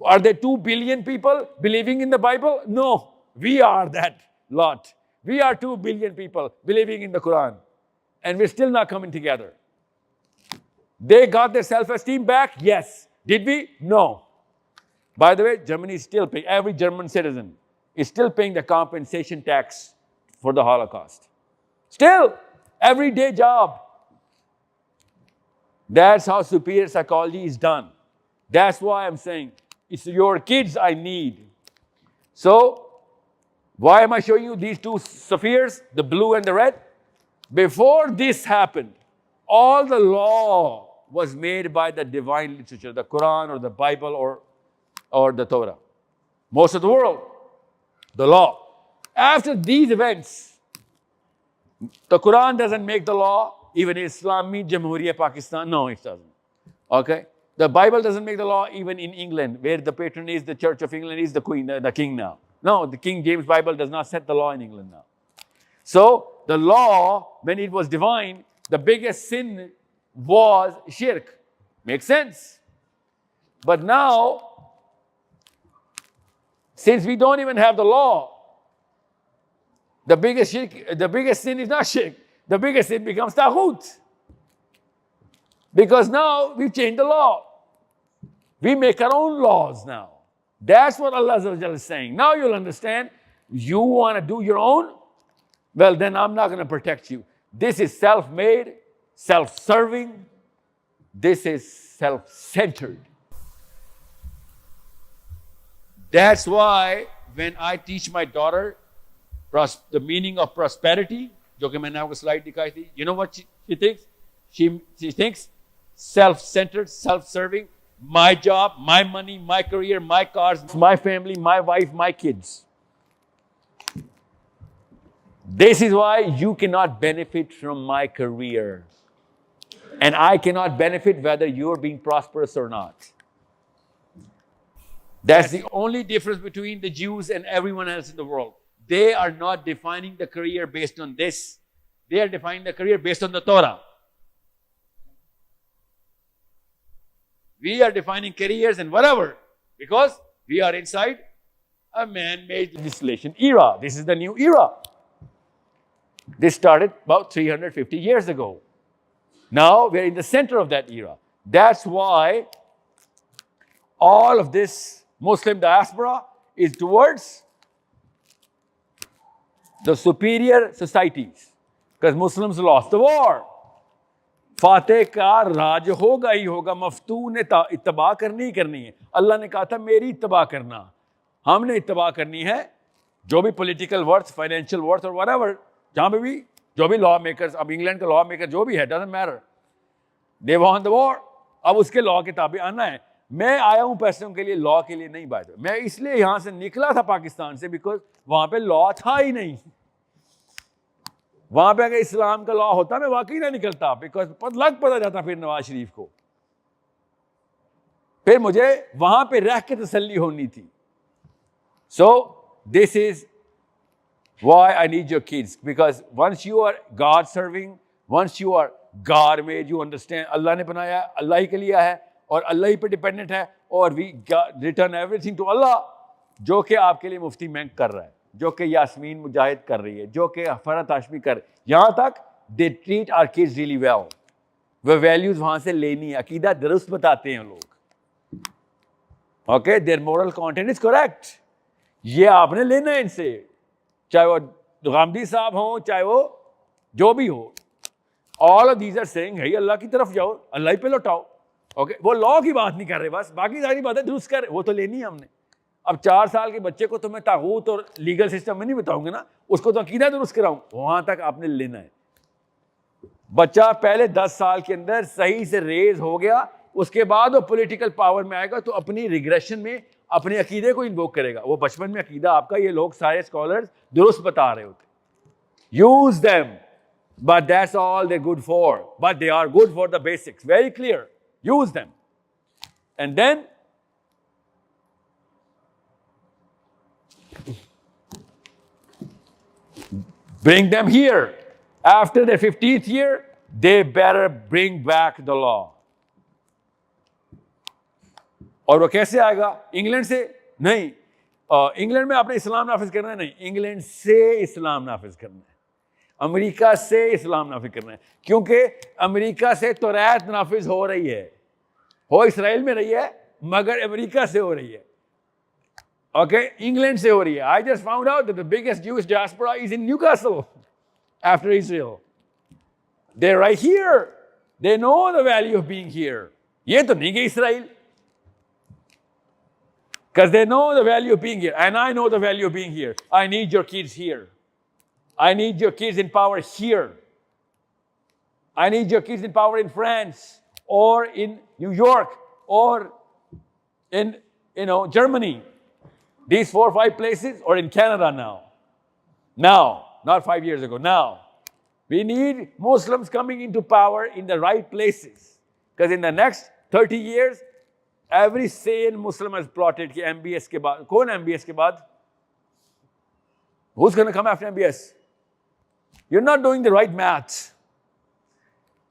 Are there 2 billion people believing in the Bible? No. We are that lot. We are 2 billion people believing in the Quran. And we're still not coming together. They got their self-esteem back? Yes. Did we? No. By the way, Germany is still paying, every German citizen is still paying the compensation tax for the Holocaust. Still, everyday job. That's how superior psychology is done. That's why I'm saying, it's your kids I need. So, why am I showing you these 2 spheres, the blue and the red? Before this happened, all the law was made by the divine literature, the Quran or the Bible or the Torah. Most of the world, the law. After these events, the Quran doesn't make the law, even Islami Jamhuriya Pakistan, no, it doesn't. Okay? The Bible doesn't make the law even in England, where the patron is the Church of England, is the Queen, the King now. No, the King James Bible does not set the law in England now. So, the law, when it was divine, the biggest sin was shirk. Makes sense. But now, since we don't even have the law, the biggest sin is not shirk. The biggest sin becomes taghut. Because now we've changed the law. We make our own laws now. That's what Allah is saying. Now you'll understand. You want to do your own? Well, then I'm not going to protect you. This is self-made, self-serving. This is self-centered. That's why when I teach my daughter the meaning of prosperity, जो कि मैंने आपको slide दिखाई थी, you know what she thinks? She thinks self-centered, self-serving, my job, my money, my career, my cars, my family, my wife, my kids. This is why you cannot benefit from my career. And I cannot benefit whether you're being prosperous or not. That's the only difference between the Jews and everyone else in the world. They are not defining the career based on this. They are defining the career based on the Torah. We are defining careers and whatever, because we are inside a man-made legislation era. This is the new era. This started about 350 years ago. Now we're in the center of that era. That's why all of this Muslim diaspora is towards the superior societies, because Muslims lost the war. Fateh का राज होगा ही होगा, मफ्तू ने इत्तबा करनी ही करनी है. अल्लाह ने कहा था मेरी इत्तबा करना, हमने इत्तबा करनी है. जो भी पॉलिटिकल वर्थ, फाइनेंशियल वर्थ और व्हाटएवर, जहां पे भी जो भी लॉ मेकर्स, अब इंग्लैंड का लॉ मेकर जो भी है, doesn't matter, they want the war. अब उसके लॉ के ताबे आना है. मैं आया हूं पैसों के लिए, लॉ के लिए नहीं. बात मैं इसलिए यहां से निकला था पाकिस्तान से, बिकॉज वहां पे लॉ था ही नहीं. वहां पे अगर इस्लाम का लॉ होता मैं वाकई ना निकलता, बिकॉज पता जाता फिर नवाज शरीफ को. फिर मुझे वहां पे रह के तसल्ली होनी थी. So this is why I need your kids, because once you are God serving, once you are God made, you understand अल्लाह ने बनाया, अल्लाह ही के लिए है और अल्लाह ही पे डिपेंडेंट है, और we return everything to Allah. जो कि आपके लिए मुफ्ती बैंक कर रहा है, जो कि यास्मीन मुजाहिद कर रही है, जो कि फरहत हाशमी कर, यहां तक they treat our kids really well. वो वैल्यूज वहां से लेनी है, अकीदा दुरुस्त बताते हैं लोग. Okay, their moral content is correct. ये आपने लेना है इनसे, चाहे वो गामदी साहब हो, चाहे वो जो भी हो. All of these are saying है अल्लाह की तरफ जाओ, अल्लाह ही पे लौटाओ. ओके, वो लॉ की बात नहीं कर रहे, बस बाकी सारी बातें दुरुस्त कर रहे, वो तो लेनी है हमने. अब 4 साल के बच्चे को तो मैं तागूत और लीगल सिस्टम में नहीं बताऊंगा ना, उसको तो अकीदा दुरुस्त कराऊं, वहां तक आपने लेना है. बच्चा पहले 10 साल के अंदर सही से रेज हो गया, उसके बाद वो पॉलिटिकल पावर में आएगा तो अपनी रिग्रेशन में अपने अकीदे को इन्वोक करेगा. वो बचपन में अकीदा आपका, ये लोग सारे स्कॉलर्स दुरुस्त बता रहे होते. Use them, but that's all they good for, but they are good for the basics, very clear. Use them and then bring them here. After their 15th year, they better bring back the law. और वो कैसे आएगा? England से नहीं. England में आपने इस्लाम नाफिज करना है, नहीं, इंग्लैंड से इस्लाम नाफिज करना है, अमेरिका से इस्लाम नाफिज करना है. क्योंकि अमेरिका से तौरात नाफिज हो रही है, हो इसराइल में रही है, मगर अमेरिका से हो रही है. Okay, England से हो रही है. I just found out that the biggest Jewish diaspora is in Newcastle after Israel. They're right here. They know the value of being here. ये तो नहीं गए Israel. Because they know the value of being here. And I know the value of being here. I need your kids here. I need your kids in power here. I need your kids in power in France or in New York or in, Germany. These 4 or 5 places, or in Canada now. Now, not 5 years ago, now. We need Muslims coming into power in the right places. Because in the next 30 years, every sane Muslim has plotted कि MBS के बाद, कौन MBS के बाद? Who's going to come after MBS? You're not doing the right maths.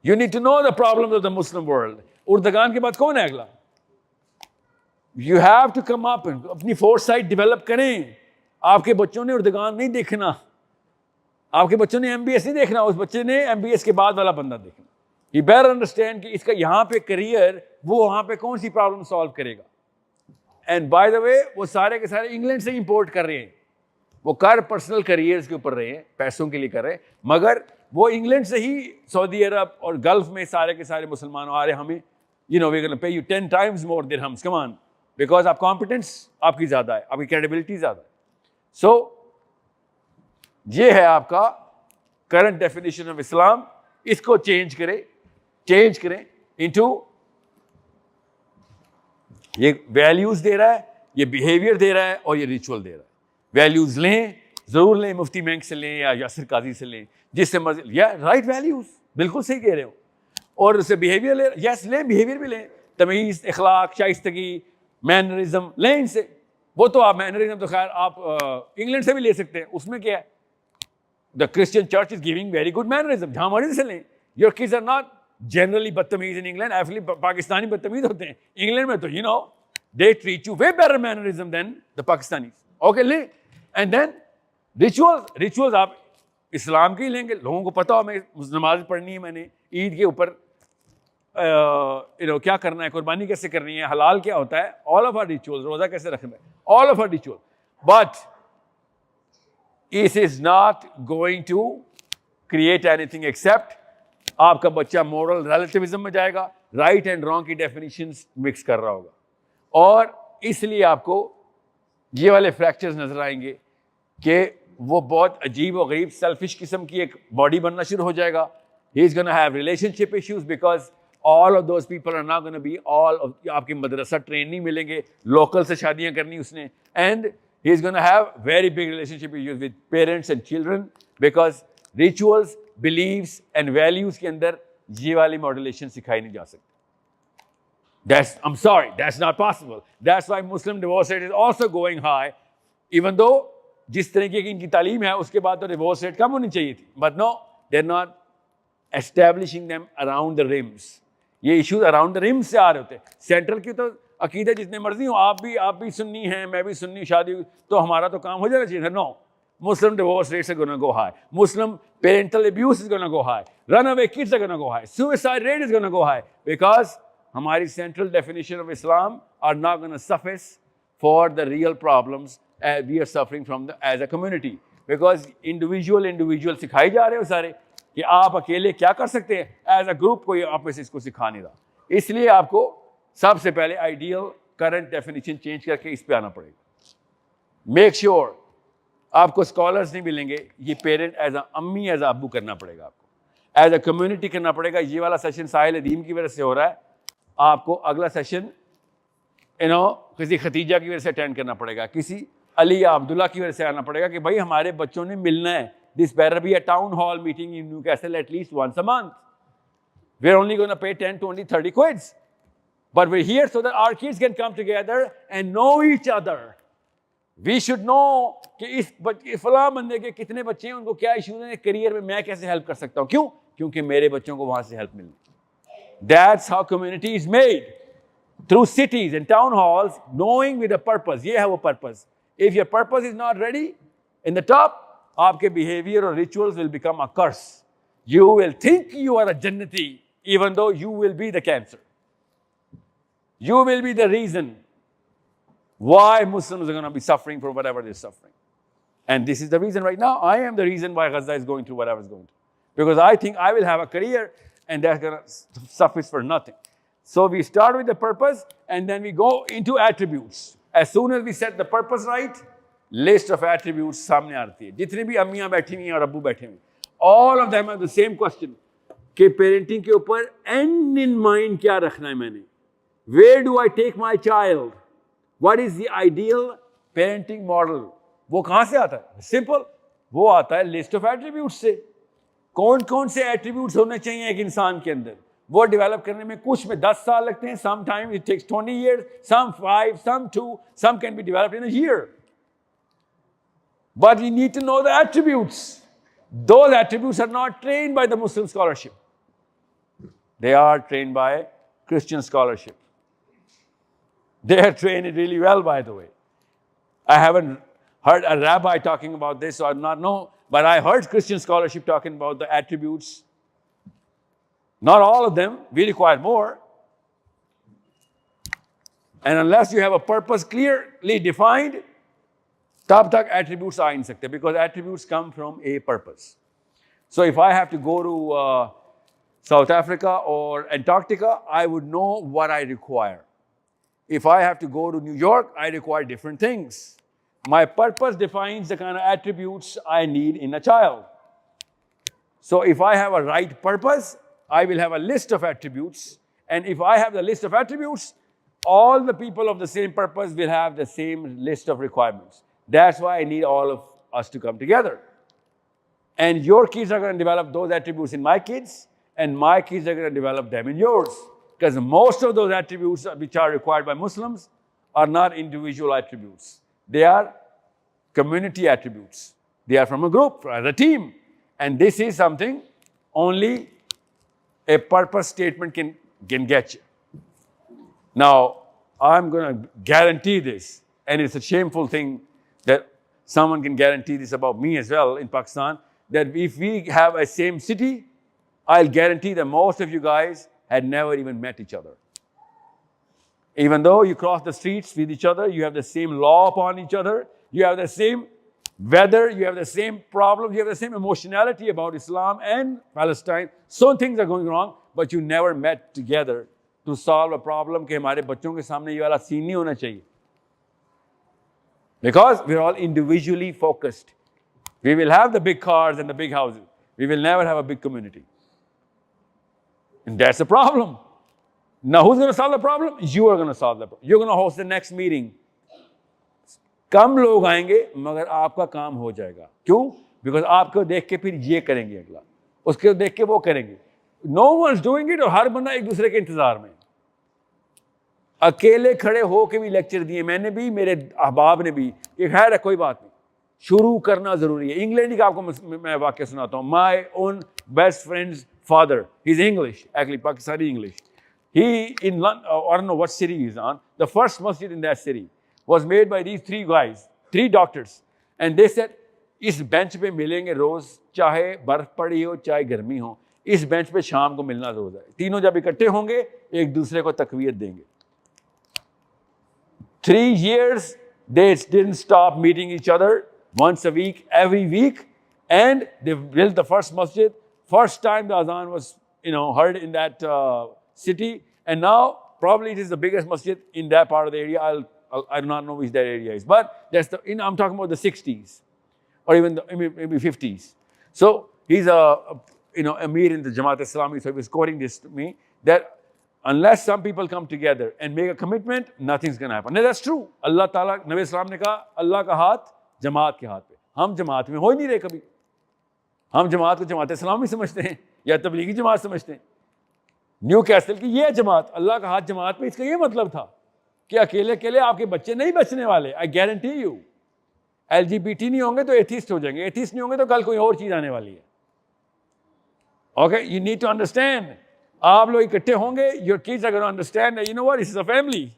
You need to know the problems of the Muslim world. उर्दगान के बाद कौन है अगला? You have to come up and अपनी foresight develop करें. आपके बच्चों ने उर्दगान नहीं देखना, आपके बच्चों ने MBS नहीं देखना, उस बच्चे ने MBS के बाद वाला बंदा देखना. He better understand कि इसका यहाँ पे करियर, वो वहाँ पे कौन सी प्रॉब्लम सॉल्व करेगा. एंड बाय द वे, वो सारे के सारे इंग्लैंड से इंपोर्ट कर रहे हैं. वो कर पर्सनल करियर्स के ऊपर रहे हैं, पैसों के लिए कर रहे हैं, मगर वो इंग्लैंड से ही सऊदी अरब और गल्फ में सारे के सारे मुसलमान आ रहे. हमें we're going to pay you 10 times more dirhams, come on. Because आप कॉम्पिटेंस आपकी ज्यादा है, आपकी क्रेडिबिलिटी ज्यादा है. सो ये है आपका करंट डेफिनेशन ऑफ इस्लाम. इसको चेंज करें इनटू ये वैल्यूज दे रहा है, ये बिहेवियर दे रहा है और ये रिचुअल दे रहा है. वैल्यूज लें, जरूर लें, मुफ्ती बैंक से लें या यासिर काजी से लें, जिससे मर्जी. या राइट वैल्यूज, बिल्कुल सही कह रहे हो. और उससे बिहेवियर ले, यस लें, बिहेवियर भी लें, तमीज, इखलाक, शाइस्तगी, मैनरिज्म लें इनसे. वो तो आप मैनरिज्म तो खैर आप इंग्लैंड से भी ले सकते हैं, उसमें क्या है. The Christian church is giving very good mannerism, जहां मर्जी से लें. Your kids are not generally बदतमीज इन इंग्लैंड. एक्चुअली पाकिस्तानी बदतमीज होते हैं, इंग्लैंड में तो they treat you way better mannerism than the Pakistani. Okay, ले. एंड देन रिचुअल्स आप इस्लाम के ही लेंगे. लोगों को पता हो मैं नमाज पढ़नी है, मैंने ईद के ऊपर क्या करना है, कुर्बानी कैसे करनी है, हलाल क्या होता है, all of our rituals, रोजा कैसे रखना है, all of our rituals. But it is not going to create anything except आपका बच्चा moral relativism में जाएगा, right and wrong की definitions mix कर रहा होगा, और इसलिए आपको ये वाले fractures नजर आएंगे कि वो बहुत अजीब और गरीब selfish किस्म की एक body बनना शुरू हो जाएगा. He is going to have relationship issues because all of those people are not going to be all of आपकी मदरसा ट्रेन नहीं मिलेंगे, लोकल से शादियां करनी उसने, and he is going to have very big relationship issues with parents and children because rituals, beliefs and values के अंदर ये वाली modulation सिखाई नहीं जा सकती. I'm sorry, that's not possible. That's why Muslim divorce rate is also going high, even though जिस तरीके की इनकी तालीम है उसके बाद तो divorce rate कम होनी चाहिए थी. But no, they're not establishing them around the rims. ये issues around the rims से आ रहे होते हैं. सेंट्रल की तो अकीदे जितने मर्जी हो, आप भी सुन्नी हैं, मैं भी सुन्नी, शादी तो हमारा तो काम हो जाना चाहिए था. No, Muslim divorce rates are going to go high. Muslim parental abuse is going to go high. Runaway kids are going to go high. Suicide rate is going to go high because हमारी central definition of Islam are not going to suffice for the real problems we are suffering from as a community. Because individual सिखाई जा रहे हो सारे कि आप अकेले क्या कर सकते हैं, as a group कोई आप में से इसको सिखा नहीं रहा. इसलिए आपको सबसे पहले ideal current definition change करके इस पे आना पड़ेगा. Make sure आपको scholars नहीं मिलेंगे, ये parent as a अम्मी as a अब्बू करना पड़ेगा, आपको as a community करना पड़ेगा. ये वाला सेशन साहिल अदीम की वजह से हो रहा है, आपको अगला सेशन किसी खतीजा की वजह से अटेंड करना पड़ेगा, किसी अली या अब्दुल्ला की वजह से आना पड़ेगा कि भाई हमारे बच्चों ने मिलना है. This better be a town hall meeting in Newcastle at least once a month. We're only going to pay 10, 20, 30 quids. But we're here so that our kids can come together and know each other. We should know कि इस फलां बंदे के कितने बच्चे हैं, उनको क्या इश्यूज हैं, करियर में मैं कैसे हेल्प कर सकता हूँ. क्यों? क्योंकि मेरे बच्चों को वहां से हेल्प मिलनी. That's how community is made. Through cities and town halls, knowing with a purpose. ये है वो purpose. If your purpose is not ready, in the top, आपके behavior or rituals will become a curse. You will think you are a jannati, even though you will be the cancer. You will be the reason why Muslims are going to be suffering for whatever they're suffering. And this is the reason right now. I am the reason why Gaza is going through whatever it's going through. Because I think I will have a career and that's going to suffice for nothing. So we start with the purpose and then we go into attributes. As soon as we set the purpose right, list of attributes सामने आती है. जितनी भी अम्मियां बैठी हुई हैं और अब्बू बैठे हुए, all of them have the same question कि parenting के ऊपर end in mind क्या रखना है मैंने? Where do I take my child? What is the ideal parenting model? वो कहाँ से आता है? Simple. वो आता है list of attributes से. कौन-कौन से attributes होने चाहिए एक इंसान के अंदर? वो develop करने में कुछ में 10 साल लगते हैं. Sometimes it takes 20 years, some 5, some 2, some can be developed in a year. But we need to know the attributes. Those attributes are not trained by the Muslim scholarship. They are trained by Christian scholarship. They are trained really well, by the way. I haven't heard a rabbi talking about this, so I do not know. But I heard Christian scholarship talking about the attributes. Not all of them. We require more. And unless you have a purpose clearly defined, तब तक attributes आ नहीं सकते, because attributes come from a purpose. So if I have to go to South Africa or Antarctica, I would know what I require. If I have to go to New York, I require different things. My purpose defines the kind of attributes I need in a child. So if I have a right purpose, I will have a list of attributes. And if I have the list of attributes, all the people of the same purpose will have the same list of requirements. That's why I need all of us to come together. And your kids are going to develop those attributes in my kids, and my kids are going to develop them in yours. Because most of those attributes which are required by Muslims are not individual attributes. They are community attributes. They are from a group, as a team. And this is something only a purpose statement can get you. Now, I'm going to guarantee this, and it's a shameful thing that someone can guarantee this about me as well in Pakistan, that if we have a same city, I'll guarantee that most of you guys had never even met each other. Even though you cross the streets with each other, you have the same law upon each other, you have the same weather, you have the same problems, you have the same emotionality about Islam and Palestine. So things are going wrong, but you never met together to solve a problem कि हमारे बच्चों के सामने ये वाला scene नहीं होना चाहिए. Because we're all individually focused. We will have the big cars and the big houses. We will never have a big community. And that's the problem. Now, who's going to solve the problem? You are going to solve the problem. You're going to host the next meeting. कम लोग आएंगे मगर आपका काम हो जाएगा. क्यों? Because आपको देख के फिर ये करेंगे अगला, उसके देख के वो करेंगे. No one's doing it और हर बंदा एक दूसरे के इंतजार में. अकेले खड़े हो के भी लेक्चर दिए मैंने भी, मेरे अहबाब ने भी. ये खैर है, कोई बात नहीं, शुरू करना जरूरी है. इंग्लैंड का आपको मैं वाक्य सुनाता हूँ. My own best friend's father, he's English, actually Pakistani English. He in London, I don't know what city he's on. The first masjid in that city was made by these three guys, three doctors, and they said, इस bench पे मिलेंगे रोज, चाहे बर्फ पड़ी हो चाहे गर्मी हो, इस बेंच पे शाम को मिलना रोज है. तीनों जब इकट्ठे होंगे एक दूसरे को तकवीयत देंगे. 3 years they didn't stop meeting each other once a week, every week, and they built the first masjid. First time the azan was, heard in that city, and now probably it is the biggest masjid in that part of the area. I do not know which that area is, but that's I'm talking about the 60s or even maybe 50s. So he's a Amir in the Jamaat Islami, so he was quoting this to me that unless some people come together and make a commitment, nothing's going to happen. Now that's true. Allah Ta'ala, Nabi Islam ने कहा, Allah का हाथ जमात के हाथ पे. हम जमात में हो ही नहीं रहे कभी. हम जमात को जमात इस्लामी समझते हैं या तबलीगी जमात समझते हैं. न्यू कैसल की ये जमात, अल्लाह का हाथ जमात पे, इसका ये मतलब था कि अकेले अकेले आपके बच्चे नहीं बचने वाले. I guarantee you. LGBT नहीं होंगे तो एथिस्ट हो जाएंगे, एथिस्ट नहीं होंगे तो कल कोई और चीज आने वाली है. Okay, you need to understand. आप लोग इकट्ठे होंगे, your kids are gonna understand that you know what, this is a family.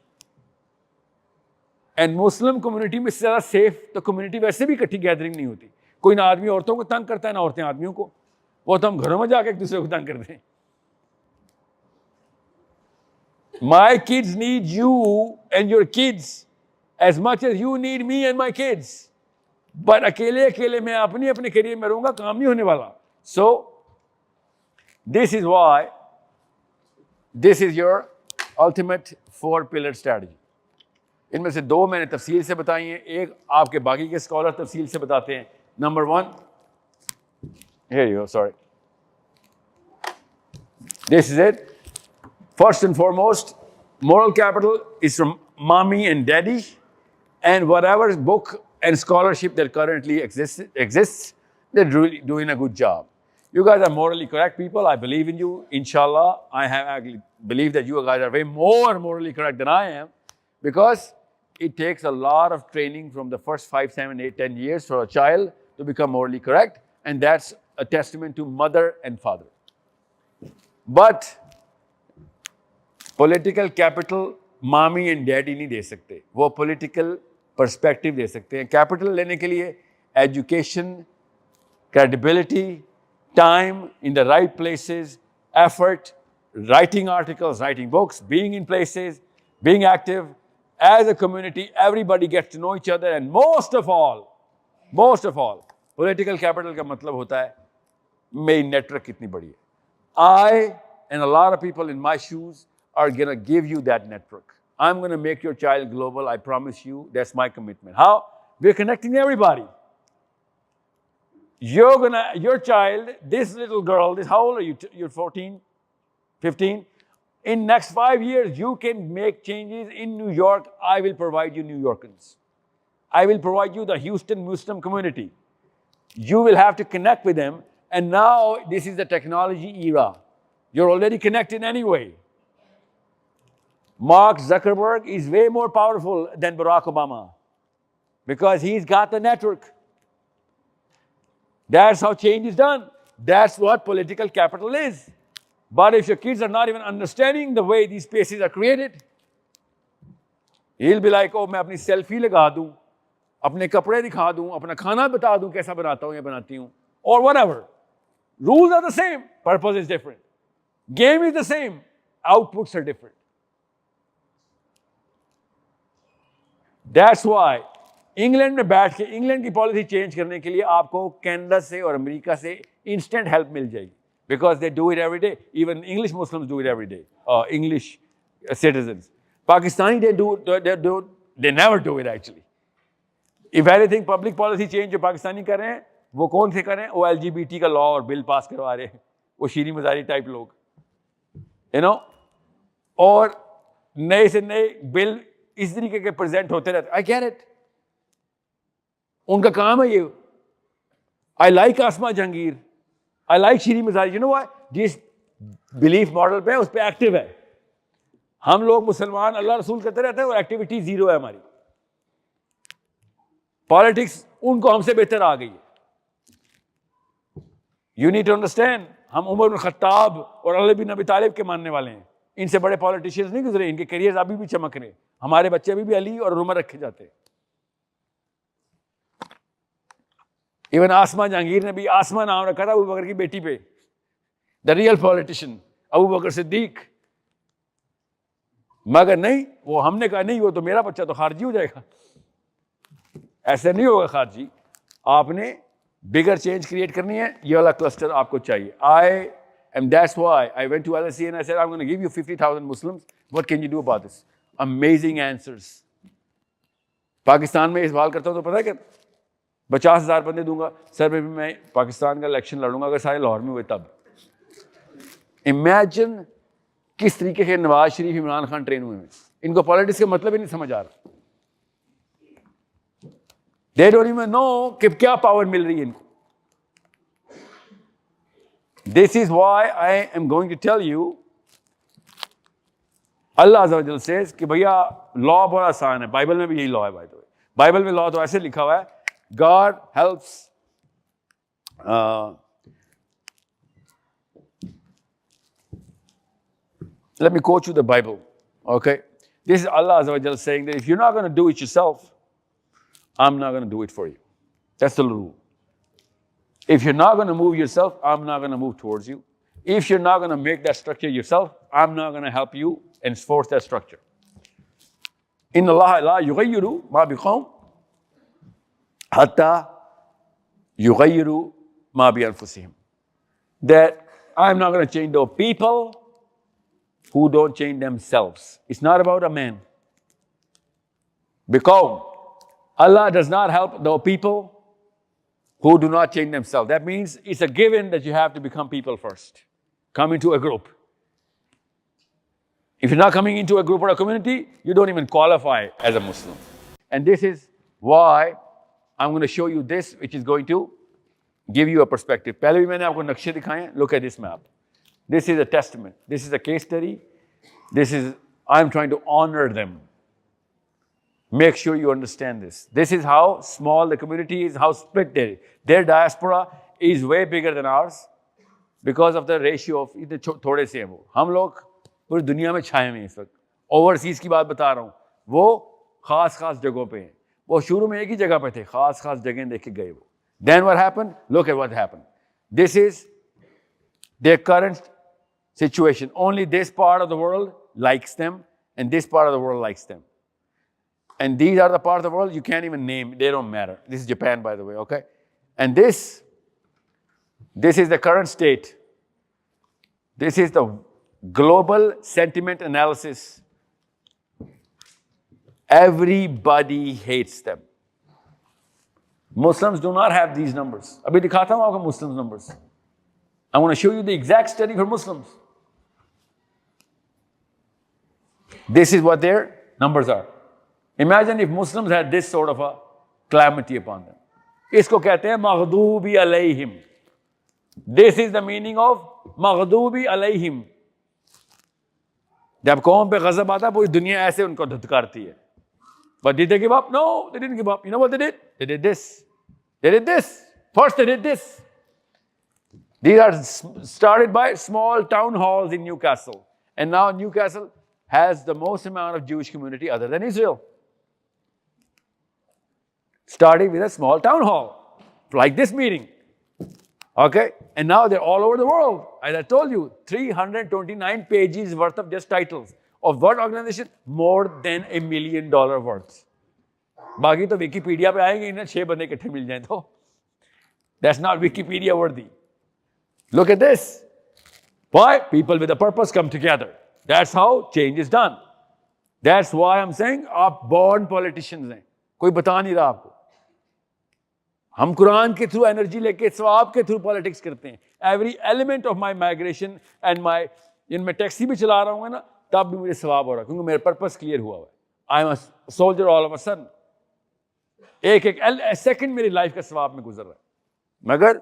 And Muslim community में ज्यादा सेफ तो कम्युनिटी वैसे भी इकट्ठी गैदरिंग नहीं होती. कोई ना आदमी औरतों को तंग करता है ना औरतें आदमियों को. वो तो हम घरों में जाके एक दूसरे को तंग करते हैं. My kids need you and your kids as much as you need me and my kids. But अकेले अकेले मैं अपने करियर में रहूंगा, काम नहीं होने वाला. So this is why this is your ultimate 4-pillar strategy. इनमें से 2 मैंने तफसील से बताई हैं, एक आपके बाकी के स्कॉलर तफसील से बताते हैं. Number 1, here you go, sorry. This is it. First and foremost, moral capital is from mommy and daddy, and whatever book and scholarship that currently exists, they're really doing a good job. You guys are morally correct people. I believe in you. Inshallah, I actually believe that you guys are way more morally correct than I am, because it takes a lot of training from the first 5, 7, 8, 10 years for a child to become morally correct, and that's a testament to mother and father. But political capital मामी and daddy नहीं दे सकते, वो political perspective दे सकते हैं. Capital लेने के लिए education, credibility, time in the right places, effort, writing articles, writing books, being in places, being active as a community. Everybody gets to know each other, and most of all political capital का मतलब होता है मेरी network कितनी बड़ी है. I and a lot of people in my shoes are going to give you that network. I'm going to make your child global. I promise you. That's my commitment. How? We're connecting everybody. Your child, this little girl, how old are you? You're 14, 15. In next 5 years, you can make changes in New York. I will provide you New Yorkers. I will provide you the Houston Muslim community. You will have to connect with them. And now this is the technology era. You're already connected anyway. Mark Zuckerberg is way more powerful than Barack Obama because he's got the network. That's how change is done. That's what political capital is. But if your kids are not even understanding the way these spaces are created, he'll be like, oh, मैं अपनी selfie लगा दूं, अपने कपड़े दिखा दूं, अपना खाना बता दूं कैसा बनाता हूं या बनाती हूं, or whatever. Rules are the same. Purpose is different. Game is the same. outputs are different. That's why England में बैठ के इंग्लैंड की पॉलिसी चेंज करने के लिए आपको कनाडा से और अमेरिका से इंस्टेंट हेल्प मिल जाएगी, because they do it every day. Even English Muslims do it every day, English citizens. Pakistani they never do it actually. If anything, public policy change जो पाकिस्तानी कर रहे हैं वो कौन से कर रहे हैं? वो LGBT का लॉ और बिल पास करवा रहे हैं, वो शीरी मजारी टाइप लोग, यू नो. और नए से नए बिल इस तरीके के प्रेजेंट होते रहते. आई गेट इट, उनका काम है ये. I like Asma Jahangir, I like Shireen Mazari. You know why? जिस बिलीफ मॉडल पे उस पे एक्टिव है. हम लोग मुसलमान अल्लाह रसूल करते रहते हैं और एक्टिविटी जीरो है हमारी. पॉलिटिक्स उनको हमसे बेहतर आ गई है. यू नीड टू अंडरस्टैंड, हम उमर बिन खत्ताब और अली बिन अबी तालिब के मानने वाले हैं. इनसे बड़े पॉलिटिशियंस नहीं गुजरे, इनके करियर अभी भी चमक रहे. हमारे बच्चे अभी भी अली और उमर रखे जाते हैं. इवन आसमा जहांगीर ने भी आसमा नाम रखा था अबू बकर की बेटी पे. द रियल पॉलिटिशियन अबू बकर सिद्दीक. मगर नहीं, वो हमने कहा नहीं, वो तो मेरा बच्चा तो खारजी हो जाएगा. ऐसे नहीं होगा खारजी. आपने बिगर चेंज क्रिएट करनी है. ये वाला क्लस्टर आपको चाहिए. And that's why I went to LSE and I said, I'm going to give you 50,000 Muslims. What can you do about this? Amazing answers. Pakistan में इस सवाल करता हूँ तो पता है क्या? 50,000 बंदे दूंगा. सर मैं पाकिस्तान का इलेक्शन लड़ूंगा अगर सारे लाहौर में हुए तब. इमेजिन किस तरीके के नवाज शरीफ, इमरान खान ट्रेन हुए हैं. इनको पॉलिटिक्स का मतलब ही नहीं समझ आ रहा. They don't even know कि क्या पावर मिल रही है इनको. This is why I am going to tell you, Allah Azza wa Jal says कि भैया लॉ बड़ा आसान है. बाइबल में भी यही लॉ है. बाय द वे बाइबल में लॉ तो ऐसे लिखा हुआ है, God helps let me quote you the Bible. Okay, this is Allah Azza wa Jal saying that if you're not going to do it yourself, I'm not going to do it for you. That's the rule. If you're not going to move yourself, I'm not going to move towards you. If you're not going to make that structure yourself, I'm not going to help you enforce that structure. Inna Allah la yughayyiru ma biqawm hatta yughayyiru ma bi anfusihim. That I'm not going to change those people who don't change themselves. It's not about a man. Because Allah does not help those people who do not change themselves. That means it's a given that you have to become people first. Come into a group. If you're not coming into a group or a community, you don't even qualify as a Muslim. And this is why I'm going to show you this, which is going to give you a perspective. पहले भी मैंने आपको नक्शे दिखाए हैं. Look at this map. This is a testament. This is a case study. I'm trying to honor them. Make sure you understand this. This is how small the community is, how split they are. Their diaspora is way bigger than ours because of the ratio of इतने थोड़े से हैं वो. हम लोग पूरी दुनिया में छाए हुए हैं इस वक्त. ओवरसीज की बात बता रहा हूँ. वो खास जगहों पे हैं. वो शुरू में एक ही जगह पे थे, खास जगह देख के गए वो. Then what happened? Look at what happened. This is their current situation. Only this part of the world likes them and this part of the world likes them. And these are the parts of the world you can't even name. They don't matter. This is Japan, by the way, okay? And this is the current state. This is the global sentiment analysis. Everybody hates them. Muslims do not have these numbers. अभी दिखाता हूँ आपको Muslims numbers. I want to show you the exact study for Muslims. This is what their numbers are. Imagine if Muslims had this sort of a calamity upon them. इसको कहते हैं मग़दूबी अलैहिम. This is the meaning of मग़दूबी अलैहिम. जब कौम पे गज़ब आता है पूरी दुनिया ऐसे उनको धुतकारती है. But did they give up? No, they didn't give up. You know what they did? They did this. They did this. First they did this. These are started by small town halls in Newcastle. And now Newcastle has the most amount of Jewish community other than Israel. Starting with a small town hall, like this meeting. Okay? And now they're all over the world. As I told you, 329 pages worth of just titles. Of what organization? More than $1 million worth. बाकी तो Wikipedia पे आएंगे इन्हें 6 बंदे इकट्ठे मिल जाएं तो. That's not Wikipedia worthy. Look at this. Why? People with a purpose come together. That's how change is done. That's why I'm saying आप born politicians हैं. कोई बता नहीं रहा आपको. हम कुरान के थ्रू एनर्जी लेके सवाब के थ्रू पॉलिटिक्स करते हैं. Every element of my migration and my मैं टैक्सी भी चला रहा हूँ ना तब भी मुझे सवाब हो रहा है क्योंकि मेरा पर्पस क्लियर हुआ है. I am a soldier all of a sudden. एक सेकंड मेरी लाइफ का सवाब में गुजर रहा है मगर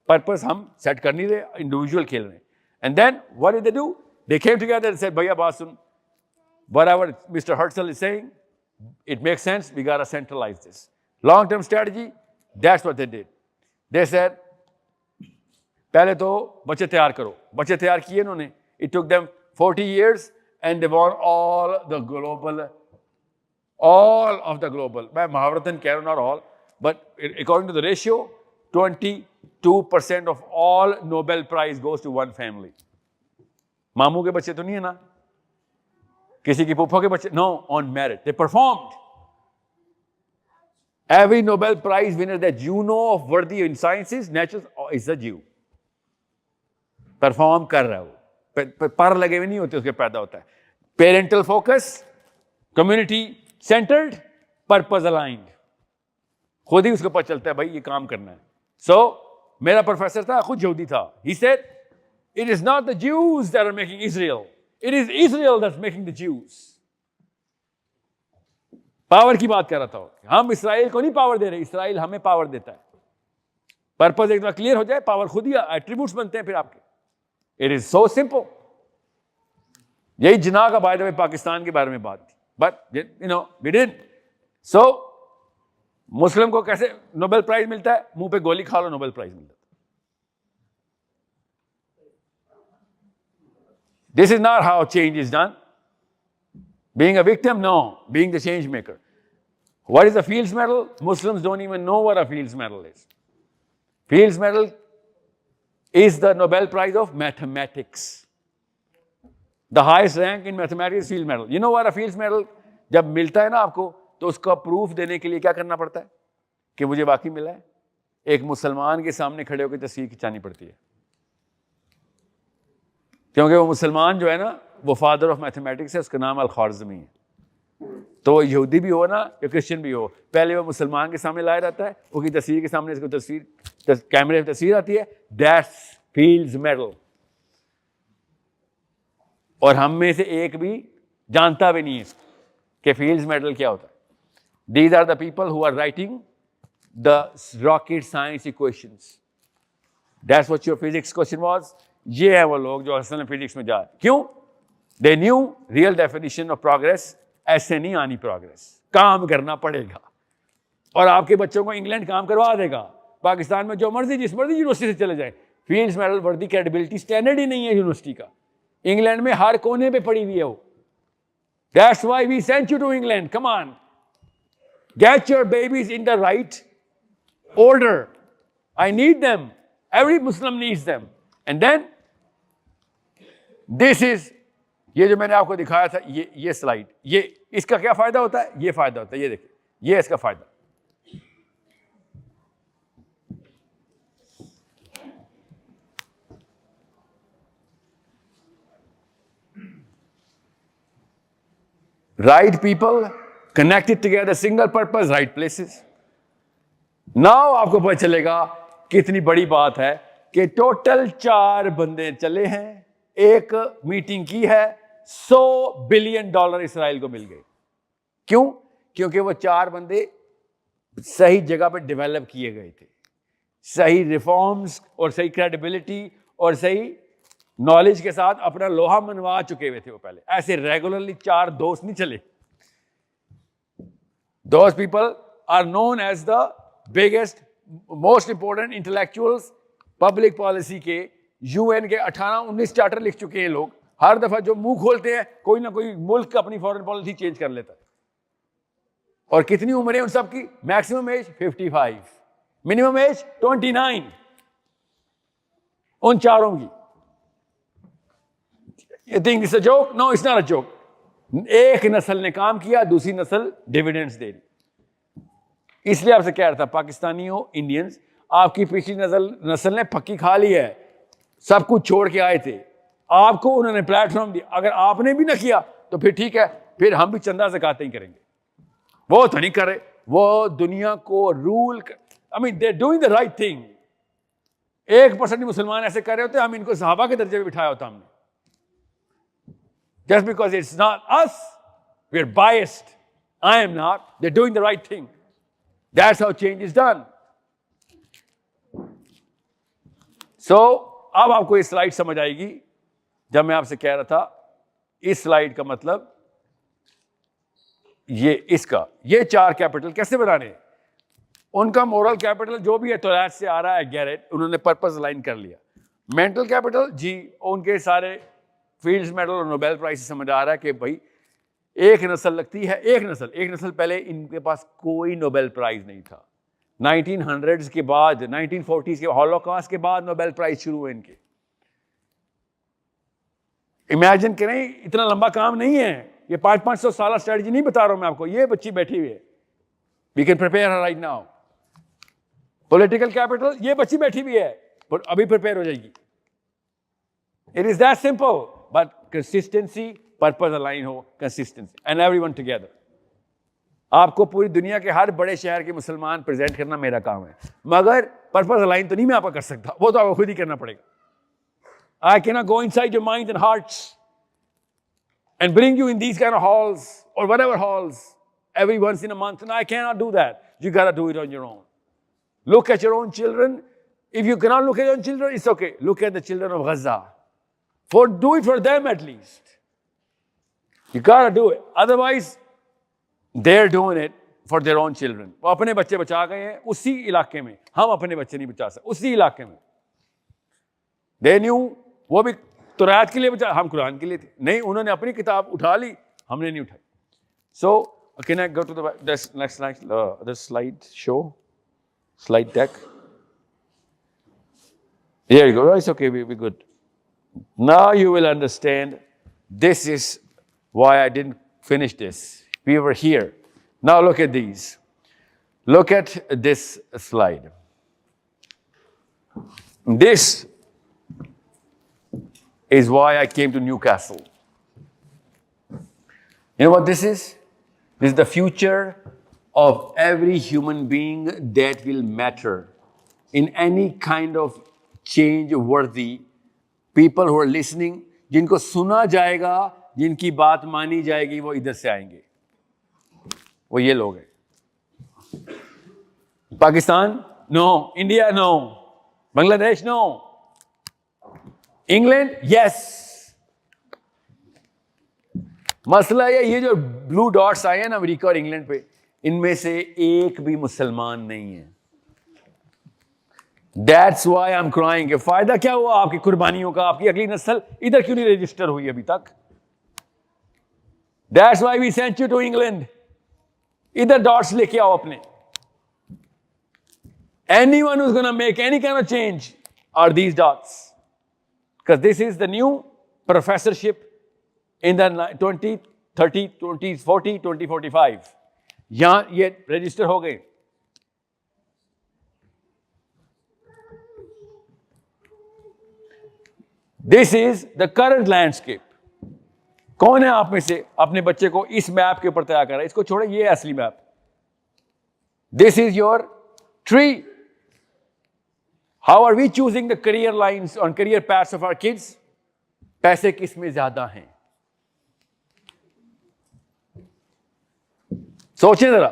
पर्पस हम सेट कर नहीं रहे, इंडिविजुअल खेल रहे हैं. And then what did they do? They came together and said भैया बात सुन, whatever Mr. Hertzl is saying, it makes sense, we got to centralize this. Long-term strategy, that's what they did. They said, पहले तो बच्चे तैयार करो. बच्चे तैयार किए इन्होंने. It took them 40 years and they won all of the global. मैं महावरतन कह रहा हूँ, not all, but according to the ratio, 22% of all Nobel Prize goes to one family. मामू के बच्चे तो नहीं है ना, किसी की फूफा के बच्चे, no, on merit. They performed. Every Nobel Prize winner that you know of worthy in sciences, natural, is a Jew. Perform कर रहा है वो. पर लगे हुए नहीं होते उसके पैदा होता है. Parental focus, community centered, purpose aligned. खुद ही उसको पता चलता है भाई ये काम करना है. So मेरा प्रोफेसर था, खुद यहूदी था. He said, it is not the Jews that are making Israel. It is Israel that's making the Jews. Power की बात कर रहा था. हम इसराइल को नहीं पावर दे रहे, इसराइल हमें पावर देता है. पर्पस एक बार क्लियर हो जाए, पावर खुद ही एट्रीब्यूट्स बनते हैं फिर आपके. It is so simple. यही जिना का बाय द वे पाकिस्तान के बारे में बात थी. But you know we did. So Muslim को कैसे नोबेल प्राइज मिलता है? मुंह पे गोली खा लो, नोबेल प्राइज मिलता है. This is not how change is done. Being a victim? No. Being the change maker. What is a Fields Medal? Muslims don't even know what a Fields Medal is. Fields Medal is the Nobel Prize of Mathematics. The highest rank in mathematics is Fields Medal. You know what a Fields Medal? जब मिलता है ना आपको तो उसका proof देने के लिए क्या करना पड़ता है कि मुझे वाकई मिला है? एक मुसलमान के सामने खड़े होकर तस्वीर खिंचानी पड़ती है क्योंकि वो मुसलमान जो है ना वो फादर ऑफ मैथमेटिक्स है, उसका नाम अल-ख्वारिज़मी है. तो वो यहूदी भी हो ना या क्रिश्चियन भी हो, पहले वो मुसलमान के सामने लाया जाता है, उसकी तस्वीर के सामने इसको कैमरे में तस्वीर आती है. That's fields medal. और हम में से एक भी जानता भी नहीं है कि फील्ड्स मेडल क्या होता है. These are the people who are writing the rocket science equations. That's what your physics question was. ये है वो लोग जो असल में फिजिक्स में जाए. क्यों? They nu real definition of progress. ऐसे नहीं आनी प्रोग्रेस, काम करना पड़ेगा. और आपके बच्चों को इंग्लैंड काम करवा देगा. पाकिस्तान में जो मर्जी जिस मर्जी यूनिवर्सिटी से चले जाए, फील्ड्स मेडल वर्दी क्रेडिबिलिटी स्टैंडर्ड ही नहीं है यूनिवर्सिटी का. इंग्लैंड में हर कोने पे पड़ी हुई है वो. That's why we sent you to England. Come on, get your babies in the right order. I need them. Every Muslim needs them. And then this is, ये जो मैंने आपको दिखाया था, ये स्लाइड, ये इसका क्या फायदा होता है? ये फायदा होता है, ये देखिए, ये इसका फायदा. Right people connected together, single purpose, right places. Now आपको पता चलेगा कितनी बड़ी बात है कि टोटल 4 बंदे चले हैं, एक मीटिंग की है, $100 बिलियन इसराइल को मिल गए. क्यों? क्योंकि वो 4 बंदे सही जगह पे डेवलप किए गए थे. सही रिफॉर्म्स और सही क्रेडिबिलिटी और सही नॉलेज के साथ अपना लोहा मनवा चुके हुए थे वो पहले. ऐसे रेगुलरली 4 दोस्त नहीं चले. Those people are known as the biggest, most important intellectuals. Public policy के यूएन के 18-19 चार्टर लिख चुके हैं लोग. हर दफा जो मुंह खोलते हैं कोई ना कोई मुल्क अपनी फॉरेन पॉलिसी चेंज कर लेता है. और कितनी उम्र है उन सब की? Maximum age 55, minimum age 29. उन चारों की। You think it's a joke? No, it's not a joke. एक नस्ल ने काम किया, दूसरी नस्ल डिविडेंड्स दे रही। इसलिए आपसे कह रहा था, पाकिस्तानियों, इंडियंस, आपकी पिछली नस्ल ने पक्की खा ली है, सब कुछ छोड़ के आए थे, आपको उन्होंने प्लेटफॉर्म दिया। अगर आपने भी ना किया तो फिर ठीक है, फिर हम भी चंदा ज़कात ही करेंगे। वो तो नहीं कर रहे, वो दुनिया को rule, I mean they doing the right thing. 1% मुसलमान ऐसे कर रहे होते, हम इनको सहाबा के दर्जे में बिठाया होता हमने। Just because it's not us, we're biased. I am not. They're doing the right thing. That's how change is done. So, अब आपको ये स्लाइड समझ आएगी। जब मैं आपसे कह रहा था, इस स्लाइड का मतलब ये 4 कैपिटल कैसे बनाने हैं? उनका मोरल कैपिटल जो भी है तौरात से आ रहा है, गैरेट, उन्होंने पर्पस अलाइन कर लिया। मेंटल कैपिटल जी, उनके सारे फील्ड्स मेडल और नोबेल प्राइज से समझ आ रहा है कि भाई एक नस्ल लगती है, एक नस्ल पहले इनके पास कोई नोबेल प्राइज नहीं था। 1900s के बाद, 1940s के हॉलोकॉस्ट के बाद नोबेल प्राइज शुरू हुए इनके। इमेजिन करें, इतना लंबा काम नहीं है ये। 500 साल स्ट्रेटजी नहीं बता रहा हूं मैं आपको, ये बच्ची बैठी हुई है। We can prepare her right now. Political capital, ये बच्ची बैठी हुई है, पर अभी प्रिपेयर हो जाएगी। It is that simple, but consistency, purpose align हो, कंसिस्टेंसी एंड एवरीवन टुगेदर। आपको पूरी दुनिया के हर बड़े शहर के मुसलमान प्रेजेंट करना मेरा काम है, मगर पर्पस अलाइन तो नहीं मैं आपका कर सकता, वो तो आपको खुद ही करना पड़ेगा। I cannot go inside your minds and hearts and bring you in these kind of halls or whatever halls every once in a month. And I cannot do that. You got to do it on your own. Look at your own children. If you cannot look at your own children, it's okay. Look at the children of Gaza. Do it for them at least. You got to do it. Otherwise, they're doing it for their own children. वो अपने बच्चे बचा गए हैं उसी इलाके में, हम अपने बच्चे नहीं बचा सकते उसी इलाके में। They knew, वो भी तौरात के लिए बचा, हम कुरान के लिए थे। नहीं, उन्होंने अपनी किताब उठा ली, हमने नहीं उठाई। So, can I go to the next slide? The slide show, slide deck. Here you go. It's okay. We're good. Now you will understand. This is why I didn't finish this. We were here. Now look at these. Look at this slide. This is why I came to Newcastle. You know what this is? This is the future of every human being that will matter in any kind of change-worthy people who are listening, जिनको सुना जाएगा, जिनकी बात मानी जाएगी, वो इधर से आएंगे। वो ये लोग हैं। Pakistan? No. India? No. Bangladesh? No. England? Yes. मसला ये जो ब्लू डॉट्स आए हैं ना अमेरिका और इंग्लैंड पे, इनमें से एक भी मुसलमान नहीं है। That's why I am crying. कि फायदा क्या हुआ आपकी कुर्बानियों का? आपकी अगली नस्ल इधर क्यों नहीं रजिस्टर हुई अभी तक? That's why we sent you to England. इधर डॉट्स लेके आओ अपने। Anyone who is gonna make any kind of change are these dots, because this is the new professorship in the 20, 30, 20, 40, 2045. यहां ये रजिस्टर हो गए। This is the current landscape. कौन है आप में से अपने बच्चे को इस मैप के ऊपर तैयार कर रहा है? इसको छोड़े, ये असली map. This is your tree. How are we choosing the career lines on career paths of our kids? पैसे किस में ज्यादा हैं? सोचें जरा।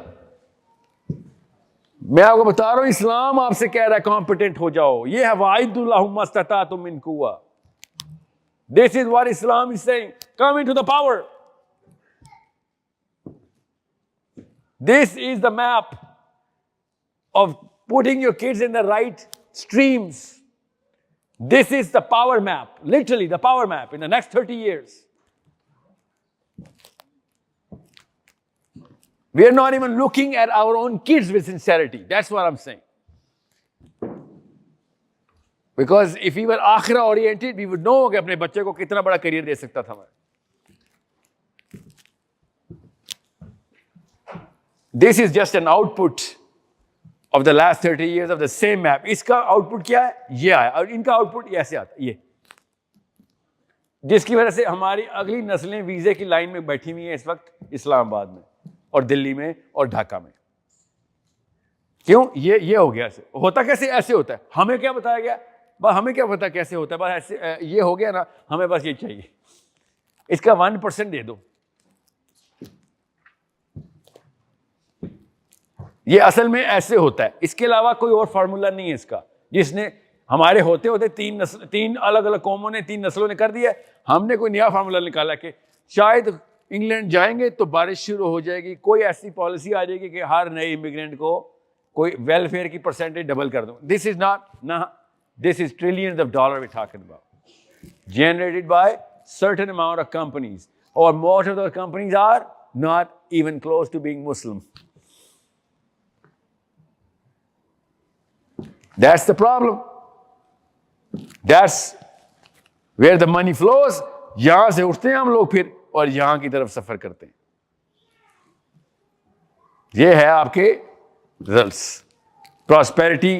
मैं आपको बता रहा हूं, इस्लाम आपसे कह रहा है कॉम्पिटेंट हो जाओ। ये है वाइदुल्लाहुम्मा इस्तताअतुम मिन कुव्वा। This is what Islam is saying. Come into the power. This is the map of putting your kids in the right streams. This is the power map, literally the power map in the next 30 years. We are not even looking at our own kids with sincerity. That's what I'm saying. Because if we were akhira oriented, we would know कि अपने बच्चे को कितना बड़ा career दे सकता था मैं. This is just an output of the last 30 years of the same map. इसका आउटपुट क्या है? ये आया, और इनका आउटपुट ऐसे आता है, ये, जिसकी वजह से हमारी अगली नस्लें वीजे की लाइन में बैठी हुई हैं इस वक्त इस्लामाबाद में और दिल्ली में और ढाका में. क्यों? ये हो गया. ऐसे होता कैसे? ऐसे होता है. हमें क्या बताया गया? बस हमें क्या पता कैसे होता है? बस ऐसे ये हो गया ना, हमें बस ये चाहिए. इसका 1% दे दो. ये असल में ऐसे होता है. इसके अलावा कोई और फार्मूला नहीं है इसका, जिसने हमारे होते होते तीन अलग अलग कौमों ने, 3 नस्लों ने कर दिया. हमने कोई नया फार्मूला निकाला कि शायद इंग्लैंड जाएंगे तो बारिश शुरू हो जाएगी, कोई ऐसी पॉलिसी आ जाएगी कि हर नए इमिग्रेंट को कोई वेलफेयर की परसेंटेज डबल कर दो. दिस इज नॉट ना, this is trillions of dollar we talking about, generated by certain amount of companies, or most of those companies are not even close to being Muslim. That's the problem. That's where the money flows. यहां से उठते हैं हम लोग फिर और यहां की तरफ सफर करते हैं. ये है आपके results. Prosperity,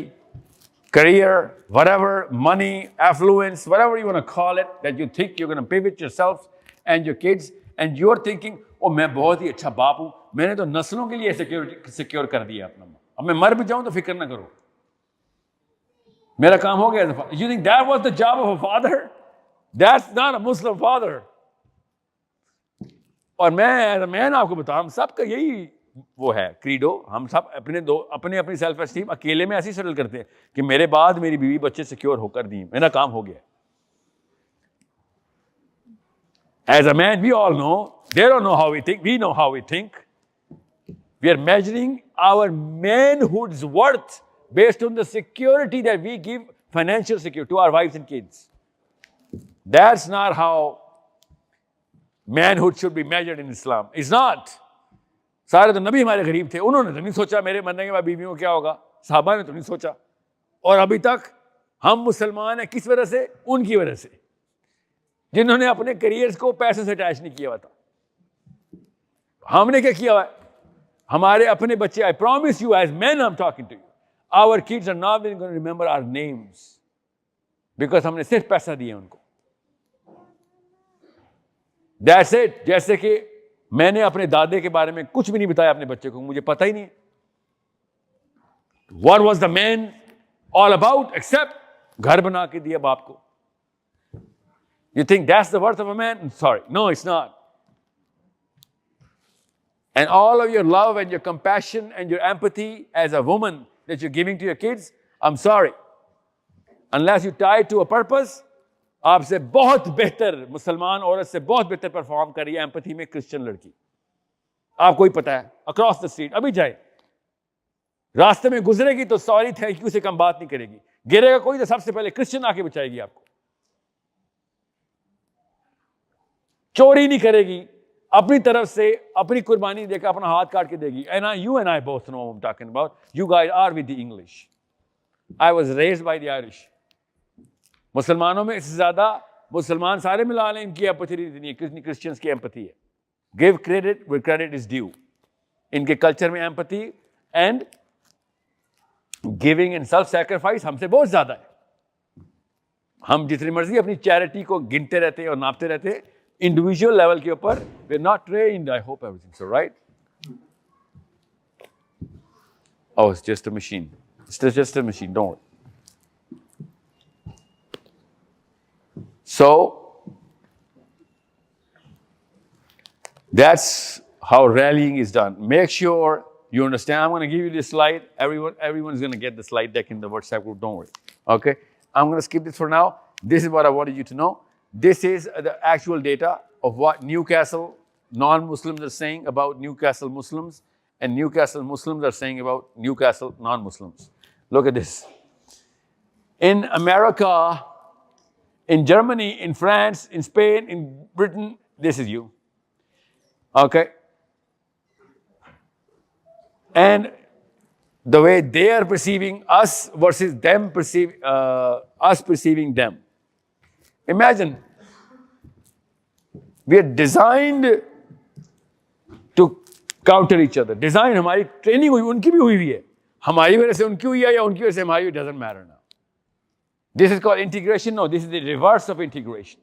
career, whatever, money, affluence, whatever you want to call it, that you think you're going to pivot yourself and your kids, and you're thinking, oh, मैं बहुत ही अच्छा बाप हूं, मैंने तो नस्लों के लिए सिक्योर कर दिया अपना, अब मैं मर भी जाऊं तो फिक्र ना करो, मेरा काम हो गया. You think that was the job of a father? That's not a Muslim father. और मैं आपको बताऊं, हम सबका यही वो है क्रीडो. हम सब अपनी सेल्फ एस्टीम अकेले में ऐसे सेटल करते हैं कि मेरे बाद मेरी बीवी बच्चे सिक्योर होकर दी, मेरा काम हो गया. As a man, we all know, they don't know how we think, we know how we think. We are measuring our manhood's worth based on the security that we give, financial security, to our wives and kids. That's not how manhood should be measured in Islam. It's not. सारे तो नबी हमारे गरीब थे, उन्होंने तो नहीं सोचा मेरे मरने के बाद बीवियों को क्या होगा, साहबा ने तो नहीं सोचा. और अभी तक हम मुसलमान हैं किस वजह से? उनकी वजह से, जिन्होंने अपने करियर्स को पैसे से अटैच नहीं किया हुआ था. हमने क्या किया हुआ है? हमारे अपने बच्चे, I promise you, as man I am talking to you, our kids are not going to remember our names, because हमने सिर्फ पैसा दिया उनको. That's it. जैसे कि मैंने अपने दादे के बारे में कुछ भी नहीं बताया अपने बच्चे को, मुझे पता ही नहीं. What was the man all about except घर बना के दिया बाप को. You think that's the worth of a man? Sorry, no, it's not. And all of your love and your compassion and your empathy as a woman that you're giving to your kids, I'm sorry, unless you tie it to a purpose, आपसे बहुत बेहतर मुसलमान औरत से बहुत बेहतर perform कर रही है एम्पैथी में क्रिश्चियन लड़की. आपको ही पता है, अक्रॉस द स्ट्रीट अभी जाए, रास्ते में गुजरेगी तो सॉरी थैंक यू से कम बात नहीं करेगी, गिरेगा कोई तो सबसे पहले क्रिश्चियन आके बचाएगी आपको. चोरी नहीं करेगी, अपनी तरफ से अपनी कुर्बानी देकर अपना हाथ काट के देगी. You and I both know what I'm talking about. You guys are with the English. I was raised by the Irish. मुसलमानों में इससे ज्यादा मुसलमान सारे मिला लें, इनकी एम्पैथी नहीं है, क्रिश्चियंस की एम्पैथी है. Give credit where credit is due. इनके कल्चर में empathy and giving and self sacrifice हमसे बहुत ज्यादा है. हम जितनी मर्जी अपनी चैरिटी को गिनते रहते हैं और नापते रहते हैं, इंडिविजुअल लेवल के ऊपर we are not trained. I hope everything so right. Oh, it's just a machine. It's just a machine, don't worry. So, that's how rallying is done. Make sure you understand. I'm going to give you this slide. Everyone's going to get the slide deck in the WhatsApp group, don't worry. Okay? I'm going to skip this for now. This is what I wanted you to know. This is the actual data of what Newcastle non-Muslims are saying about Newcastle Muslims, and Newcastle Muslims are saying about Newcastle non-Muslims. Look at this. In America, in Germany, in France, in Spain, in Britain, this is you. Okay? And the way they are perceiving us versus them us perceiving them. Imagine, we are designed to counter each other. Design हमारी training हुई, उनकी भी हुई है, हमारी वजह से उनकी हुई है या उनकी वजह से हमारी, doesn't matter now. This is called integration. No, this is the reverse of integration.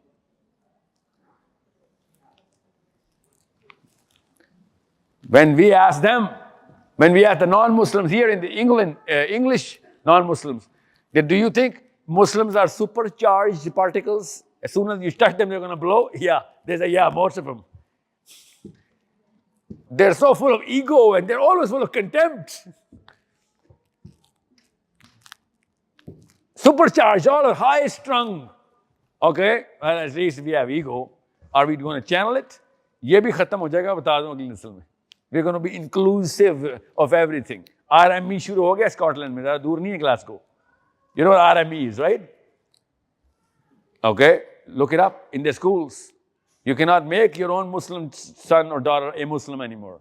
When we ask them, when we ask the non-Muslims here in the English non-Muslims, that do you think Muslims are supercharged particles? As soon as you touch them, they're going to blow? Yeah, they say, yeah, most of them. They're so full of ego and they're always full of contempt. Supercharged, all high strung. Okay, well, at least we have ego. Are we going to channel it? ये भी खत्म हो जाएगा, बता दूं अगली नस्ल में. We're going to be inclusive of everything. RME शुरू हो गया स्कॉटलैंड में, ज़्यादा दूर नहीं है क्लास को. You know what RME is, right? Okay, look it up in the schools. You cannot make your own Muslim son or daughter a Muslim anymore.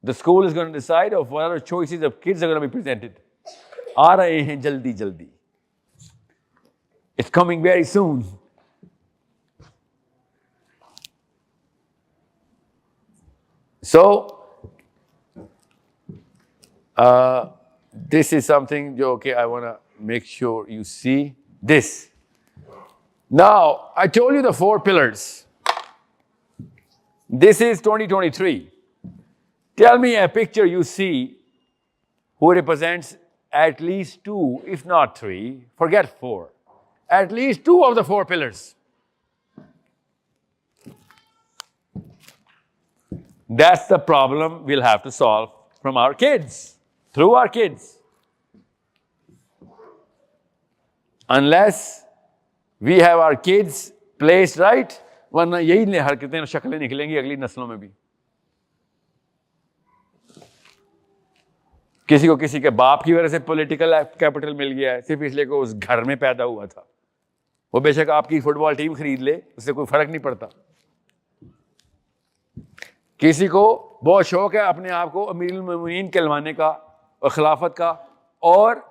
The school is going to decide of what other choices of kids are going to be presented. आ रहे हैं जल्दी जल्दी. It's coming very soon. So, this is something, okay, I want to make sure you see this. Now, I told you the 4 pillars. This is 2023. Tell me a picture you see who represents at least 2, if not 3, forget 4. At least 2 of the 4 pillars. That's the problem we'll have to solve from our kids, through our kids. Unless we have our kids placed right, वरना यही हरकतें और शक्लें निकलेंगी अगली नस्लों में भी. किसी को किसी के बाप की वजह से पॉलिटिकल कैपिटल मिल गया है, सिर्फ इसलिए कि उस घर में पैदा हुआ था. वो बेशक आपकी फुटबॉल टीम खरीद ले, उससे कोई फर्क नहीं पड़ता. किसी को बहुत शौक है अपने आप को अमीरुल मोमिनीन कहलवाने का और खिलाफत का, और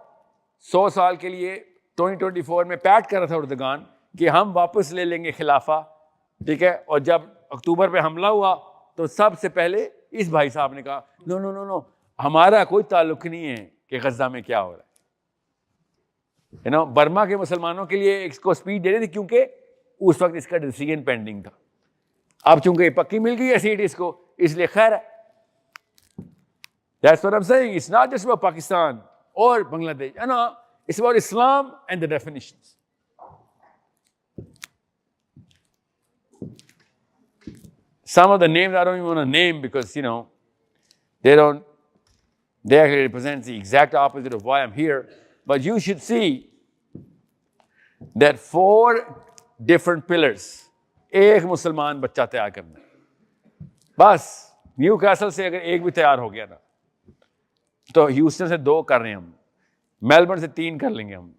100 साल के लिए 2024 में पैट कर रहा था उर्दगान कि हम वापस ले लेंगे खिलाफा, ठीक है. और जब अक्टूबर पे हमला हुआ तो सबसे पहले इस भाई साहब ने कहा नो नो नो नो, हमारा कोई ताल्लुक नहीं है कि गजा में क्या हो रहा है. बर्मा के मुसलमानों के लिए इसको स्पीड दे रहे थे क्योंकि उस वक्त इसका डिसीजन पेंडिंग था. अब चूंकि पक्की मिल गई है सीट इसको, इसलिए खैर है. That's what I'm saying. It's not just about Pakistan or Bangladesh. It's about Islam and the definitions. Some of the names I don't even want to name because, they actually represent the exact opposite of why I'm here. But you should see that 4 different pillars. एक मुसलमान बच्चा तैयार करना है. बस new castle से अगर एक भी तैयार हो गया ना, तो ह्यूस्टन से 2 कर रहे हैं हम, मेलबर्न से 3 कर लेंगे हम,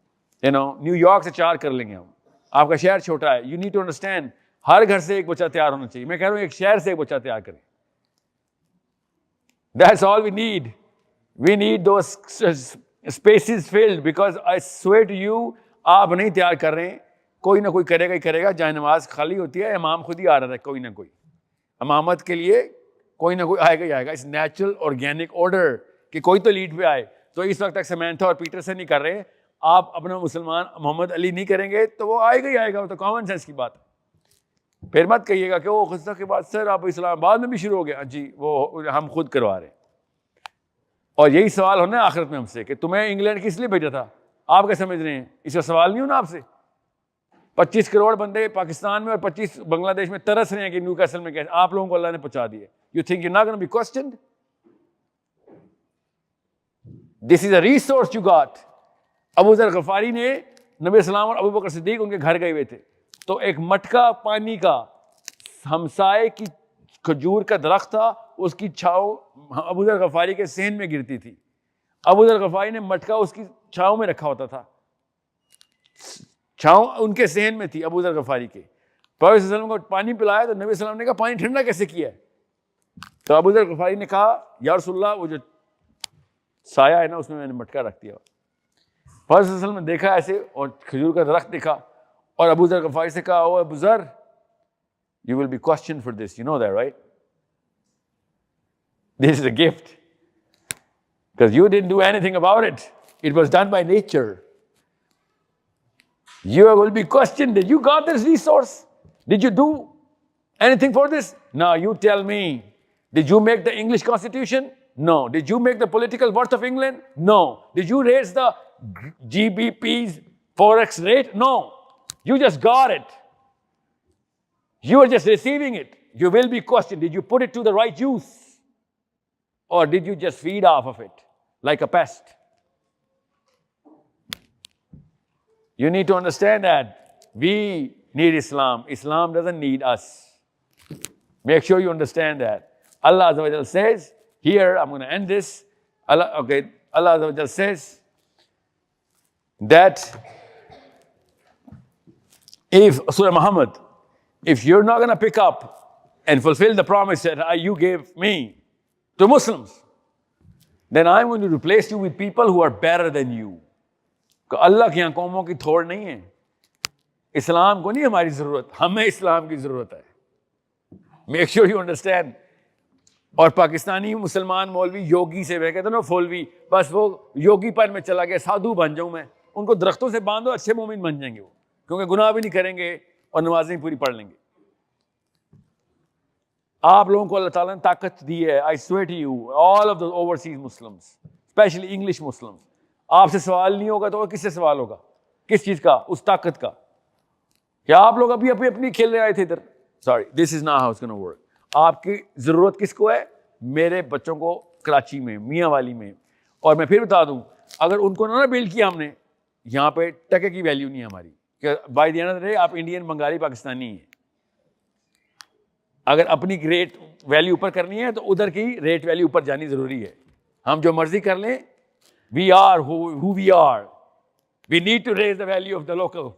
न्यूयॉर्क से 4 कर लेंगे हम. आपका शहर छोटा है. यू नीड टू अंडरस्टैंड, हर घर से एक बच्चा तैयार होना चाहिए. मैं कह रहा हूं एक शहर से एक बच्चा तैयार करें. That's all we need. We need those spaces filled because I swear to you, आप नहीं तैयार कर रहे हैं, कोई ना कोई करेगा ही करेगा. जहाँ नमाज खाली होती है, इमाम खुद ही आ रहा था, कोई ना कोई इमामत के लिए कोई ना कोई आएगा ही आएगा. इस नेचुरल ऑर्गेनिक ऑर्डर कि कोई तो लीड पे आए. तो इस वक्त तक समैंथा और पीटरसन नहीं कर रहे, आप अपना मुसलमान मोहम्मद अली नहीं करेंगे तो वो आएगा ही आएगा. वो तो कॉमन सेंस की बात है. फिर मत कहिएगा कि वो गुस्सा के बाद सर आप इस्लामाबाद में भी शुरू हो गया. जी वो हम खुद करवा रहे हैं. और यही सवाल होना है आखिरत में हमसे कि तुम्हें इंग्लैंड किस लिए भेजा था, आप क्या समझ रहे हैं. इसका सवाल नहीं होना आपसे. 25 करोड़ बंदे पाकिस्तान में और 25 बांग्लादेश में तरस रहे हैं कि न्यूकैसल में कैसे आप लोगों को अल्लाह ने पहुंचा दिए. You think you not gonna be questioned. This is a resource you got. Abu Zar Ghifari ने नबी सलाम और अबू बकर सिद्दीक उनके घर गए हुए थे, तो एक मटका पानी का हमसाए की खजूर का दरख्त था, उसकी छाँव अबू ज़र गफारी के सहन में गिरती थी. अबू ज़र गफारी ने मटका उसकी छाँव में रखा होता था, छाँव उनके सहन में थी अबू ज़र गफारी के. प्रॉफेट सल्लल्लाहु अलैहि वसल्लम को पानी पिलाया तो नबी सल्लल्लाहु अलैहि वसल्लम ने कहा पानी ठंडा कैसे किया है. तो अबू ज़र गफारी ने कहा या रसूलल्लाह, वो जो साया है ना, उसमें मैंने मटका रख दिया। फर्स्ट में देखा ऐसे और खजूर का दरख्त देखा और अबू जर गफारी से कहा, ओ अबू जर, you will be questioned for this, you know that, right? This is a gift because you didn't do anything about it. It was done by nature. You will be questioned. Did you got this resource? Did you do anything for this? Now you tell me. Did you make the English Constitution? No. Did you make the political worth of England? No. Did you raise the GBP's forex rate? No. You just got it. You are just receiving it. You will be questioned. Did you put it to the right use? Or did you just feed off of it like a pest? You need to understand that we need Islam. Islam doesn't need us. Make sure you understand that. Allah Azza wa Jal says, here, I'm going to end this. Allah Azza wa Jal says that if, Surah Muhammad, if you're not going to pick up and fulfill the promise that you gave me to Muslims, then I'm going to replace you with people who are better than you. अल्लाह की यहाँ कौमों की थोड़ नहीं है। इस्लाम को नहीं हमारी जरूरत, हमें इस्लाम की जरूरत है। Make sure you understand. और पाकिस्तानी मुसलमान मौलवी योगी से, मैं कहता हूँ ना फौलवी, बस वो योगी पर में चला गया, साधु बन जाऊं मैं। उनको दरख्तों से बांधो, अच्छे मोमिन बन जाएंगे वो, क्योंकि गुनाह भी नहीं करेंगे और नमाजें पूरी पढ़ लेंगे। आप लोगों को अल्लाह ताला ने ताकत दी है। I swear to you, all of the overseas Muslims, specially English Muslims, आपसे सवाल नहीं होगा तो और किससे सवाल होगा? किस चीज का? उस ताकत का। क्या आप लोग अभी अपनी खेल रहे आए थे इधर? Sorry, this is not how it's gonna work. आपकी जरूरत किसको है? मेरे बच्चों को कराची में, मियाँ वाली में। और मैं फिर बता दूं, अगर उनको ना बिल्ड किया हमने, यहाँ पे टके की वैल्यू नहीं है हमारी। By the end of the day आप इंडियन, बंगाली, पाकिस्तानी हैं। अगर अपनी रेट वैल्यू ऊपर करनी है तो उधर की रेट वैल्यू ऊपर जानी जरूरी है। हम जो मर्जी कर लें, we are who we are. We need to raise the value of the local.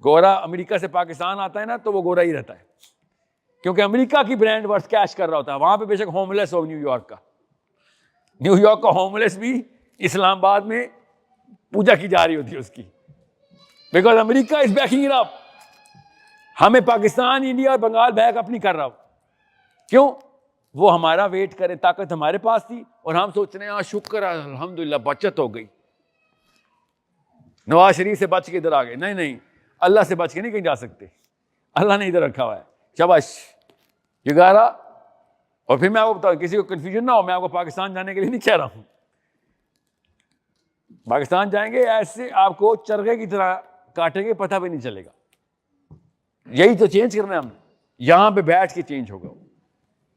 गोरा अमेरिका से पाकिस्तान आता है ना तो वो गोरा ही रहता है, क्योंकि अमेरिका की ब्रांड वर्थ कैश कर रहा होता है। वहां पे बेशक होमलेस हो न्यूयॉर्क का, न्यूयॉर्क का होमलेस भी इस्लामाबाद में पूजा की जा रही होती है उसकी, because America is banking it up. हमें पाकिस्तान, इंडिया और बंगाल बैक अप नहीं कर रहा। क्यों? वो हमारा वेट करे, ताकत हमारे पास थी और हम सोच रहे हैं शुक्र है अल्हम्दुलिल्लाह बचत हो गई, नवाज शरीफ से बच के इधर आ गए। नहीं नहीं, अल्लाह से बच के नहीं कहीं जा सकते। अल्लाह ने इधर रखा हुआ है। शाबाश, ये गारा। और फिर मैं आपको बताऊं, किसी को कंफ्यूजन ना हो, मैं आपको पाकिस्तान जाने के लिए नहीं कह रहा हूं। पाकिस्तान जाएंगे ऐसे आपको चरखे की तरह काटेंगे, पता भी नहीं चलेगा। यही तो चेंज करना है हमने। यहां पे बैठ के चेंज होगा।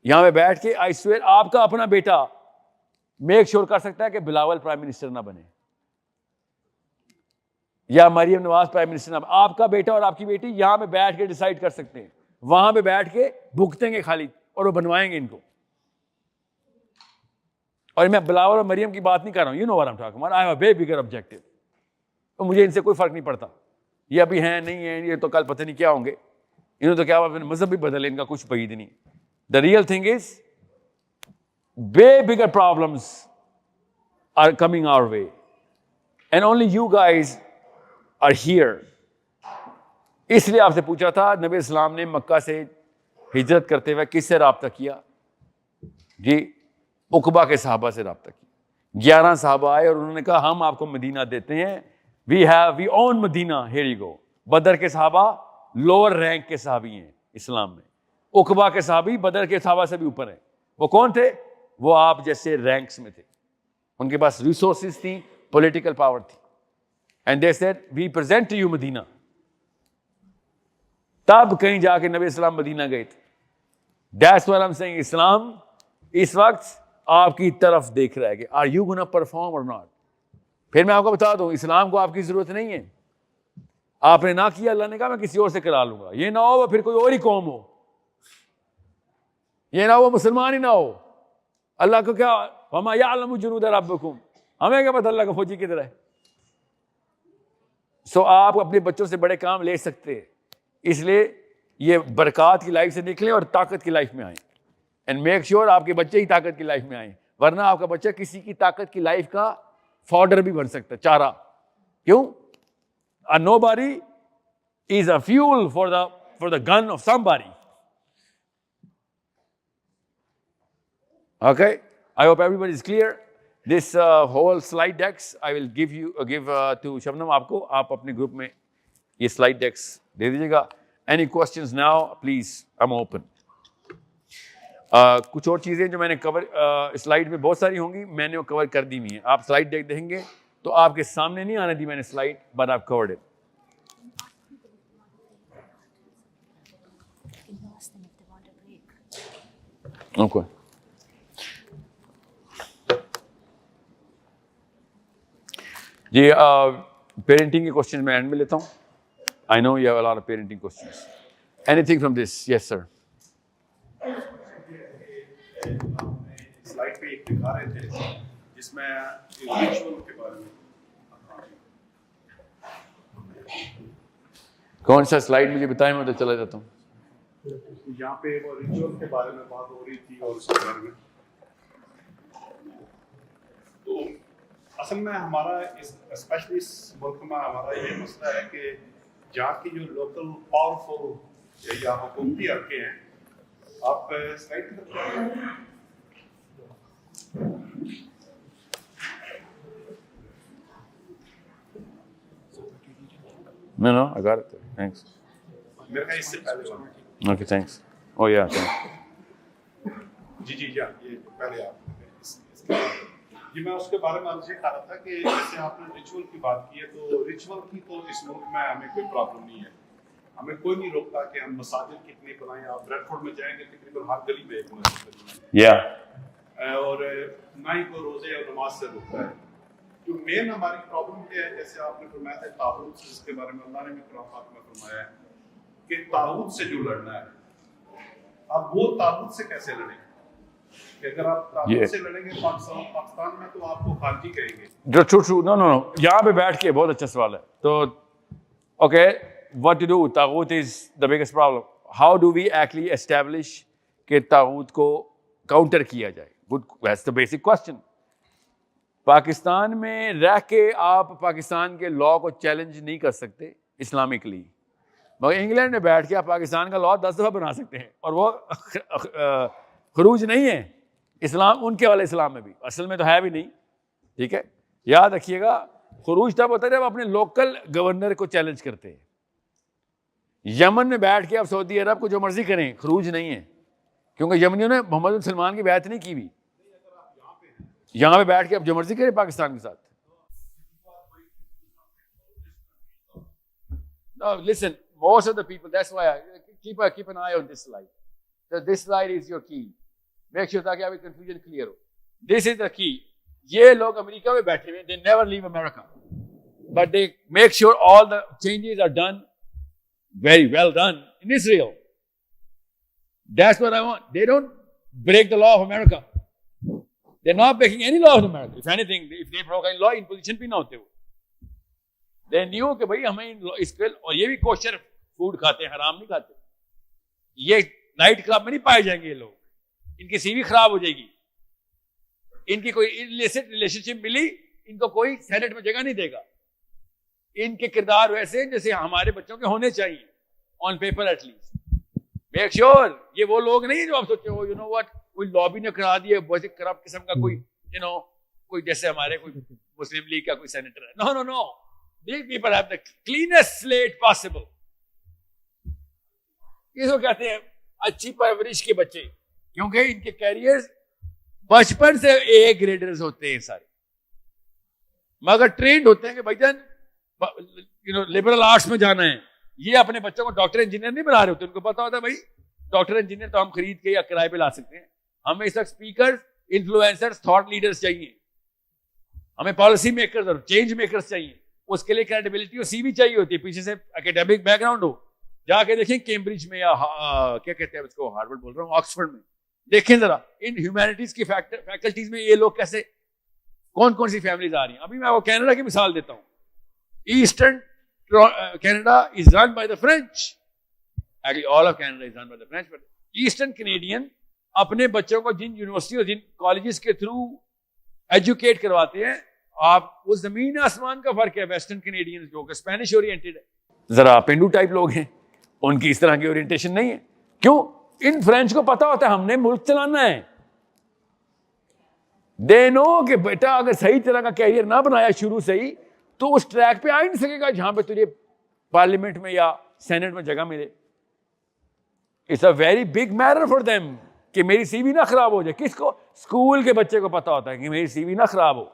यहां पे बैठ के आई स्वेयर, आपका अपना बेटा मेक श्योर कर सकता है कि बिलावल प्राइम मिनिस्टर ना बने या मरियम नवाज प्राइम मिनिस्टर ना बने। आपका बेटा और आपकी बेटी यहां पे बैठ के डिसाइड कर सकते हैं। वहां पे बैठ के भुगतेंगे खाली और वो बनवाएंगे इनको। और मैं बिलावल और मरियम की बात नहीं कर रहा हूं, you know what I am talking about. I have a very bigger objective. तो मुझे इनसे कोई फर्क नहीं पड़ता, ये अभी हैं नहीं है, ये तो कल पता नहीं क्या होंगे। इन्होंने तो क्या मजहब भी बदले, इनका कुछ पईद नहीं। The real thing is, way bigger problems are coming our way. And only you guys are here. इसलिए आपसे पूछा था, नबी इस्लाम ने मक्का से हिजरत करते हुए किससे राब्ता किया? जी, उकबा के सहाबा से राब्ता किया। 11 सहाबा आए और उन्होंने कहा हम आपको मदीना देते हैं। we own Medina, here you go. बदर के सहाबा लोअर रैंक के सहाबी हैं इस्लाम में। उकबा के सहाबी बदर के सहाबा से भी ऊपर हैं। वो कौन थे? वो आप जैसे रैंक्स में थे। उनके पास रिसोर्सेज थी, पॉलिटिकल पावर थी। And they said we present to you Medina. तब कहीं जाके नबी इस्लाम मदीना गए थे। That's what I am saying, इस्लाम इस वक्त आपकी तरफ देख रहा है कि आर यू गोना परफॉर्म और नॉट। फिर मैं आपको बता दूं, इस्लाम को आपकी जरूरत नहीं है। आपने ना किया, अल्लाह ने कहा मैं किसी और से करा लूंगा। ये ना हो फिर कोई और ही कौम हो, ये ना वो मुसलमान ही ना हो। अल्लाह को क्या, वमा यअलमु जुनूद रब्बिकुम, हमें क्या पता अल्लाह का फौजी किधर है। सो आप अपने बच्चों से बड़े काम ले सकते हैं। इसलिए ये बरकत की लाइफ से निकले और ताकत की लाइफ में आए। एंड मेक श्योर आपके बच्चे ही ताकत की लाइफ में आए। वरना आपका बच्चा किसी की ताकत की लाइफ का फॉडर भी बन सकता है, चारा। क्यों? A nobody is a fuel for the gun of somebody. Okay, I hope everybody is clear. This whole slide decks I will give to Shabnam आपको, आप अपने ग्रुप में ये slide decks दे दीजिएगा. Any questions now, please, I'm open. कुछ और चीज़ें जो मैंने कवर स्लाइड में बहुत सारी होंगी, मैंने वो कवर कर दी हुई हैं. आप स्लाइड देख देखेंगे तो आपके सामने नहीं आने दी मैंने स्लाइड, बट आप कवर्ड इट. ओके, जी पेरेंटिंग के क्वेश्चन मैं एंड में लेता हूँ. I know you have a lot of parenting questions. Anything from this? Yes sir. Slide पे एक दिखा रहे थे जिसमें रिचुअल के बारे में. कौन सा स्लाइड मुझे बताएं, मैं तो चला जाता हूँ. यहाँ पे वो रिचुअल के बारे में बात हो रही थी और उसके बारे में. तो असल में हमारा स्पेशली इस मुल्क में हमारा ये मसला है कि जहाँ की जो लोकल पावरफुल या हुकूमती हल्के हैं, आप स्लाइड की तरफ No, I got it. Thanks. मेरे ख्याल इससे पहले वाला. Okay, thanks. Oh yeah, thanks. जी ये पहले आप जी मैं उसके बारे में आपसे कह रहा था कि जैसे आपने रिचुअल की बात की है, तो रिचुअल की तो इस मुल्क में हमें कोई प्रॉब्लम नहीं है. हमें कोई नहीं रोकता कि हम मसाजिद कितने बनाएं. आप ब्रेडफोर्ड में जाएंगे तकरीबन हर गली में एक मस्जिद है. और ना ही कोई रोजे और नमाज से रोकता है. जो मेन हमारी प्रॉब्लम ये है, जैसे आपने फरमाया था ताऊत, जिसके बारे में अल्लाह ने भी कुरान पाक में फरमाया है कि ताऊत से जो लड़ना है, अब वो ताऊत से कैसे लड़ेंगे? कि अगर आप ताऊत से लड़ेंगे पाकिस्तान में, तो आपको खारजी कहेंगे. ट्रू. नो, यहाँ पे बैठ के बहुत अच्छा सवाल है. तो ओके, व्हाट टू डू? ताऊत is the biggest problem. How do we actually establish कि ताऊत को काउंटर किया जाए? Good, that's the basic question. Pakistan में रह के आप पाकिस्तान के लॉ को चैलेंज नहीं कर सकते इस्लामिकली, मगर इंग्लैंड में बैठ के आप पाकिस्तान का लॉ 10 दफ़ा बना सकते हैं, और वो खरूज नहीं है. इस्लाम उनके वाले इस्लाम में भी असल में तो है भी नहीं. ठीक है, याद रखिएगा, खरूज तब होता है जब अपने लोकल गवर्नर को चैलेंज करते हैं. यमन में बैठ के आप सऊदी अरब को जो मर्जी करें, खरूज नहीं है, क्योंकि यमनियों ने मोहम्मद बिन सलमान की बैत नहीं की हुई. यहाँ पे बैठ के आप जो मर्जी करें पाकिस्तान के साथ. No, listen, most of the people, that's why I keep an eye on this slide. So this slide is your key. Make sure ताकि आपकी confusion clear हो. This is the key. ये लोग अमेरिका में बैठे हुए, they never leave America, but they make sure all the changes are done very well done in Israel. That's what I want. They don't break the law of America. They're not breaking any law of America. If anything, if they broke any law, in position भी ना होते वो. They knew कि भाई हमें इसके, और ये भी कोशर फूड खाते हैं, हराम नहीं खाते. ये नाइट क्लब में नहीं पाए जाएंगे ये लोग. इनकी सीवी खराब हो जाएगी. इनकी कोई इलिसिट रिलेशनशिप मिली, इनको कोई सेनेट में जगह नहीं देगा. इनके किरदार वैसे जैसे हमारे बच्चों के होने चाहिए, on paper at least. Make sure ये वो लोग नहीं जो आप सोचते हो, यू नो व्हाट, कोई लॉबी ने करा दिया, बहुत करप्ट किस्म का कोई, यू नो, कोई जैसे हमारे कोई मुस्लिम लीग का कोई सेनेटर है. No no no, these people have the cleanest slate possible. इसको कहते हैं अच्छी परवरिश के बच्चे, क्योंकि इनके कैरियर्स बचपन से ए ग्रेडर्स होते हैं सारे, मगर ट्रेंड होते हैं कि भाईजान यू नो लिबरल आर्ट्स में जाना है. ये अपने बच्चों को डॉक्टर इंजीनियर नहीं बना रहे होते. उनको पता होता है भाई डॉक्टर इंजीनियर तो हम खरीद के या किराए पे ला सकते हैं. हमें इस वक्त स्पीकर, इन्फ्लुएंसर्स, थॉट लीडर्स चाहिए. हमें पॉलिसी मेकर्स और चेंज मेकर्स चाहिए. उसके लिए क्रेडिबिलिटी और सीवी चाहिए होती है, पीछे से एकेडमिक बैकग्राउंड हो. जाके देखें कैम्ब्रिज में या क्या कहते हैं उसको, हार्वर्ड बोल रहा हूँ, ऑक्सफोर्ड में देखें जरा इन ह्यूमैनिटीज की फैकल्टीज में ये लोग कैसे, कौन कौन सी फैमिलीज आ रही हैं. अभी मैं आपको कनाडा की मिसाल देता हूँ. Eastern Canada is run by the French. Actually, all of Canada is run by the French, but Eastern Canadian अपने बच्चों को जिन यूनिवर्सिटी और जिन कॉलेजेस के थ्रू एजुकेट करवाते हैं, आप वो जमीन आसमान का फर्क है। वेस्टर्न कैनेडियंस जो कि स्पेनिश ओरिएंटेड है, जरा पेंडू टाइप लोग हैं, उनकी इस तरह की ओरिएंटेशन नहीं है। क्यों? इन फ्रेंच को पता होता है हमने मुल्क चलाना है। दे नो कि बेटा अगर सही तरह का कैरियर ना बनाया शुरू से ही तो उस ट्रैक पे आ ही नहीं सकेगा जहां पे तुझे पार्लियामेंट में या सेनेट में जगह मिले। It's a very big matter for them कि मेरी सीवी ना खराब हो जाए। किसको? स्कूल के बच्चे को पता होता है कि मेरी सीवी ना खराब हो।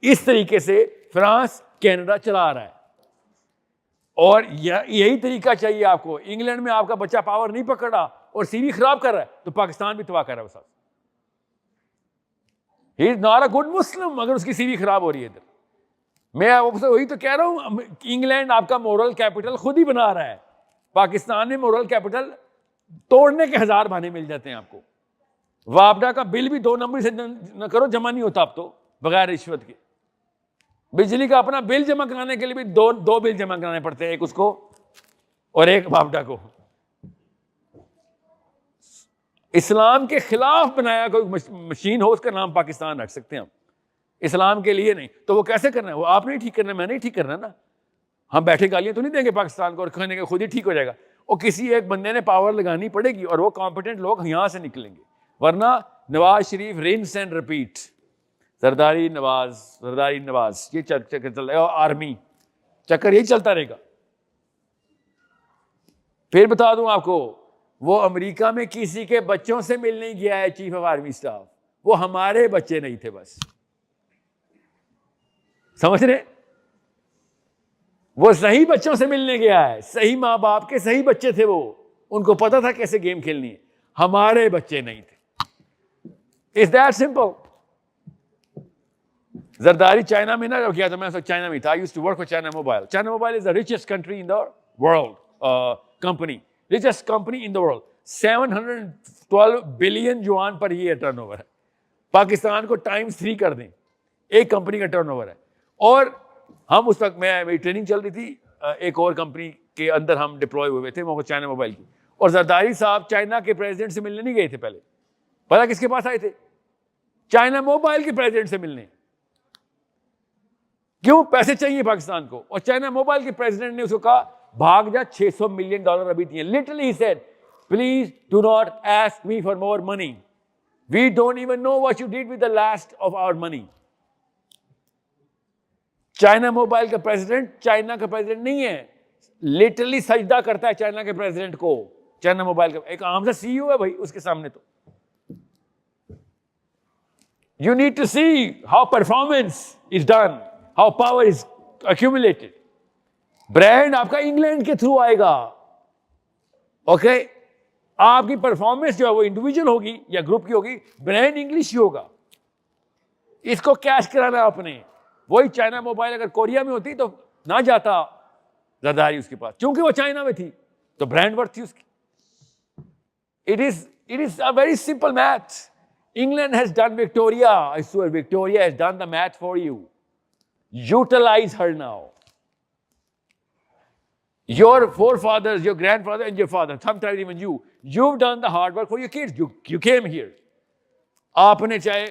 इस तरीके से फ्रांस कनाडा चला रहा है और यही तरीका चाहिए आपको। इंग्लैंड में आपका बच्चा पावर नहीं पकड़ रहा और सीवी खराब कर रहा है तो पाकिस्तान भी तबाह कर रहा है साथ। ही is not a good Muslim अगर उसकी सीवी खराब हो रही है इधर। मैं आपसे वही तो कह रहा हूं, इंग्लैंड आपका मोरल कैपिटल खुद ही बना रहा है। पाकिस्तान में मोरल कैपिटल तोड़ने के 1000 बहाने मिल जाते हैं आपको। वापडा का बिल भी 2 नंबर से न करो, जमा नहीं होता अब तो बगैर रिश्वत के। बिजली का अपना बिल जमा कराने के लिए भी दो बिल जमा कराने पड़ते हैं, एक उसको और एक वापडा को। इस्लाम के खिलाफ बनाया कोई मशीन हो, उसका नाम पाकिस्तान रख सकते हैं हम, इस्लाम के लिए नहीं। तो वो कैसे करना है? वो आप नहीं ठीक करना, मैं नहीं ठीक करना ना। हम बैठे गालियां तो नहीं देंगे पाकिस्तान को और कहने के खुद ही ठीक हो जाएगा। और किसी एक बंदे ने पावर लगानी पड़ेगी और वो कॉम्पिटेंट लोग यहां से निकलेंगे, वरना Nawaz Sharif rinse and repeat, Zardari Nawaz ये चक्कर चल रहा है, आर्मी चक्कर यही चलता रहेगा। फिर बता दूं आपको, वो अमेरिका में किसी के बच्चों से मिलने गया है चीफ ऑफ आर्मी स्टाफ, वो हमारे बच्चे नहीं थे बस, समझ रहे? वो सही बच्चों से मिलने गया है, सही माँ बाप के सही बच्चे थे वो, उनको पता था कैसे गेम खेलनी है, हमारे बच्चे नहीं थे। Is that simple. Zardari China में ना गया था, मैं चाइना में था। I used to work for China mobile. China mobile is the richest country in the world, company, richest company in the world, 712 billion yuan per year turnover है। पाकिस्तान को times 3 कर दें, एक कंपनी का टर्नओवर है। और हम उस वक्त मेरी ट्रेनिंग चल रही थी, एक और कंपनी के अंदर हम डिप्लॉय हुए थे, वो चाइना मोबाइल की। और जरदारी साहब चाइना के प्रेसिडेंट से मिलने नहीं गए थे पहले, पता किसके पास आए थे? चाइना मोबाइल के प्रेसिडेंट से मिलने। क्यों? पैसे चाहिए पाकिस्तान को। और चाइना मोबाइल के प्रेसिडेंट ने उसको कहा भाग जा, $600 मिलियन अभी दिए। Literally he said, please do not ask me for more money, we don't even know what you did with the last of our money. China mobile का प्रेसिडेंट चाइना का प्रेसिडेंट नहीं है, लिटरली सजदा करता है China के president को। China mobile का एक आम सा सीईओ है भाई उसके सामने। तो you need to see how performance is done, how power is accumulated। Brand आपका इंग्लैंड के थ्रू आएगा, ओके? आपकी परफॉर्मेंस जो है वो इंडिविजुअल होगी या ग्रुप की होगी, ब्रांड इंग्लिश ही होगा। इसको कैश कराना आपने। वही चाइना मोबाइल अगर कोरिया में होती तो ना जाता जरदारी उसके पास, क्योंकि वो चाइना में थी तो ब्रांड वर्थ थी उसकी। It is a very simple math. England has done Victoria, I swear Victoria has done the math for you. Utilize her now. Your forefathers, your grandfather and your father, sometimes even you've done the hard work for your kids. You came here. आपने चाहे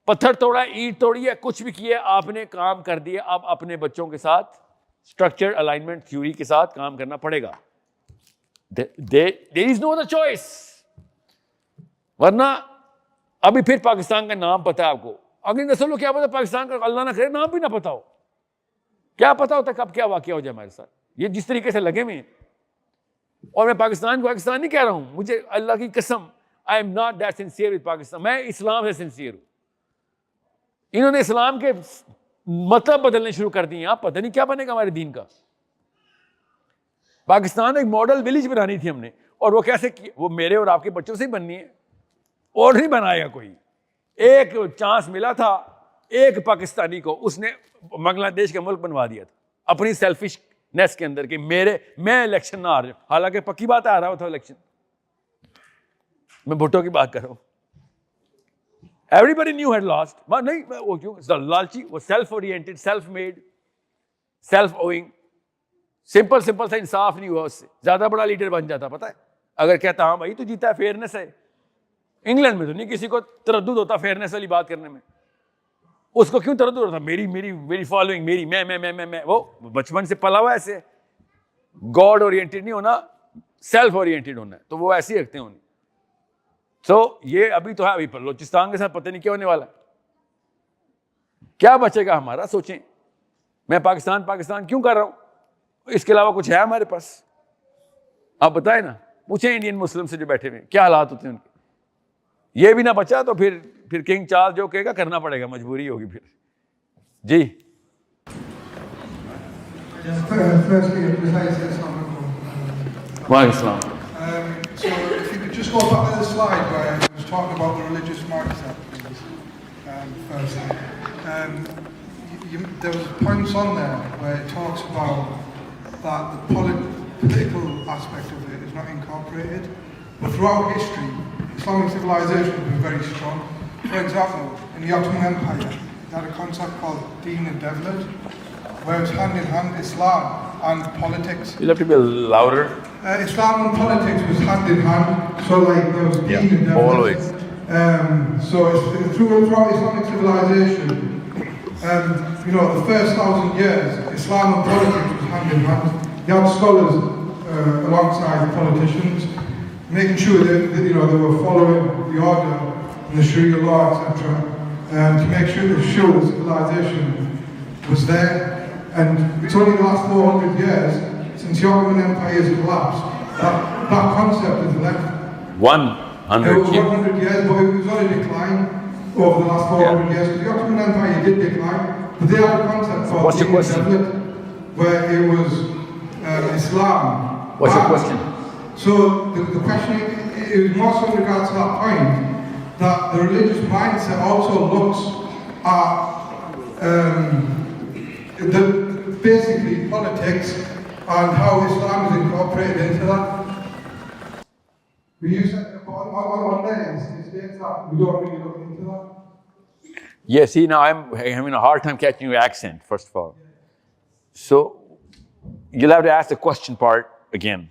पत्थर तोड़ा, ईंट तोड़ी है, कुछ भी किया, आपने काम कर दिया। अब अपने बच्चों के साथ स्ट्रक्चर अलाइनमेंट थ्योरी के साथ काम करना पड़ेगा। There is no other choice। वरना अभी फिर पाकिस्तान का नाम पता है आपको, अगली नस्ल को क्या पता पाकिस्तान का, अल्लाह ना करे नाम भी ना पता हो। क्या पता होता कब क्या वाकया हो जाए हमारे साथ। ये जिस तरीके से लगे में, और मैं पाकिस्तान को पाकिस्तान नहीं कह रहा हूं, मुझे अल्लाह की कसम, I am not that sincere with Pakistan. मैं इस्लाम से सिंसियर हूं। इन्होंने इस्लाम के मतलब बदलने शुरू कर दिए। आप पता नहीं क्या बनेगा हमारे दीन का। पाकिस्तान एक मॉडल विलेज बनानी थी हमने, और वो कैसे की? वो मेरे और आपके बच्चों से ही बननी है, और नहीं बनाएगा कोई। एक चांस मिला था एक पाकिस्तानी को, उसने बांग्लादेश का मुल्क बनवा दिया था अपनी सेल्फिशनेस के अंदर कि मैं इलेक्शन ना हार जाऊं। हालांकि पक्की बात आ रहा था इलेक्शन, मैं भुट्टो की बात कर रहा हूं। एवरीबडी न्यू हैड लॉस्ट, नहीं वो क्यों? लालची, वो self oriented, self made, self owing, simple सा इंसाफ नहीं हुआ उससे। ज्यादा बड़ा लीडर बन जाता, पता है? अगर कहता हाँ भाई तो जीता है, फेयरनेस है। इंग्लैंड में तो नहीं किसी को तरद्दुद होता फेयरनेस वाली बात करने में, उसको क्यों तरद्दुद होता, मेरी मेरी मेरी फॉलोइंग, मेरी मैं, वो बचपन से पला हुआ ऐसे। गॉड ओरिएंटेड नहीं होना, सेल्फ ओरिएंटेड होना है, तो वो ऐसे ही रखते हैं उन्हें। सो ये अभी तो है, अभी बलोचिस्तान के साथ पता नहीं क्या होने वाला, क्या बचेगा हमारा, सोचें। मैं पाकिस्तान क्यों कर रहा हूं, इसके अलावा कुछ है हमारे पास? आप बताएं ना, पूछें इंडियन मुस्लिम से जो बैठे हुए क्या हालात होते हैं उनके। ये भी ना बचा तो फिर किंग चार्ल्स जो कहेगा करना पड़ेगा, मजबूरी होगी फिर। जी वालेकुम सलाम। So if you could just go back to the slide where it was talking about the religious mindset, please. Firstly, there was points on there where it talks about that the political aspect of it is not incorporated, but throughout history, Islamic civilization has been very strong. For example, in the Ottoman Empire, they had a concept called Deen and Devlet, where it's hand in hand Islam and politics. You'll have to be louder. Islam and politics was hand in hand, so like there was Deen and Devlet. Always. So throughout Islamic civilization, the first 1,000 years, Islam and politics was hand in hand. You had scholars alongside politicians, making sure that they were following the order and the Sharia law, etc., to make sure the civilization was there. And it's only the last 400 years since the Ottoman Empire has collapsed that concept has left. 100 It was 100 years, but it was on a decline over the last 400 years. Because the Ottoman Empire did decline, but they had a concept called Deen and Devlet, where it was Islam. What's your question? So the question is more so in regards to that point, that the religious mindset also looks at basically politics and how Islam is incorporated into that. We use it on there, it states that we don't really look into that. Yeah, see, now I'm having a hard time catching your accent, first of all. So you'll have to ask the question part again.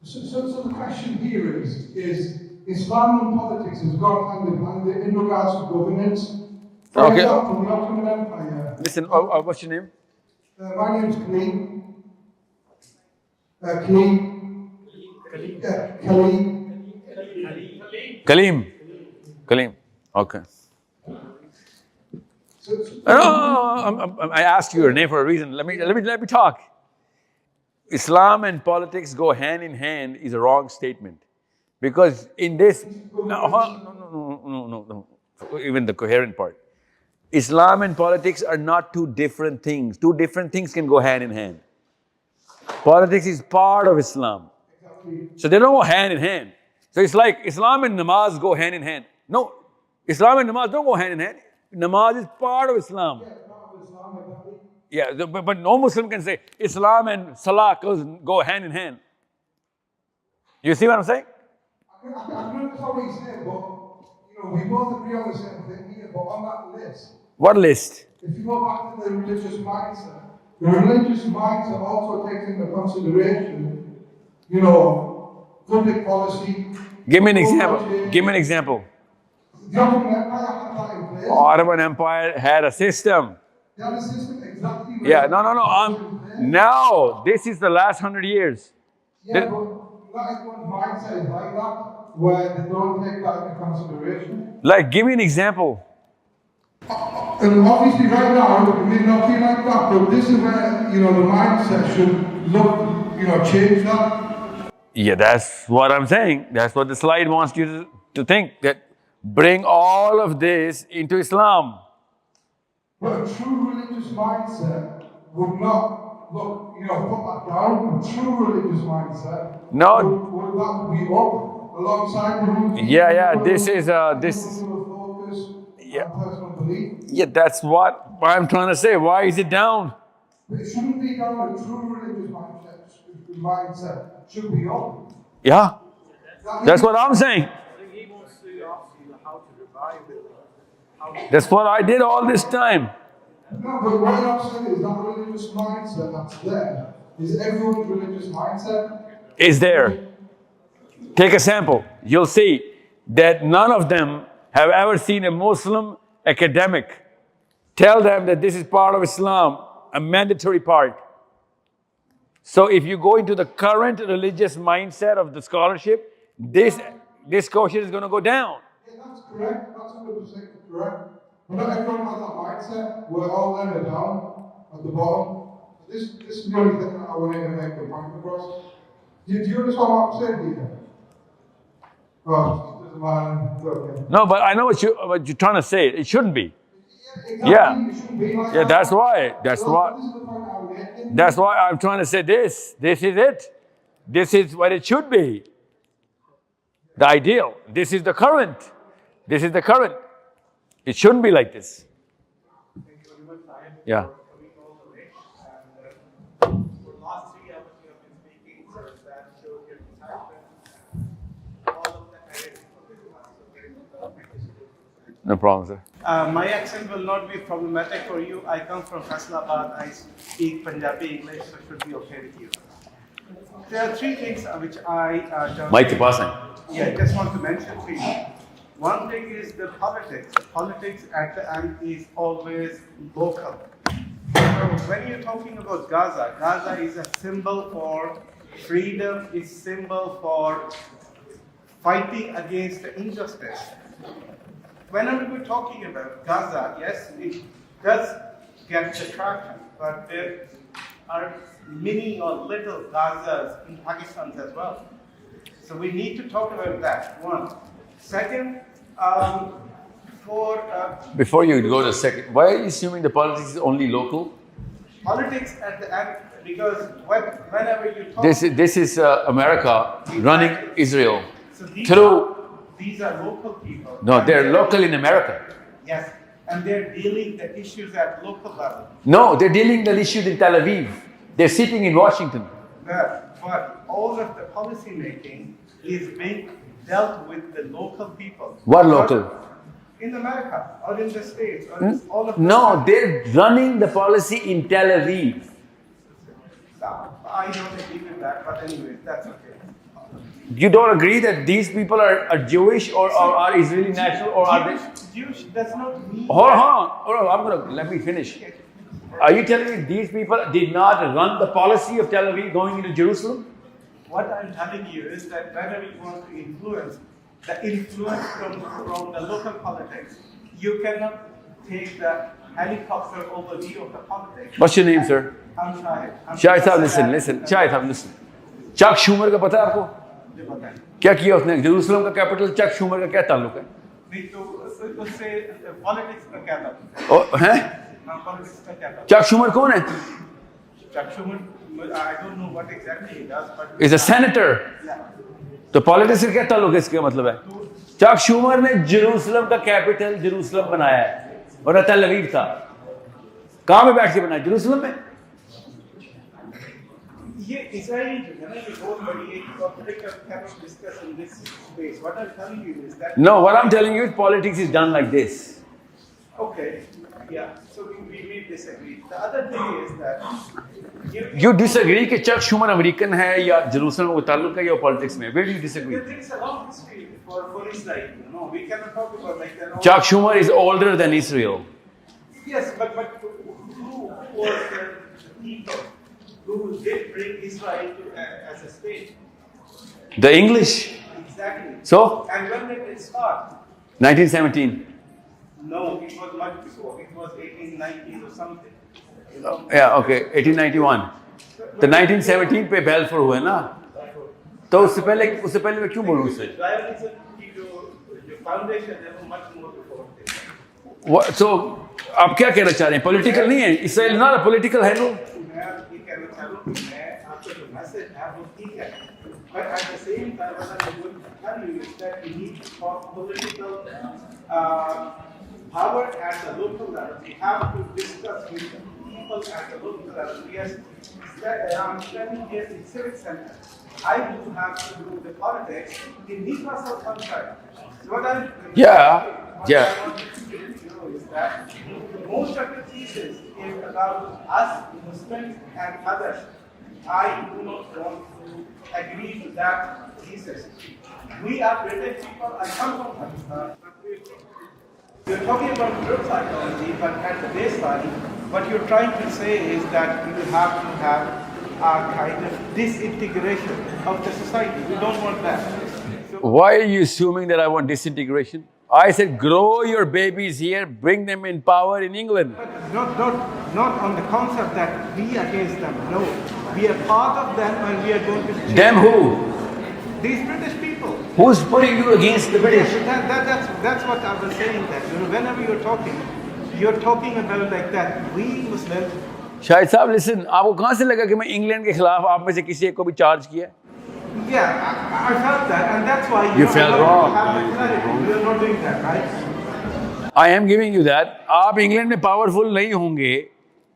So the question here is Islam and politics has gone hand in hand in regards to governance. For example, the Ottoman Empire. Listen, what's your name? My name is Khalid. Kaleem. Okay. I asked you your name for a reason. Let me talk. Islam and politics go hand in hand is a wrong statement, because in this no. Even the coherent part. Islam and politics are not two different things. Two different things can go hand in hand. Politics is part of Islam. So they don't go hand in hand. So it's like Islam and namaz go hand in hand. No, Islam and namaz don't go hand in hand. Namaz is part of Islam. Yeah, but no Muslim can say Islam and Salah go hand in hand. You see what I'm saying? I can understand what you're saying, but we both agree on the same thing here, but on that list. What list? If you go back to the religious mindset, the religious mindset also takes into consideration, public policy. Give me an example. The Ottoman Empire had that in place. Ottoman Empire had a system. They had a system exactly. Yeah, no. Now, this is the last 100 years. Yeah, but not everyone's mindset is like that, where they don't take that into consideration. Like, give me an example. And obviously right now, it may not be like that, but this is where, the mindset should look, change that. Yeah, that's what I'm saying. That's what the slide wants you to think, that bring all of this into Islam. But a true religious mindset would not look, put that down. A true religious mindset would that be up alongside the routine. Yeah, this is Yeah, that's what I'm trying to say. Why is it down? It shouldn't be down. A true religious mindset should be up. Yeah, that's what I'm saying. That's what I did all this time. No, but what I'm saying is that religious mindset that's there is everyone's religious mindset. Is there. Take a sample. You'll see that none of them have ever seen a Muslim academic tell them that this is part of Islam, a mandatory part. So if you go into the current religious mindset of the scholarship, this quotient is going to go down. Yeah, that's correct. That's 100% correct. But not everyone has that mindset. We're all laying down at the bottom. This is the only thing that I wanted to make the point across. Do you understand what I'm saying, Deacon? Oh, it doesn't matter. Okay. No, but I know what you're trying to say. It shouldn't be. Exactly. Yeah. It shouldn't be like Yeah, that. that's why. That's why. This is the point I'm making. That's why I'm trying to say this. This is it. This is what it should be. The ideal. This is the current. This is the current. It shouldn't be like this. Yeah. For the last 3 hours you have been speaking, so that shows your excitement and all of the ideas for this class. So very much. No problem, sir. My accent will not be problematic for you. I come from Faisalabad. I speak Punjabi English, so it should be okay with you. There are 3 things which I Mike ke paas hai. Yeah, just want to mention to you. One thing is the politics. Politics at the end is always local. So when you're talking about Gaza, Gaza is a symbol for freedom, is symbol for fighting against the injustice. Whenever we're talking about Gaza, yes, it does get the traction, but there are many or little Gazas in Pakistan as well. So we need to talk about that, one. Second, Before you go to second, why are you assuming the politics is only local? politics at the end, because whenever you talk... This is America running Israel So these are local people. No, they're local in America. Yes, and they're dealing the issues at local level. No, they're dealing the issues in Tel Aviv. They're sitting in Washington. But all of the policy making is being dealt with the local people. What local? In America, or in the States, or in all of the No, they're running the policy in Tel Aviv. I don't agree with that, but anyways, that's okay. You don't agree that these people are Jewish or are Israeli national or are they? Jewish does not mean... Hold on, let me finish. Are you telling me these people did not run the policy of Tel Aviv going into Jerusalem? What I'm telling you is that whenever you want to influence, the influence from the local politics, you cannot take the helicopter overview of the politics. What's your name, sir? I'm Shahid. Shahid Sahib, listen. Shahid Sahib, listen. Chuck Schumer का पता है आपको? क्या किया उसने? Jerusalem का capital Chuck Schumer का क्या ताल्लुक है? नहीं तो उससे पॉलिटिक्स का क्या था? हैं? पॉलिटिक्स का क्या था? चक शूमर कौन है? Chuck Schumer, I don't know what exactly he does, but... He's a senator. तो पॉलिटिक्स का क्या ताल्लुक है इसका मतलब है? चक शूमर ने जेरूसलम का कैपिटल जेरूसलम बनाया है और तल अवीव था. कहाँ पे बैठ के बनाया? जेरूसलम में. ये इजराइली जो है ना ये बहुत बड़ी एक topic cannot discuss in this space. What I'm telling you is that... No, what I'm telling you is politics is done like this. Okay, yeah. So we may disagree. The other thing is that... You disagree कि Chuck Schumer American है या Jerusalem का ताल्लुक है या politics में? Where do you disagree? There is a long history for Israel. You know, we cannot talk about like that. Chuck Schumer is older than Israel. Yes, but who was the people who did bring Israel to, as a state? The English. Exactly. So? And when did it start? 1917. No, it was much before. It was 1890s or something. Yeah, okay, 1891. तो 1917 पे बेलफोर हुआ ना? तो उससे पहले मैं क्यों बोलूँ उससे? So आप क्या कहना चाह रहे हैं? Political नहीं है? Israel not a political है no? But at the same time, what I'm going to tell you is that we need to talk political power at the local level. We have to discuss with the people at the local level. Yes, I'm standing here in Civic Center. I do have to do the politics in NewCastle country. So what I want to know is that most of the thesis is about us, Muslims and others. I do not want to agree to that thesis. We are British people. I come from Pakistan. You're talking about group psychology, but at the baseline, what you're trying to say is that you have to have a kind of disintegration of the society. We don't want that. Why are you assuming that I want disintegration? I said grow your babies here, bring them in power in England. Not on the concept that we against them. No, we are part of them and we are going to change. Them who? These British people. Who's putting you against the British? That's what I was saying, that whenever you're talking about like that, we Muslims. Shahid साहब, listen, आपको कहाँ से लगा कि मैं England के खिलाफ आप में से किसी एक को भी चार्ज किया? Yeah, I felt that, and that's why you felt wrong. We are not doing that, right? I am giving you that. आप इंग्लैंड में पावरफुल नहीं होंगे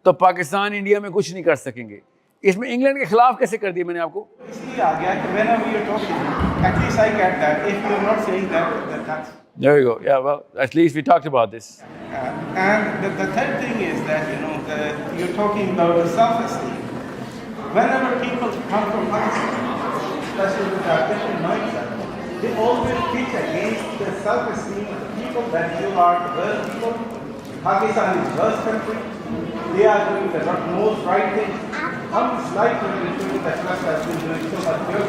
तो पाकिस्तान इंडिया में कुछ नहीं कर सकेंगे. इसमें इंग्लैंड के खिलाफ कैसे कर दिया मैंने आपको? इसलिए आ गया कि whenever you're talking, at least I get that. If you're not saying that, that's. There you go. Yeah, well, at least we talked about this. And the third thing is that you're talking about the self-esteem. Whenever people come from Pakistan, especially with our Christian mindset, they always preach against the self-esteem of the people, that you are the worst people. Pakistan is the worst country. They are doing the most right thing. How slightly people that trust has been doing so much good.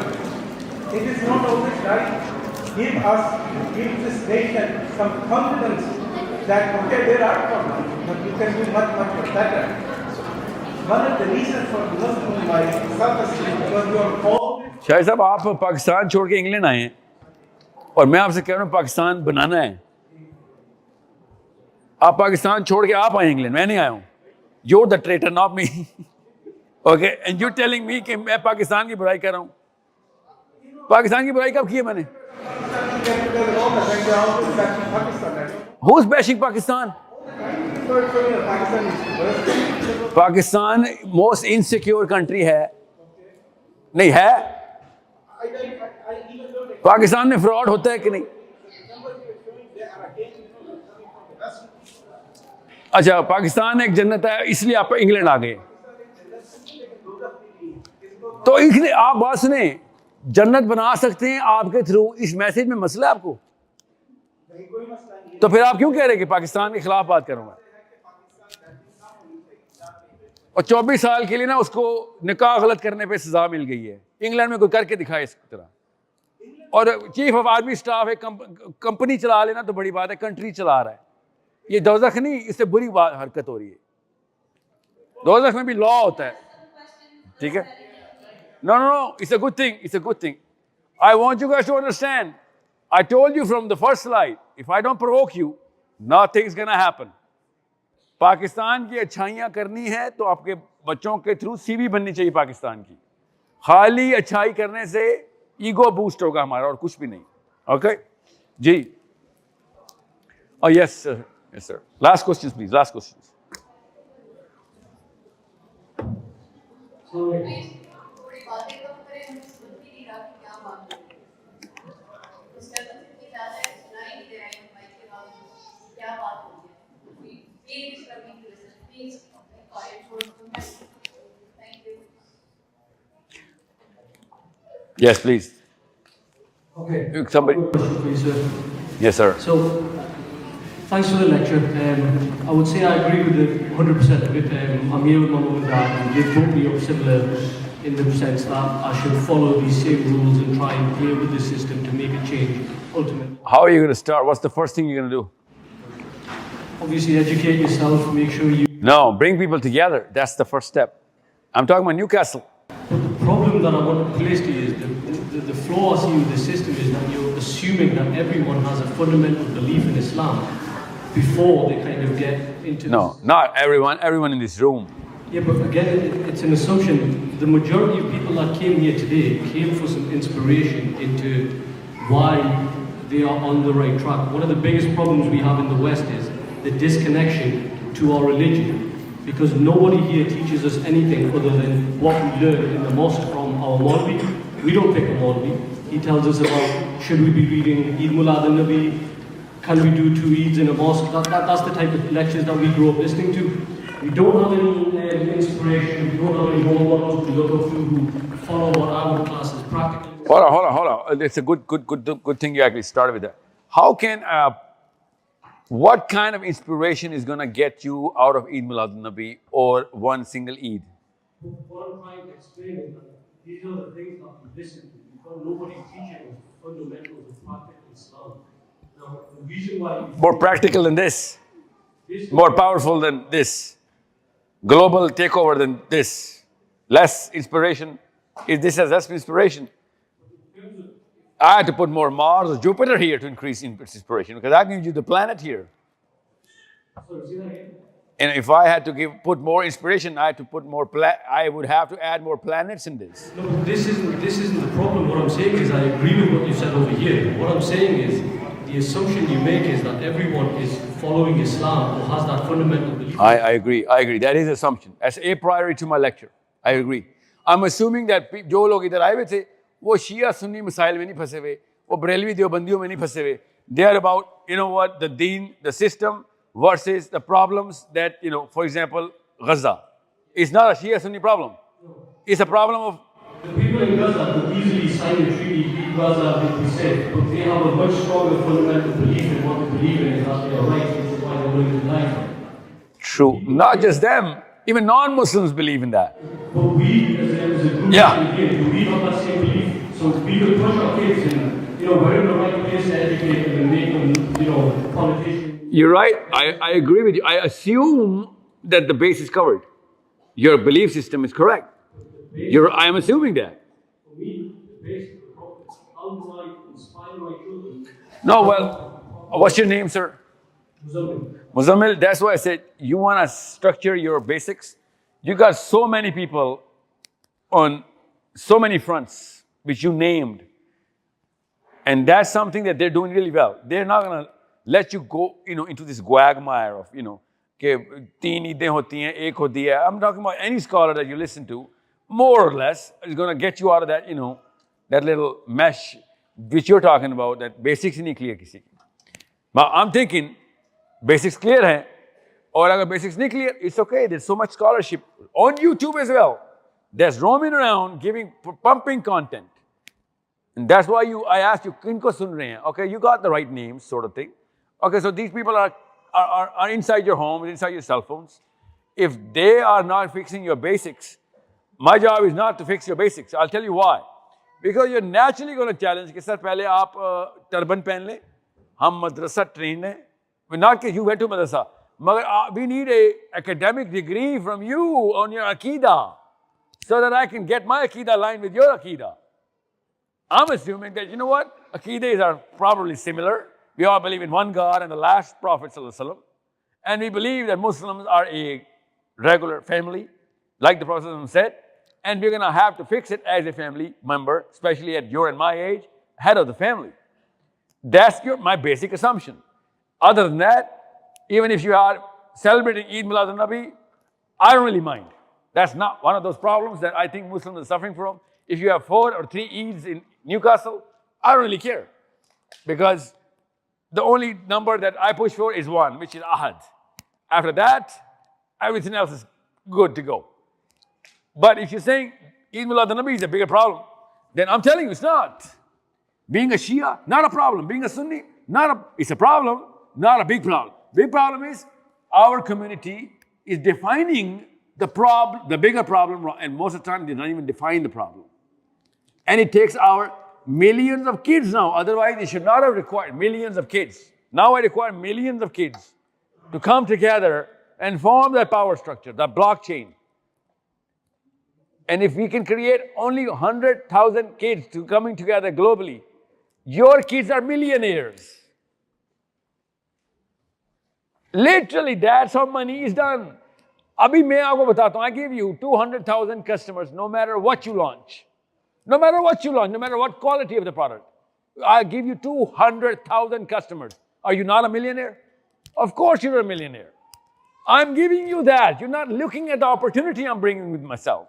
It is not always right. Give this nation some confidence that, okay, there are problems, but you can do much, much better. One of the reasons for Muslim life, self-esteem, because you are all. Shahid साहब, आप पाकिस्तान छोड़ के England आए हैं और मैं आपसे कह रहा हूँ पाकिस्तान बनाना है. आप पाकिस्तान छोड़ के आप आए इंग्लैंड, मैं नहीं आया हूँ. You're the traitor, not me. Okay, and you're telling me कि मैं पाकिस्तान की बुराई कर रहा हूँ. पाकिस्तान की बुराई कब की है मैंने? Who's bashing Pakistan? Pakistan most insecure country है. नहीं है? पाकिस्तान में फ्रॉड होता है कि नहीं? अच्छा, पाकिस्तान एक जन्नत है इसलिए आप इंग्लैंड आ गए. तो इसलिए आप बात सुने, जन्नत बना सकते हैं आपके थ्रू. इस मैसेज में मसला है आपको? तो फिर आप क्यों कह रहे हैं कि पाकिस्तान के खिलाफ बात करूंगा? और 24 साल के लिए ना उसको निकाह गलत करने पे सजा मिल गई है. इंग्लैंड में कोई करके दिखाए इस तरह. और चीफ ऑफ आर्मी स्टाफ एक कंपनी चला लेना तो बड़ी बात है, कंट्री चला रहा है. ये दोज़ख नहीं, इससे बुरी बात हरकत हो रही है. दोज़ख में भी लॉ होता है, ठीक है? No, it's a good thing. It's a good thing. I want you guys to understand. I told you from the first slide, if I don't provoke you, nothing's gonna happen. Pakistan की अच्छाइयाँ करनी है तो आपके बच्चों के थ्रू सीवी बननी चाहिए पाकिस्तान की. खाली अच्छाई करने से ईगो बूस्ट होगा हमारा और कुछ भी नहीं. Okay ji? Oh yes sir. Yes sir. Last questions please. Last questions. Yes, please. Okay. Somebody. Question for you, sir. Yes, sir. So, thanks for the lecture. I would say I agree with it 100% with I'm here with my mum and dad, and they brought me up similar in the sense that I should follow these same rules and try and play with the system to make a change. Ultimately. How are you going to start? What's the first thing you're going to do? Obviously, educate yourself. Make sure you. No, bring people together. That's the first step. I'm talking about Newcastle. But the problem that I want to place to you is the flaw I see with the system is that you're assuming that everyone has a fundamental belief in Islam before they kind of get into. No, not everyone. Everyone in this room. Yeah, but again, it's an assumption. The majority of people that came here today came for some inspiration into why they are on the right track. One of the biggest problems we have in the West is the disconnection to our religion. Because nobody here teaches us anything other than what we learn in the mosque from our Maulvi. We don't pick a Maulvi. He tells us about should we be reading Eid Mulad al-Nabi, can we do 2 Eids in a mosque. That's the type of lectures that we grew up listening to. We don't have any inspiration, we don't have any role models to look up to who follow what I would class as practice. Hold on. It's a good thing you actually started with that. How can, what kind of inspiration is going to get you out of Eid Milad al-Nabi or one single Eid? What I'm trying to explain is that these are the things that we listen to because nobody teaches us the fundamentals of practical Islam. Now, the reason why More practical than this, more powerful than this, global takeover than this, less inspiration. Is this as less inspiration? I had to put more Mars or Jupiter here to increase inspiration because I can use the planet here. And if I had to put more inspiration, I had to put more. I would have to add more planets in this. No, this isn't the problem. What I'm saying is I agree with what you said over here. What I'm saying is the assumption you make is that everyone is following Islam or has that fundamental belief. I agree. That is assumption. As a priori to my lecture, I agree. I'm assuming that जो लोग इधर आए हुए थे, वो शिया सुन्नी मसाइल में नहीं फंसे हुए, वो बरेलवी देवबंदियों में नहीं फंसे हुए. They are about, you know what, the deen, the system versus the problems that, you know, for example, Gaza. It's not a Shia Sunni problem. It's a problem of. The people in Gaza could easily sign a treaty, leave Gaza, as we said, but they have a much stronger fundamental belief in what they believe in is that they are right, which is why they're willing to deny. True. Not just them, even non-Muslims believe in that. But we, as a group, do we have that same belief? So we could push our kids and, you know, we're in the right place to educate them and make them, you know, politicians. You're right. I agree with you. I assume that the base is covered. Your belief system is correct. I am assuming that. For me, the base of the problem is how do I inspire my children? No, well, what's your name, sir? Muzammil. That's why I said you want to structure your basics. You got so many people on so many fronts which you named. And that's something that they're doing really well. They're not going to let you go, you know, into this quagmire of, you know, I'm talking about any scholar that you listen to, more or less, is going to get you out of that, you know, that little mesh which you're talking about, that basics nahi clear kisi ki. But I'm thinking, basics clear hai, or agar basics nahi clear, it's okay. There's so much scholarship on YouTube as well. That's roaming around, pumping content. And that's why I asked you, kinko sun rahe hain? Okay, you got the right names, sort of thing. Okay, so these people are inside your homes, inside your cell phones. If they are not fixing your basics, my job is not to fix your basics. I'll tell you why. Because you're naturally going to challenge कि sir पहले आप turban पहन लें, हम मदरसा trained हैं. Not that you went to madrasa, मगर we need a academic degree from you on your Aqidah so that I can get my Aqidah aligned with your Aqidah. I'm assuming that, you know what, Aqidah are probably similar. We all believe in one God and the last Prophet ﷺ. And we believe that Muslims are a regular family, like the Prophet ﷺ said. And we're going to have to fix it as a family member, especially at your and my age, head of the family. That's my basic assumption. Other than that, even if you are celebrating Eid Milad al-Nabi, I don't really mind. That's not one of those problems that I think Muslims are suffering from. If you have 4 or 3 Eids in Newcastle, I don't really care. Because the only number that I push for is 1, which is Ahad. After that, everything else is good to go. But if you're saying Eid Milad al-Nabi is a bigger problem, then I'm telling you it's not. Being a Shia, not a problem. Being a Sunni, it's a problem, not a big problem. Big problem is our community is defining the bigger problem, and most of the time they don't even define the problem. And it takes our millions of kids now. Otherwise, they should not have required millions of kids. Now I require millions of kids to come together and form that power structure, that blockchain. And if we can create only 100,000 kids coming together globally, your kids are millionaires. Literally, that's how money is done. Abhi main aapko batata hu, I give you 200,000 customers no matter what you launch. No matter what you launch, no matter what quality of the product. I give you 200,000 customers. Are you not a millionaire? Of course you're a millionaire. I'm giving you that. You're not looking at the opportunity I'm bringing with myself.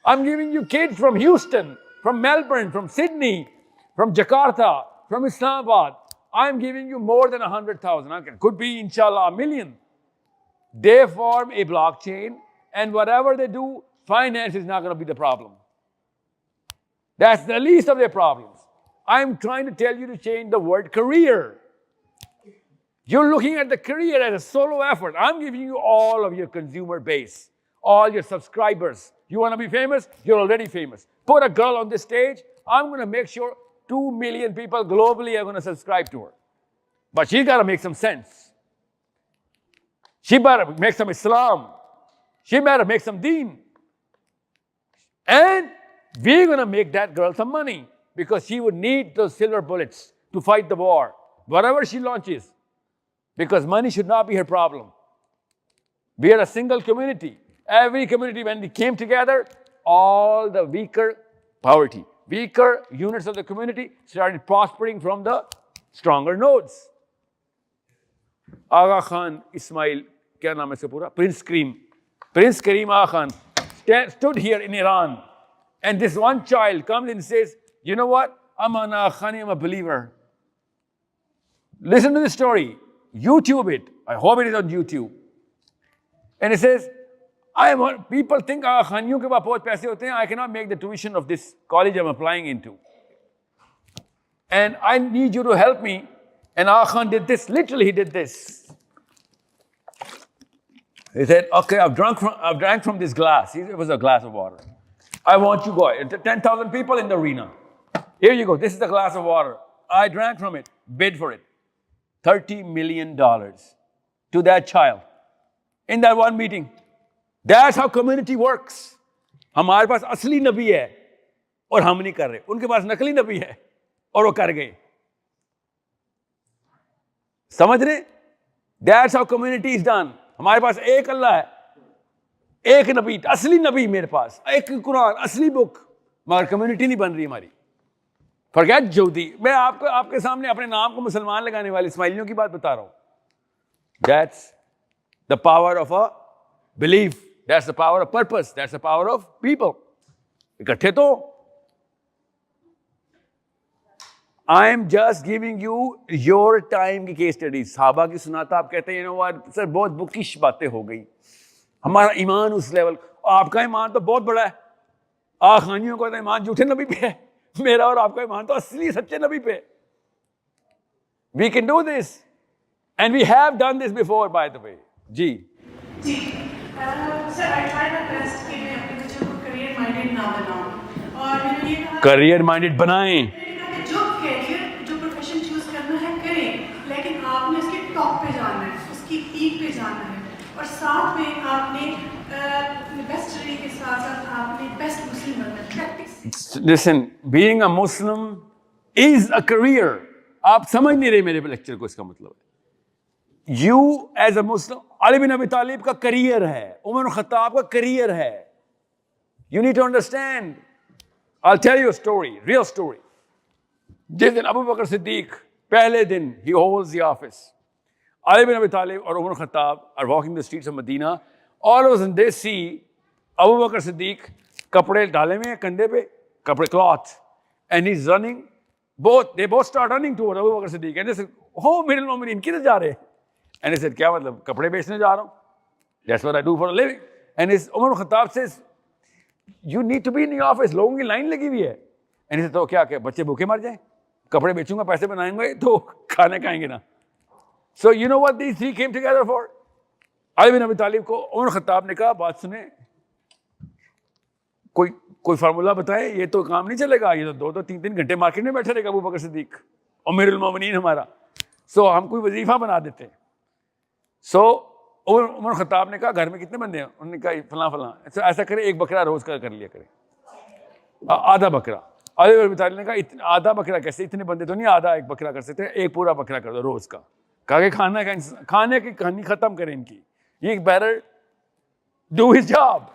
I'm giving you kids from Houston, from Melbourne, from Sydney, from Jakarta, from Islamabad. I'm giving you more than 100,000. Okay. Could be, inshallah, 1 million. They form a blockchain, and whatever they do, finance is not going to be the problem. That's the least of their problems. I'm trying to tell you to change the word career. You're looking at the career as a solo effort. I'm giving you all of your consumer base, all your subscribers. You want to be famous? You're already famous. Put a girl on this stage. I'm going to make sure 2 million people globally are going to subscribe to her. But she's got to make some sense. She better make some Islam. She better make some deen. And we're going to make that girl some money because she would need those silver bullets to fight the war, whatever she launches. Because money should not be her problem. We are a single community. Every community, when they came together, all the weaker units of the community started prospering from the stronger nodes. Aga Khan Ismail, kya naam hai iska pura? Prince Karim Aga Khan stood here in Iran. And this one child comes and says, you know what? I'm an Aga Khani, I'm a believer. Listen to the story. YouTube it. I hope it is on YouTube. And it says, people think Aga Khaniyon ke paas bahut paise hote hain. I cannot make the tuition of this college I'm applying into. And I need you to help me. And Aga Khan did this. Literally, he did this. He said, okay, I've drank from this glass. It was a glass of water. I want you to go. 10,000 people in the arena. Here you go. This is the glass of water. I drank from it. Bid for it. $30 million to that child in that one meeting. That's how community works. हमारे पास असली नबी है और हम नहीं कर रहे. उनके पास नकली नबी है और वो कर गए. समझ रहे? That's how community is done. हमारे पास एक अल्लाह है, एक नबी, असली नबी मेरे पास, एक कुरान, असली बुक, मगर कम्युनिटी नहीं बन रही हमारी. फॉरगेट ज्योति. मैं आपके सामने अपने नाम को मुसलमान लगाने वाले इस्माइलियों की बात बता रहा हूं. That's the power of a belief. That's the power of purpose. That's the power of people. इकट्ठे तो. I am just giving you your time की case studies. साहबा की सुनाता आप कहते हैं, you know what, सर बहुत बुकिश बातें हो गई. हमारा ईमान उस लेवल, आपका ईमान तो बहुत बड़ा है. आखानियों का तो ईमान झूठे नबी पे है. मेरा और आपका ईमान तो असली सच्चे नबी पे. We can do this. And we have done this before, by the way. Ji. Sir, I try my best कि मैं अपने बच्चों को career minded ना बनाऊं. और मैंने ये कहा Career minded बनाएं. जो career, जो profession choose करना है करें, लेकिन आपने उसके top पे जाना है, उसकी peak पे जाना है, और साथ में आपने best study के साथ आपने best Muslim बनना है. Practice. Listen, being a Muslim is a career. आप समझ नहीं रहे मेरे लेक्चर को. इसका मतलब है You as a Muslim, Ali bin Abi Talib का करियर है, उमर खत्ताब का करियर है. You need to understand. I'll tell you a story, real story. जिस दिन अबू बकर सिद्दीक पहले दिन he holds the office, Ali bin Abi Talib और Umar Khattab are walking the streets of Medina. All of a sudden they see Abu Bakr Siddiq कपड़े डाले हुए हैं कंधे पे, कपड़े cloth, and he's running. They both start running toward Abu Bakr Siddiq, and they said, "Oh, Amirul Mu'mineen, किधर जा रहे हैं?" And he said, क्या मतलब कपड़े बेचने जा रहा हूँ. That's what I do for a living. And his Umar Khattab says, you need to be in the office. लोगों की लाइन लगी हुई है. And he said, तो क्या बच्चे भूखे मर जाएं? कपड़े बेचूंगा, पैसे बनाएंगे तो खाने खाएंगे ना. So you know what these three came together for? Ali bin Abi Talib को उमर खत्ताब ने कहा, बात सुने, कोई फार्मूला बताए, ये तो काम नहीं चलेगा. ये तो 2-3 घंटे मार्केट में बैठे रहेगा अबू बकर सिद्दीक, अमीरुल मोमिनीन हमारा. So हम कोई वजीफा बना देते हैं. So उमर खत्ताब ने कहा, घर में कितने बंदे हैं? उन्होंने कहा फलां. So ऐसा करे, एक बकरा रोज का कर लिया करे, आधा बकरा. अली bin Abi Talib ने कहा, आधा बकरा कैसे, इतने बंदे तो नहीं आधा एक बकरा कर सकते, एक पूरा बकरा कर दो रोज का. कहा कि खाने की कहानी खत्म करें इनकी. ये better do his job.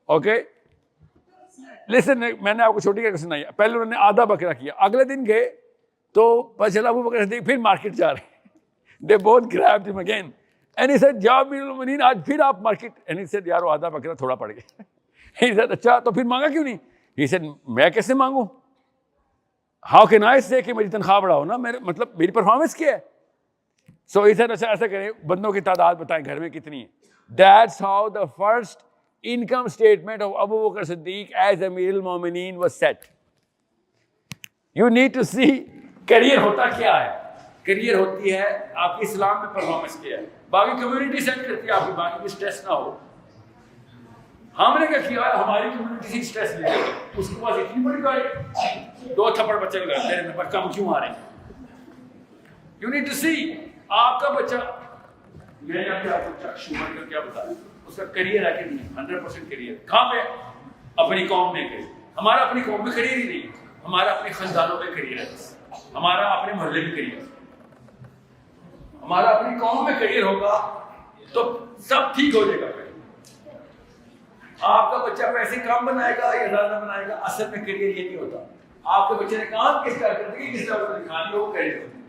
Okay? Listen, मैंने आपको छोटी करके सुनाई. पहले उन्होंने आधा बकरा किया, अगले दिन गए तो पता चला अबू बकर सिद्दीक फिर मार्केट जा रहे. They both grabbed him again. And he said, "Ya Amirul Mu'mineen, आज फिर आप मार्केट." And he said, "यार वो आधा बकरा थोड़ा पड़ गया." He said, "अच्छा तो फिर मांगा क्यों नहीं?" He said, "मैं कैसे मांगू? How can I say कि मेरी तनख्वाह बढ़ाओ ना, मेरे मतलब मेरी परफॉर्मेंस क्या है?" So he said, अच्छा ऐसा करें, बंदों की तादाद बताएं घर में कितनी है. That's how the first income statement of Abu Bakr Siddiq as Amirul Mu'mineen was set. You need to see career होता क्या है। करियर होती है आपकी इस्लाम में परफॉर्मेंस क्या है, बाकी कम्युनिटी सेट करती है आपकी, बाकी की स्ट्रेस ना हो। हमने क्या किया, हमारी कम्युनिटी से स्ट्रेस ले लिया, उसके पास इतनी बड़ी गाड़ी, 2 थप्पड़ बच्चे को लगाते हैं, नंबर कम क्यों आ रहे हैं। यू नीड टू सी आपका बच्चा, मैंने आपको शुगर का क्या बताया, उसका करियर है कि नहीं, 100% करियर कहाँ पे, अपनी कौम में करियर। हमारा अपनी कौम में करियर ही नहीं, हमारा अपने खानदानों में करियर है, हमारा अपने मोहल्ले में करियर है। हमारा अपनी कौम में करियर होगा तो सब ठीक हो जाएगा। आपका बच्चा पैसे कम बनाएगा या ज्यादा बनाएगा, असल में करियर ये नहीं होता। आपके बच्चे ने काम किस तरह करते हैं, किस तरह से दिखानी हो, वो करियर होता है।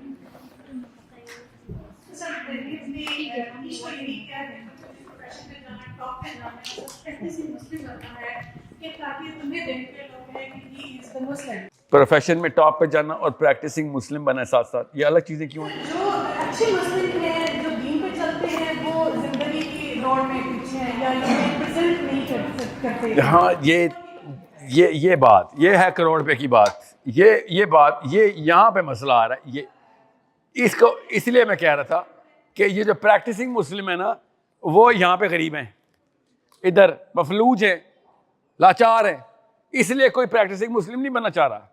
प्रोफेशन में टॉप पे जाना और प्रैक्टिसिंग मुस्लिम बनना साथ साथ, ये अलग चीजें क्यों हैं? जो अच्छे मुस्लिम हैं, जो दीन पे चलते हैं, वो जिंदगी की दौड़ में पीछे हैं या रिप्रेजेंट नहीं करते। हाँ, ये बात, ये है करोड़ रुपए की बात, ये बात, ये यहाँ पे मसला आ रहा है। ये इसको इसलिए मैं कह रहा था कि ये जो प्रैक्टिसिंग मुस्लिम है ना, वो यहाँ पे गरीब हैं, इधर मफलूज हैं, लाचार हैं, इसलिए कोई प्रैक्टिसिंग मुस्लिम नहीं बनना चाह रहा।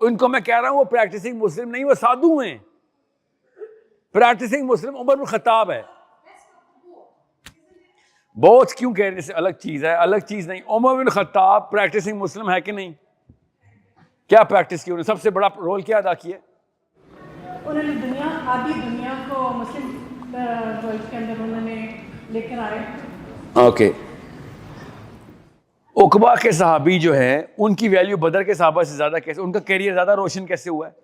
उनको मैं कह रहा हूँ वो प्रैक्टिसिंग मुस्लिम नहीं, वो साधु हैं। प्रैक्टिसिंग मुस्लिम उमर बिन खत्ताब है। बोझ क्यों कह रहे, अलग चीज है, अलग चीज नहीं। उमर बिन खत्ताब प्रैक्टिसिंग मुस्लिम है कि नहीं? क्या प्रैक्टिस की उन्होंने, सबसे बड़ा रोल क्या अदा किया? उन्होंने आधी दुनिया को मुस्लिम वर्ल्ड के अंदर उन्होंने लेकर आए। ओके, उकबा के सहाबी जो है, उनकी वैल्यू बदर के सहाबा से ज्यादा कैसे, उनका कैरियर ज्यादा रोशन कैसे हुआ है?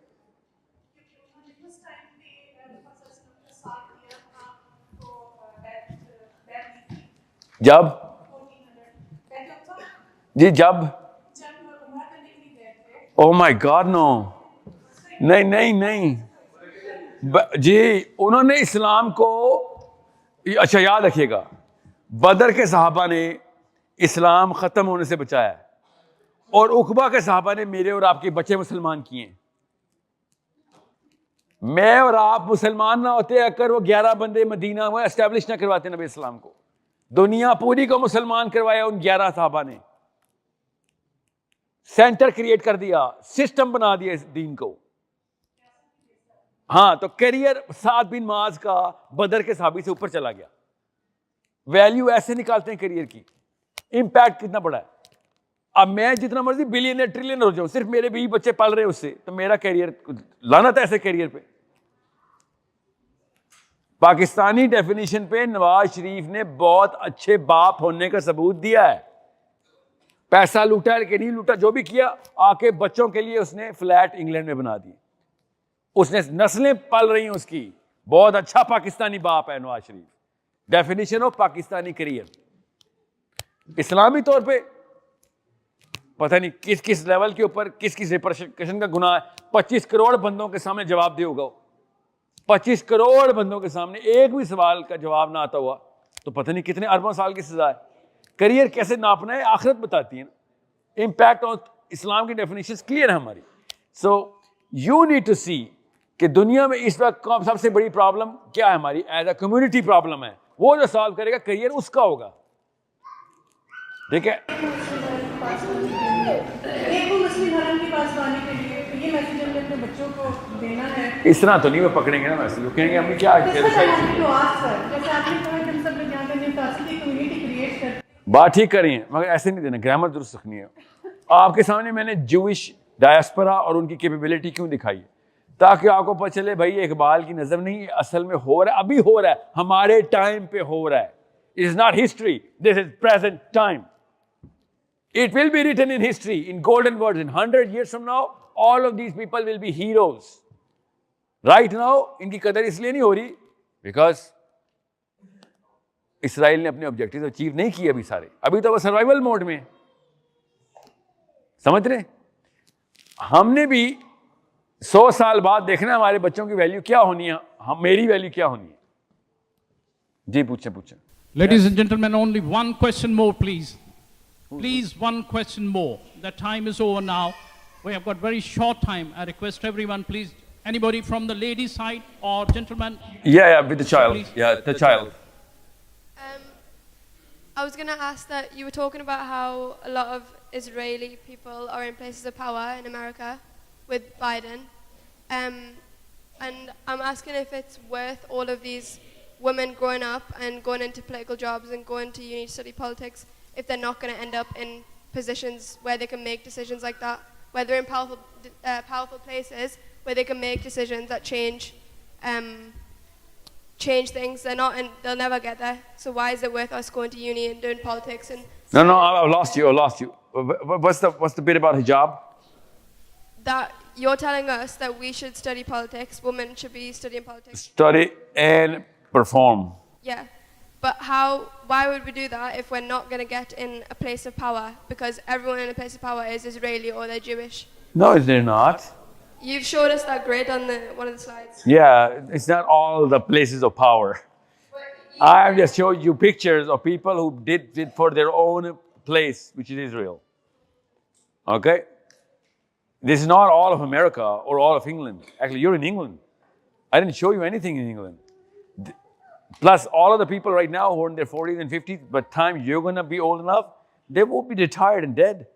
जब जी जब ओ माय गॉड नो, नहीं नहीं नहीं जी, उन्होंने इस्लाम को, अच्छा याद रखिएगा, बदर के सहाबा ने इस्लाम ख़त्म होने से बचाया है, और उकबा के सहाबा ने मेरे और आपके बच्चे मुसलमान किए। मैं और आप मुसलमान ना होते अगर वो 11 बंदे मदीना में एस्टेब्लिश ना करवाते नबी इस्लाम को, दुनिया पूरी को मुसलमान करवाया उन 11 सहाबा ने, सेंटर क्रिएट कर दिया, सिस्टम बना दिया इस दीन को। हाँ, तो करियर साद बिन माज का बदर के सहाबी से ऊपर चला गया। वैल्यू ऐसे निकालते हैं करियर की, इंपैक्ट कितना बड़ा है। अब मैं जितना मर्जी बिलियनर ट्रिलियनर हो जाऊं, सिर्फ मेरे 20 बच्चे पल रहे उससे, तो मेरा करियर लानत है ऐसे करियर पे। पाकिस्तानी डेफिनेशन पे नवाज शरीफ ने बहुत अच्छे बाप होने का सबूत दिया है। पैसा लूटा है कि नहीं लूटा, जो भी किया, आके बच्चों के लिए उसने फ्लैट इंग्लैंड में बना दिए, उसने नस्लें पल रही हैं उसकी। बहुत अच्छा पाकिस्तानी बाप है Nawaz Sharif. Definition of Pakistani career, इस्लामी तौर पे पता नहीं किस किस लेवल के ऊपर किस किस रिप्रेशन का गुनाह है। 25 करोड़ बंदों के सामने जवाब दे होगा, 25 करोड़ बंदों के सामने एक भी सवाल का जवाब ना आता हुआ तो पता नहीं कितने अरबों साल की सजा है। करियर कैसे नापना है आखिरत बताती है ना। इंपैक्ट ऑन इस्लाम की डेफिनेशन क्लियर है हमारी। सो यू नीड टू सी कि दुनिया में इस वक्त सबसे बड़ी प्रॉब्लम क्या है हमारी, एज अ कम्युनिटी प्रॉब्लम है। वो जो सॉल्व करेगा करियर उसका होगा, ठीक है। इस तरह तो नहीं वो पकड़ेंगे ना, वैसे वो कहेंगे हमें क्या बात ठीक करी है, मगर ऐसे नहीं देना, ग्रामर दुरुस्त रखनी है। आपके सामने मैंने जूइश डायस्पोरा और उनकी कैपेबिलिटी क्यों दिखाई है, ताकि आपको पता चले भाई इकबाल की नजर नहीं, असल में हो रहा है, अभी हो रहा है, हमारे टाइम पे हो रहा है। It is not history, this is present time. It will be written in history in golden words. In 100 years from now, all of these people will be heroes. Right now, इनकी कदर इसलिए नहीं हो रही because इसराइल ने अपने objective achieve नहीं किए अभी सारे, अभी तो वो सर्वाइवल मोड में है। समझ रहे? हमने भी 100 साल बाद देखना हमारे बच्चों की वैल्यू क्या होनी है, हम मेरी वैल्यू क्या होनी है। जी पूछें। Ladies and gentlemen, only one question more, please. Please, one question more. The time is over now. We have got very short time. I request everyone, please, anybody from the ladies' side or gentlemen. Yeah, with the child. Please. Yeah, the child. I was going to ask that you were talking about how a lot of Israeli people are in places of power in America with Biden. And I'm asking if it's worth all of these women growing up and going into political jobs and going to uni to study politics if they're not going to end up in positions where they can make decisions like that, where they're in powerful places where they can make decisions that change things. They're not, and they'll never get there. So why is it worth us going to uni and doing politics? And No, I lost you. What's the bit about hijab? that you're telling us that we should study politics. Women should be studying politics. Study and perform. Yeah, but why would we do that if we're not going to get in a place of power? Because everyone in a place of power is Israeli or they're Jewish. No, they're not. You've showed us that grid on one of the slides. Yeah, it's not all the places of power. I'm just showing you pictures of people who did it for their own place, which is Israel. Okay? This is not all of America or all of England. Actually, you're in England. I didn't show you anything in England. Plus, all of the people right now who are in their 40s and 50s, by the time you're going to be old enough, they will be retired and dead.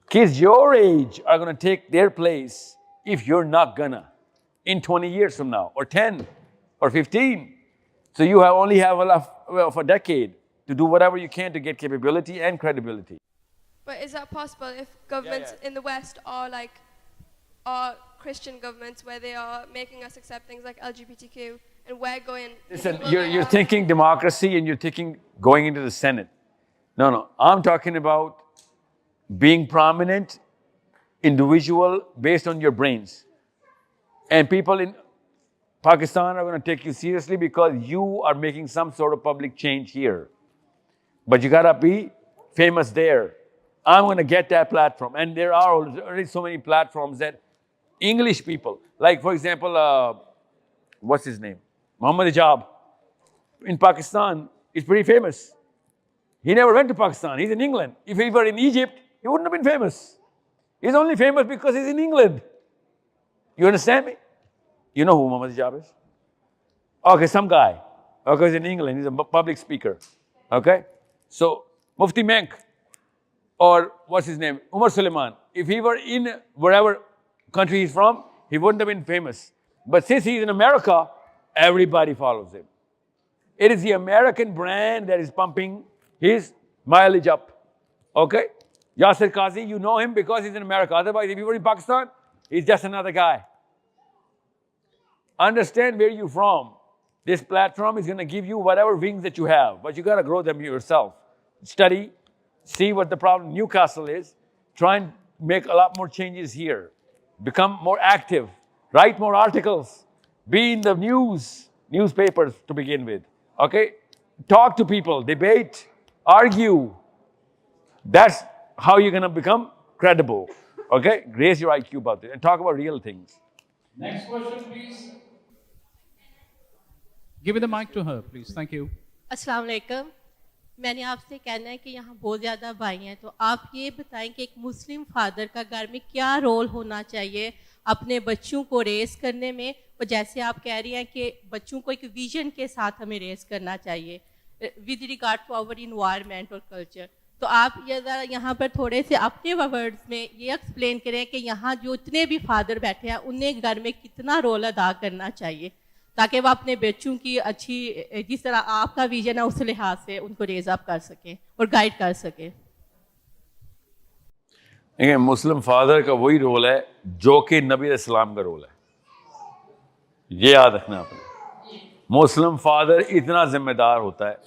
Kids your age are going to take their place if you're not gonna in 20 years from now, or 10, or 15. So you only have a decade to do whatever you can to get capability and credibility. But is that possible if governments in the West are Christian governments where they are making us accept things like LGBTQ and we're going... Listen, you're thinking democracy and you're thinking going into the Senate. No, I'm talking about being prominent, individual, based on your brains. And people in Pakistan are going to take you seriously because you are making some sort of public change here. But you got to be famous there. I'm going to get that platform. And there are already so many platforms that English people, like for example, what's his name? Muhammad Hijab. In Pakistan, is pretty famous. He never went to Pakistan. He's in England. If he were in Egypt, he wouldn't have been famous. He's only famous because he's in England. You understand me? You know who Muhammad Hijab is? Okay, some guy. Okay, he's in England. He's a public speaker. Okay? So, Mufti Menk, or what's his name? Umar Suleiman. If he were in wherever country he's from, he wouldn't have been famous. But since he's in America, everybody follows him. It is the American brand that is pumping his mileage up. Okay? Yasser Qazi, you know him because he's in America. Otherwise, if he were in Pakistan, he's just another guy. Understand where you're from. This platform is going to give you whatever wings that you have, but you got to grow them yourself. Study, see what the problem in Newcastle is, try and make a lot more changes here. Become more active, write more articles, be in the newspapers to begin with. Okay? Talk to people, debate, argue. That's how you're going to become credible. Okay? Raise your IQ about it and talk about real things. Next question, please. Give the mic to her, please. Thank you. अस्सलाम वालेकुम। मैंने आपसे कहना है कि यहाँ बहुत ज़्यादा भाई हैं, तो आप ये बताएं कि एक मुस्लिम फादर का घर में क्या रोल होना चाहिए अपने बच्चों को रेस करने में, और जैसे आप कह रही हैं कि बच्चों को एक विजन के साथ हमें रेस करना चाहिए with regard to our environment और कल्चर। तो आप ये ज़रा यहाँ पर थोड़े से अपने वर्ड्स में ये एक्सप्लेन करें कि यहाँ जो इतने भी फादर बैठे हैं उन्हें घर में कितना रोल अदा करना चाहिए ताकि वो अपने बच्चों की अच्छी, जिस तरह आपका विजन है उस लिहाज से उनको रेज अप कर सकें और गाइड कर सकें। देखिए, मुस्लिम फादर का वही रोल है जो कि नबी इस्लाम का रोल है। ये याद रखना आपने। मुस्लिम फादर इतना जिम्मेदार होता है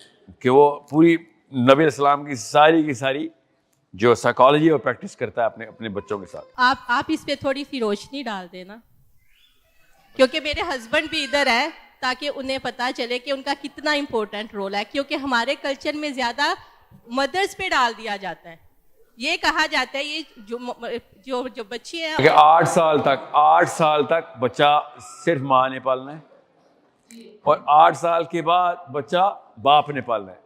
कि वो पूरी नबी इस्लाम की सारी जो साइकोलॉजी और प्रैक्टिस करता है अपने बच्चों के साथ। आप इस पे थोड़ी सी रोशनी डाल देना, क्योंकि मेरे हस्बैंड भी इधर है ताकि उन्हें पता चले कि उनका कितना इम्पोर्टेंट रोल है, क्योंकि हमारे कल्चर में ज़्यादा मदर्स पे डाल दिया जाता है। ये कहा जाता है ये जो बच्चे हैं 8 साल तक बच्चा सिर्फ माँ ने पालना है और 8 साल के बाद बच्चा बाप ने पालना है।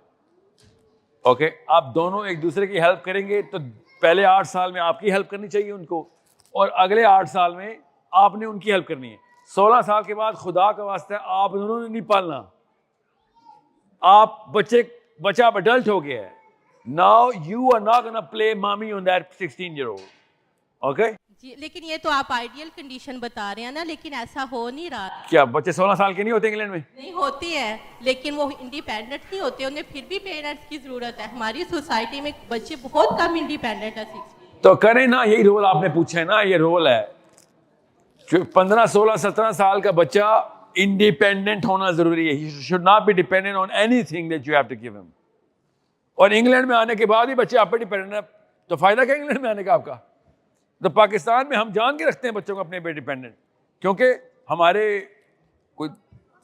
ओके, आप दोनों एक दूसरे की हेल्प करेंगे तो पहले 8 साल में आपकी हेल्प करनी चाहिए उनको, और अगले 8 साल में आपने उनकी हेल्प करनी है। 16 साल के बाद खुदा का वास्ता है आप दोनों ने नहीं पालना, आप बच्चा अब अडल्ट हो गया है। Now you are not gonna play mummy on that 16-year-old, okay? जी, लेकिन ये तो आप आइडियल कंडीशन बता रहे हैं ना, लेकिन ऐसा हो नहीं रहा। क्या बच्चे 16 साल के नहीं होते इंग्लैंड में? नहीं होती है, लेकिन वो इंडिपेंडेंट नहीं होते, उन्हें फिर भी पेरेंट्स की जरूरत है। हमारी सोसाइटी में बच्चे बहुत कम इंडिपेंडेंट है। तो करें ना, यही रोल आपने पूछा है ना, ये रोल है। 15, 16, 17 साल का बच्चा इंडिपेंडेंट होना जरूरी है। He should not be dependent on anything that you have to give him. और इंग्लैंड में आने के बाद ही बच्चे आप पे डिपेंडेंट है, तो फायदा क्या इंग्लैंड में आने का आपका? तो पाकिस्तान में हम जान के रखते हैं बच्चों को अपने पे डिपेंडेंट, क्योंकि हमारे कोई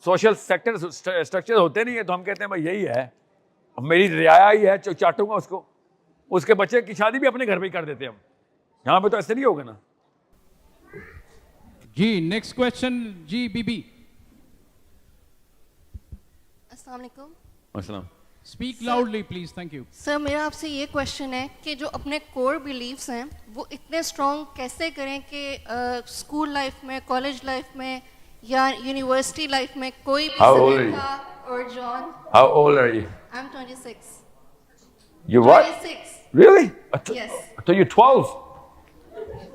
सोशल सेक्टर स्ट्रक्चर होते नहीं है, तो हम कहते हैं भाई यही है, मेरी रियाया ही है, चाटूंगा उसको। उसके बच्चे की शादी भी अपने घर पे ही कर देते हैं हम। यहाँ पे तो ऐसे नहीं होगा ना। जी, नेक्स्ट क्वेश्चन जी बीबी। अस्सलाम वालेकुम। अस्सलाम। Speak loudly please, thank you. Sir, मेरा आपसे ये क्वेश्चन है कि जो अपने कोर बिलीव्स हैं वो इतने स्ट्रॉन्ग कैसे करें कि स्कूल लाइफ में, कॉलेज लाइफ में या यूनिवर्सिटी लाइफ में कोई भी सलीका और John. How old are you? I'm 26. You what? 26. Really? Yes. So you're 12?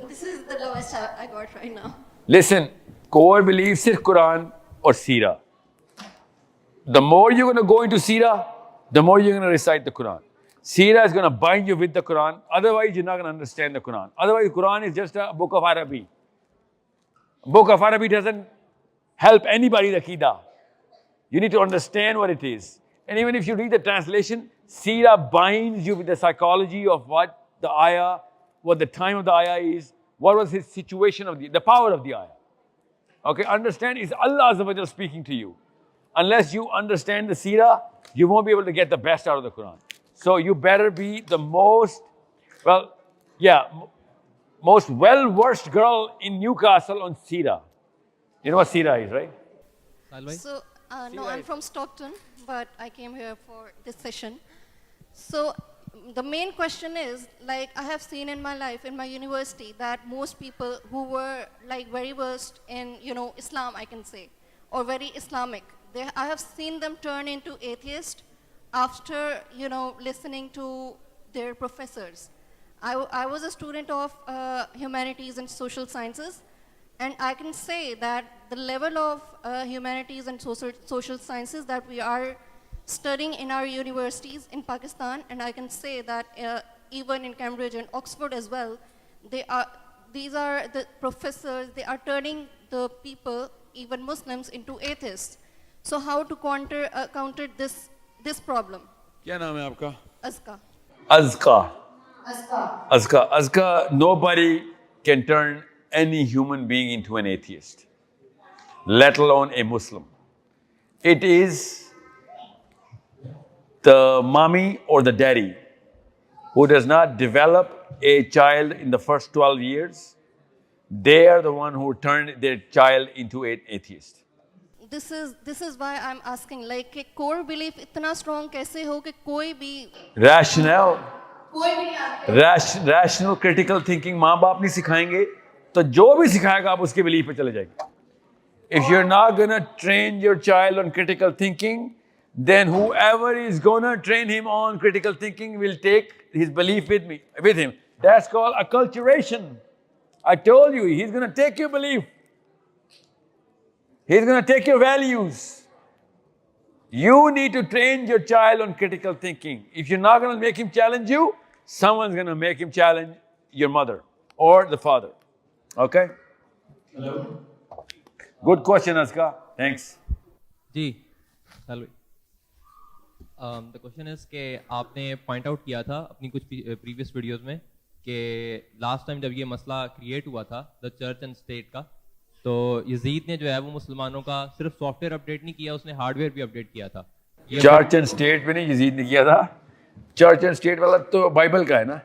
This is the lowest I got right now. Listen, core belief सिर्फ कुरान और सीरा. The more you're going to go into Sira, the more you're going to recite the Quran. Sira is going to bind you with the Quran. Otherwise, you're not going to understand the Quran. Otherwise, the Quran is just a book of Arabic. A book of Arabic doesn't help anybody the Aqidah. You need to understand what it is. And even if you read the translation, Sira binds you with the psychology of what the ayah, what the time of the ayah is, what was his situation of the power of the ayah. Okay, understand, it's Allah Azza wa Jalla speaking to you. Unless you understand the Sira, you won't be able to get the best out of the Quran. So you better be the most well-versed girl in Newcastle on Sira. You know what Sira is, right? So, no, I'm from Stockton, but I came here for this session. So, the main question is, like, I have seen in my life, in my university, that most people who were, like, very versed in, Islam, I can say, or very Islamic, I have seen them turn into atheists after, listening to their professors. I was a student of humanities and social sciences, and I can say that the level of humanities and social sciences that we are studying in our universities in Pakistan, and I can say that even in Cambridge and Oxford as well, these are the professors, they are turning the people, even Muslims, into atheists. So how to counter this problem? क्या नाम है आपका? Azka. Azka. Nobody can turn any human being into an atheist, let alone a Muslim. It is the mommy or the daddy who does not develop a child in the first 12 years. They are the one who turn their child into an atheist. This is why I'm asking, like, कि core belief इतना strong कैसे हो कि कोई भी rational critical thinking माँ बाप नहीं सिखाएंगे, तो जो भी सिखाएगा आप उसके belief पे चले जाएंगे. If you're not gonna train your child on critical thinking, then whoever is gonna train him on critical thinking will take his belief with him. That's called acculturation. I told you, he's gonna take your belief. He's going to take your values. You need to train your child on critical thinking. If you're not going to make him challenge you, someone's going to make him challenge your mother or the father. Okay? Hello. Good question, Aska. Thanks. Ji, hello. The question is कि आपने point out किया था अपनी कुछ previous videos में कि last time जब ये मसला create हुआ था, the church and state का, तो यजीद ने जो है वो मुसलमानों का सिर्फ सॉफ्टवेयर अपडेट नहीं किया, उसने हार्डवेयर भी अपडेट किया था। चर्च एंड स्टेट में नहीं यजीद ने किया था। चर्च एंड स्टेट वाला तो बाइबल का है ना,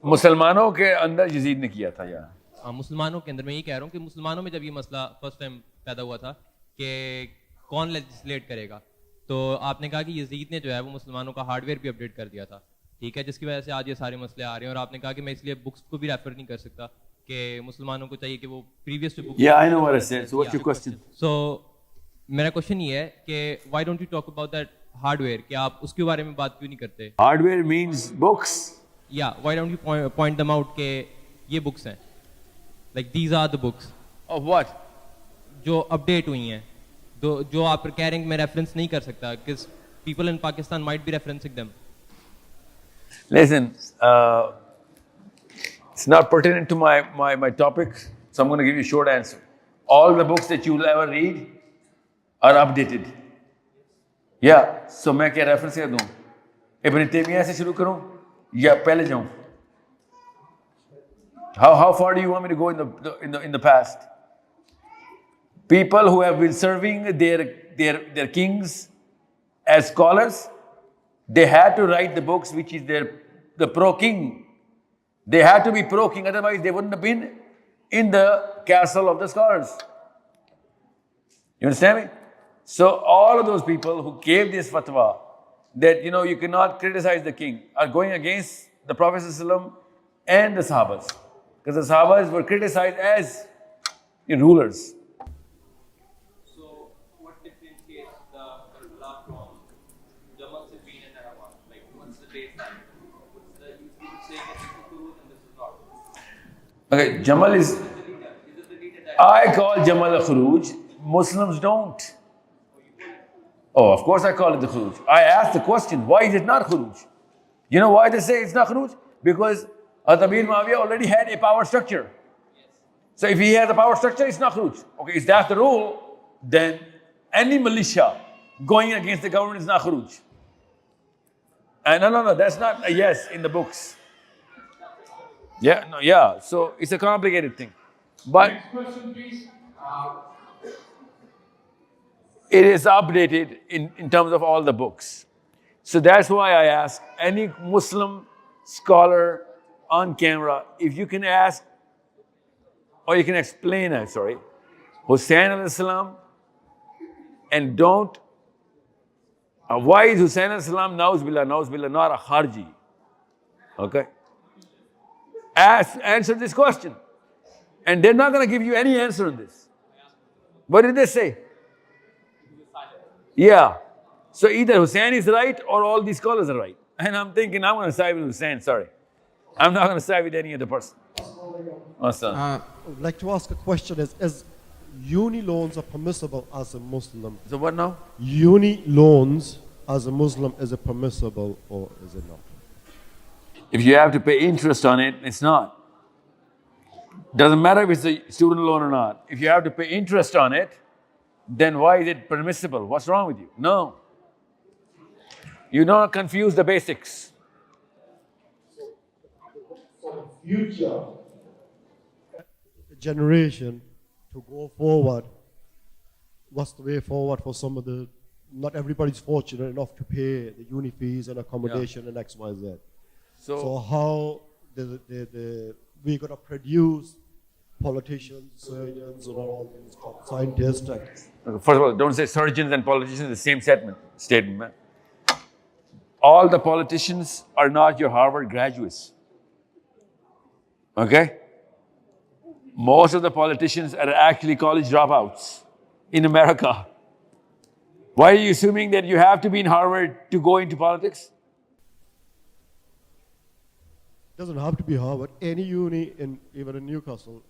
मुसलमानों के अंदर यजीद ने किया था यार। हाँ, मुसलमानों के अंदर मैं ये कह रहा हूँ कि मुसलमानों में जब ये मसला फर्स्ट टाइम पैदा हुआ था कि कौन लेजिस्लेट करेगा, तो आपने कहा कि यजीद ने जो है वो मुसलमानों का हार्डवेयर भी अपडेट कर दिया था। ठीक है, जिसकी वजह से आज ये सारे मसले आ रहे हैं। और आपने कहा कि मैं इसलिए बुक्स को भी रेफर नहीं कर सकता कि मुसलमानों को चाहिए कि वो previous books. Yeah, I know what I said. So what's your question? So मेरा क्वेश्चन ये है कि why don't you talk about that hardware, कि आप उसके बारे में बात क्यों नहीं करते? Hardware means books. या why don't you point them out के ये बुक्स हैं, like these are the books Of what? जो अपडेट हुई हैं, जो आप कह रहे हैं मैं रेफरेंस नहीं कर सकता, because people in Pakistan might be referencing them. Listen, it's not pertinent to my topic, so I'm going to give you a short answer. All the books that you'll ever read are updated. Yeah, so मैं क्या reference क्या दूँ? इब्न तैमिया से शुरू करूँ या पहले जाऊँ? How far do you want me to go in the past? People who have been serving their kings as scholars, they had to write the books which is the pro-king. They had to be pro-king, otherwise they wouldn't have been in the castle of the scholars. You understand me? So all of those people who gave this fatwa that you cannot criticize the king are going against the Prophet ﷺ and the Sahabas, because the Sahabas were criticized as rulers. So what differentiates the Karbala from Jamal Siffin and Nahrawan? Like what's the baseline? What's the, you would say that this is Kuruz and this is not? Okay, Jamal is, I call Jamal a Khuruj. Muslims don't. Oh, of course I call it the Khuruj. I asked the question, why is it not Khuruj? You know why they say it's not Khuruj? Because Amir Muawiyah already had a power structure. So if he has a power structure, it's not Khuruj. Okay, if that's the rule, then any militia going against the government is not Khuruj. And no, that's not a yes in the books. Yeah, so it's a complicated thing. But next question, please. it is updated in terms of all the books. So that's why I ask any Muslim scholar on camera, if you can ask, or you can explain, Hussain alayhi salam, and don't, why is Hussain alayhi salam, na'uz billah, not a Kharji? Okay? Answer this question. And they're not going to give you any answer on this. What did they say? Yeah. So either Hussain is right or all these scholars are right. And I'm thinking I'm going to side with Hussain, sorry. I'm not going to side with any other person. I would like to ask a question. Is uni loans are permissible as a Muslim? So what now? Uni loans as a Muslim, is it permissible or is it not? If you have to pay interest on it, it's not. Doesn't matter if it's a student loan or not. If you have to pay interest on it, then why is it permissible? What's wrong with you? No. You don't confuse the basics. For the future generation to go forward, what's the way forward for some of the, not everybody's fortunate enough to pay the uni fees and accommodation and X, Y, Z. So how we're going to produce politicians, surgeons, and all these top scientists? First of all, don't say surgeons and politicians, the same statement, man. All the politicians are not your Harvard graduates. Okay? Most of the politicians are actually college dropouts in America. Why are you assuming that you have to be in Harvard to go into politics? Doesn't have to be Harvard. Any uni, even in Newcastle.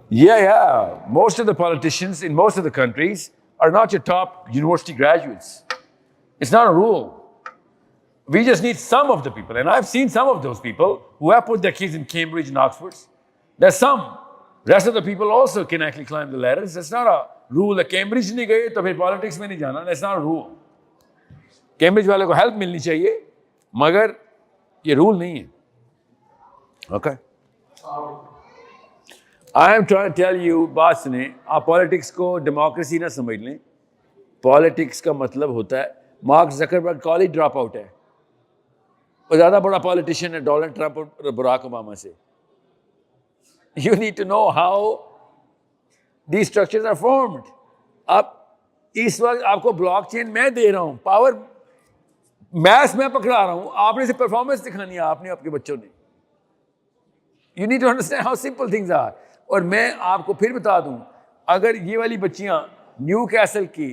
Yeah. Most of the politicians in most of the countries are not your top university graduates. It's not a rule. We just need some of the people. And I've seen some of those people who have put their kids in Cambridge and Oxford. There's some. Rest of the people also can actually climb the ladders. That's not a rule. Cambridge nahi gaye, to phir politics mein nahi jana. That's not a rule. Cambridge wale ko help milni chahiye, magar ye rule nahi hai. Okay? I am trying to tell you, बात सुने, आप politics को democracy ना समझ लें. Politics का मतलब होता है, mark Zuckerberg college drop out है. वो ज़्यादा बड़ा पॉलिटिशियन है डोनाल्ड ट्रंप और बराक ओबामा से. You need to know how these structures are formed. अब इस वक्त आपको ब्लॉकचेन मैं दे रहा हूँ, पावर मैथ्स मैं पकड़ा रहा हूं, आपने से परफॉर्मेंस दिखानी है आपने आपके बच्चों ने. You need to understand how simple things are. और मैं आपको फिर बता दूं, अगर ये वाली बच्चियां न्यू कैसल की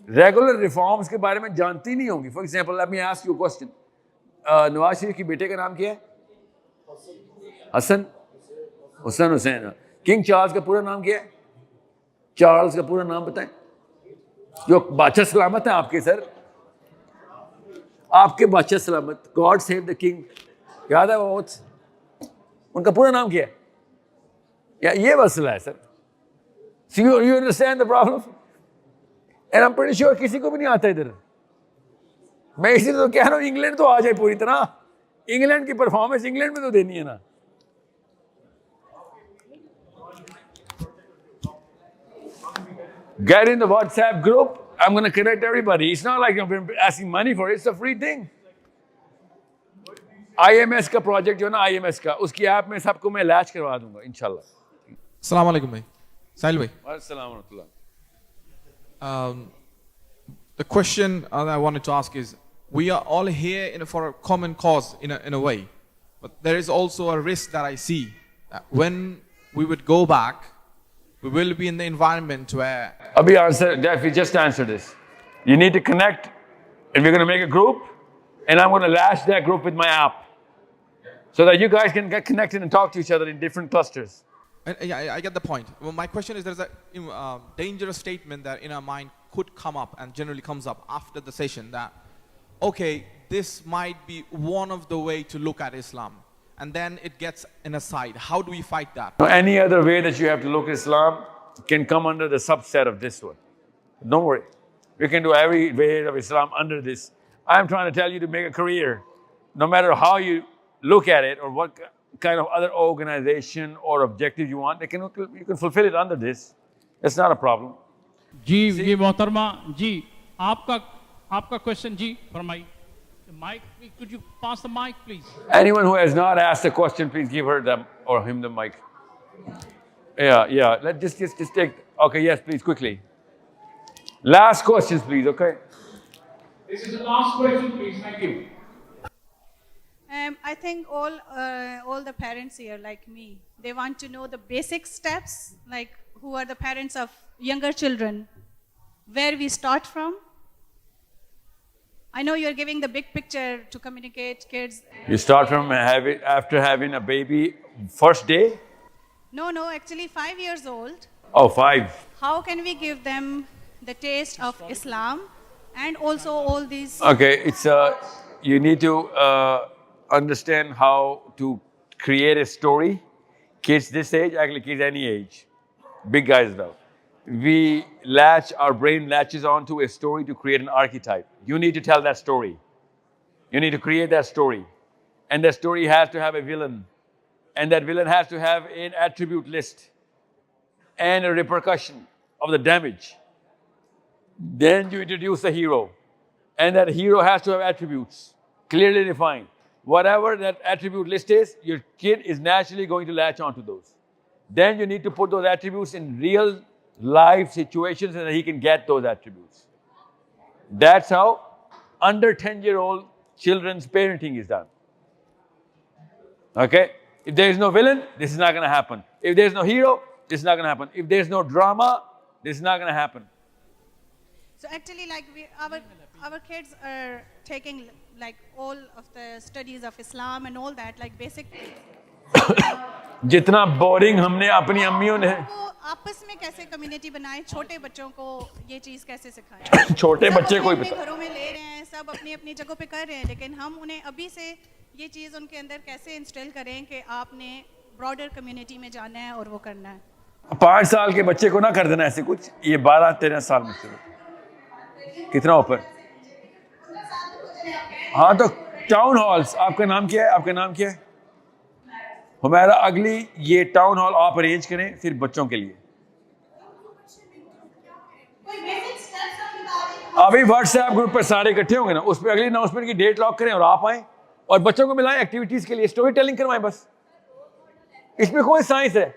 रेगुलर रिफॉर्म्स के बारे में जानती नहीं होंगी. For example let me ask you question, Nawaz Sharif के बेटे का नाम क्या है? हसन हुसैन. किंग चार्ल्स का पूरा नाम क्या है? चार्ल्स का पूरा नाम बताएं. जो बादशाह सलामत है आपके सर, आपके बादशाह सलामत, गॉड सेव द किंग, याद है वो? उनका पूरा नाम क्या है? या ये मसला है sir. So you understand the problem? And I'm pretty sure किसी को भी नहीं आता इधर. मैं इसी तो कह रहा हूँ इंग्लैंड तो आ जाए पूरी तरह. इंग्लैंड की परफॉर्मेंस इंग्लैंड में तो देनी है ना. Get in the WhatsApp group. I'm going to connect everybody. It's not like I'm asking money for it. It's a free thing. IMS का प्रोजेक्ट जो है ना, IMS का, उसकी ऐप में सबको मैं लैच करवा दूंगा इंशाल्लाह. अस्सलाम वालेकुम भाई. साहिल भाई. अस्सलाम वालेकुम. The question that I wanted to ask is, we are all here for a common cause in a way, but there is also a risk that I see that when we would go back, we will be in the environment where... Abhi answer, Jeff, you just answered this. You need to connect, and we're going to make a group, and I'm going to lash that group with my app, so that you guys can get connected and talk to each other in different clusters. Yeah, I get the point. Well, my question is, there's a dangerous statement that in our mind could come up and generally comes up after the session that, okay, this might be one of the way to look at Islam. And then it gets an aside. How do we fight that? Any other way that you have to look at Islam can come under the subset of this one. Don't worry. We can do every way of Islam under this. I'm trying to tell you to make a career. No matter how you look at it or what kind of other organization or objective you want, you can fulfill it under this. It's not a problem. जी मोहतरमा जी, आपका question जी फरमाइए. Mic, could you pass the mic, please? Anyone who has not asked a question, please give her them or him the mic. Yeah. Let's just take. Okay, yes, please, quickly. Last questions, please. Okay. This is the last question, please. Thank you. I think all the parents here, like me, they want to know the basic steps, like who are the parents of younger children, where we start from. I know you're giving the big picture to communicate kids. You start from after having a baby, first day? No, actually 5 years old. Oh, 5. How can we give them the taste of Islam and also all these? Okay, it's you need to understand how to create a story. Kids this age, actually kids any age, big guys though. Our brain latches onto a story to create an archetype. You need to tell that story. You need to create that story. And that story has to have a villain. And that villain has to have an attribute list and a repercussion of the damage. Then you introduce the hero. And that hero has to have attributes, clearly defined. Whatever that attribute list is, your kid is naturally going to latch onto those. Then you need to put those attributes in real life situations and he can get those attributes. That's how under 10-year-old children's parenting is done. Okay? If there is no villain, this is not going to happen. If there is no hero, this is not going to happen. If there is no drama, this is not going to happen. So actually, like our kids are taking like all of the studies of Islam and all that, like basic. जितना boring हमने अपनी अम्मियों ने आपस में कैसे community बनाए, छोटे बच्चों को ये चीज कैसे सिखाएं? छोटे बच्चे कोई पता घरों में ले रहे हैं, सब अपनी अपनी जगहों पे कर रहे हैं, लेकिन हम उन्हें अभी से ये चीज उनके अंदर कैसे इंस्टॉल करें कि आपने ब्रॉडर कम्युनिटी में जाना है और वो करना है. 5 साल के बच्चे को ना कर देना ऐसे कुछ, ये 12-13 साल में से कितना ऊपर. हाँ तो टाउन हॉल्स, आपका नाम क्या है? हमारा अगली ये टाउन हॉल आप अरेंज करें सिर्फ बच्चों के लिए. अभी व्हाट्सएप ग्रुप पर सारे इकट्ठे होंगे ना, उस पर अगली अनाउंसमेंट की डेट लॉक करें और आप आएं और बच्चों को मिलाएं एक्टिविटीज के लिए, स्टोरी टेलिंग करवाएं. बस इसमें कोई साइंस है.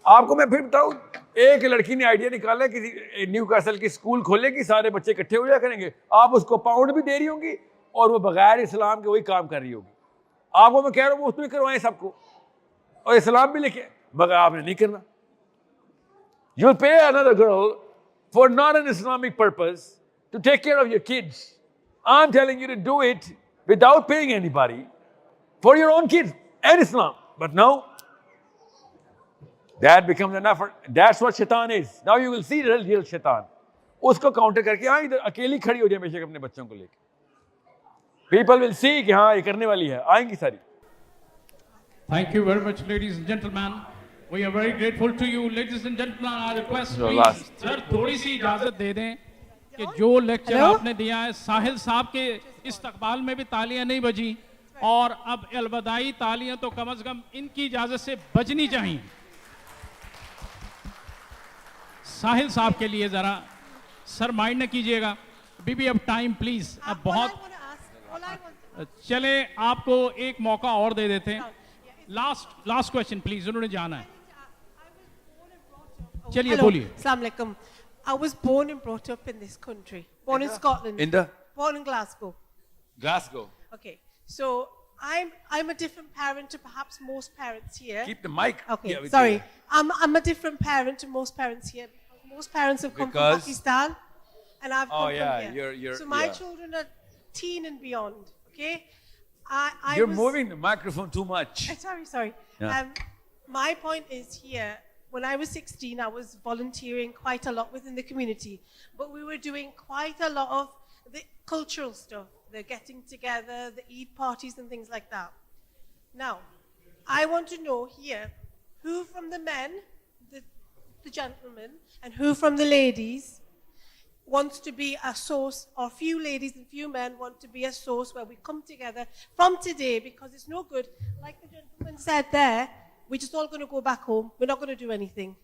आपको मैं फिर बताऊं, एक लड़की ने आइडिया निकाला किसी न्यू कैसल की स्कूल खोलेगी, सारे बच्चे इकट्ठे हो जाया करेंगे, आप उसको पाउंड भी दे रही होंगी और वो बगैर इस्लाम के वही काम कर रही होगी। आपको मैं कह रहा हूँ वो उसमें करवाएं सबको, और इस्लाम भी लेके, मगर आपने नहीं करना। You'll pay another girl for not an Islamic purpose to take care of your kids. I'm telling you to do it without paying anybody for your own kids and Islam. But no, that becomes an effort. That's what shaitan is. Now you will see the real shaitan. उसको counter करके हाँ इधर अकेली खड़ी हो जाए हमेशा अपने बच्चों को लेके. People will see कि हाँ ये करने वाली है, आएंगी सारी. Thank you very much, ladies and gentlemen. We are very grateful to you, ladies and gentlemen. I request please, sir, थोड़ी सी इजाजत दे दें कि जो लेक्चर आपने दिया है, साहिल साहब के इस्तकबाल में भी तालियां नहीं बजी, और अब अलविदाई तालियां तो कम से कम इनकी इजाजत से बजनी चाहिए. साहिल साहब के लिए जरा सर माइंड न कीजिएगा, बीबी अब टाइम प्लीज, अब बहुत चले, आपको एक मौका और दे देते हैं. लास्ट क्वेश्चन प्लीज, उन्होंने जाना है. चलिए बोलिए. Assalamu alaikum. I was born and brought up in this country. Born in Scotland. Born in Glasgow. Glasgow. Okay. So I'm a different parent to perhaps most parents here. Keep the mic. Okay. Yeah, Sorry. I'm a different parent to most parents here because most parents have come from Pakistan and I've come from here. You're, so my children are teen and beyond. Okay. You're moving the microphone too much. Sorry. Yeah. My point is here, when I was 16, I was volunteering quite a lot within the community, but we were doing quite a lot of the cultural stuff, the getting together, the Eid parties and things like that. Now, I want to know here, who from the men, the gentlemen, and who from the ladies wants to be a source, or few ladies and few men want to be a source where we come together from today, because it's no good, like the gentleman said there, we're just all going to go back home. We're not going to do anything,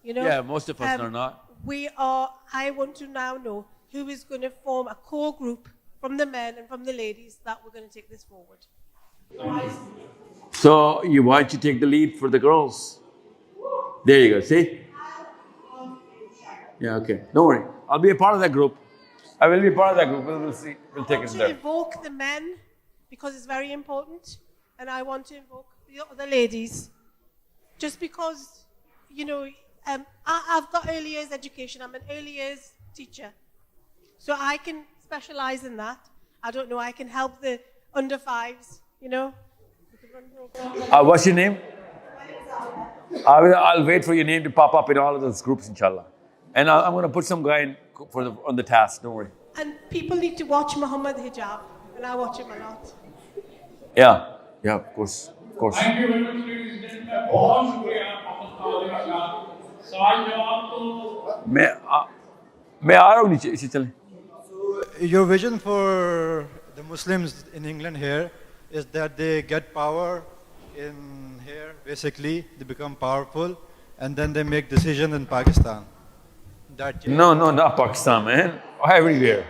you know? Yeah, most of us are not. I want to now know who is going to form a core group from the men and from the ladies that we're going to take this forward. So why don't you take the lead for the girls? There you go, see? Yeah, okay. Don't worry. I'll be a part of that group. I will be a part of that group. We'll see. We'll take it from there. I want to invoke the men because it's very important, and I want to invoke the other ladies just because, you know, I've got early years education. I'm an early years teacher. So I can specialize in that. I don't know, I can help the under fives, you know. What's your name? I'll wait for your name to pop up in all of those groups, inshallah. And I'm going to put some guy on the task, don't worry. And people need to watch Muhammad Hijab, and I watch him a lot. Yeah, of course. Thank you very much, ladies and gentlemen. बहुत शुक्रिया आपका सवाल जवाब तो मैं आ रहा हूँ नीचे इसे चलें. Your vision for the Muslims in England here is that they get power in here, basically they become powerful and then they make decisions in Pakistan. No, not Pakistan, man. Everywhere.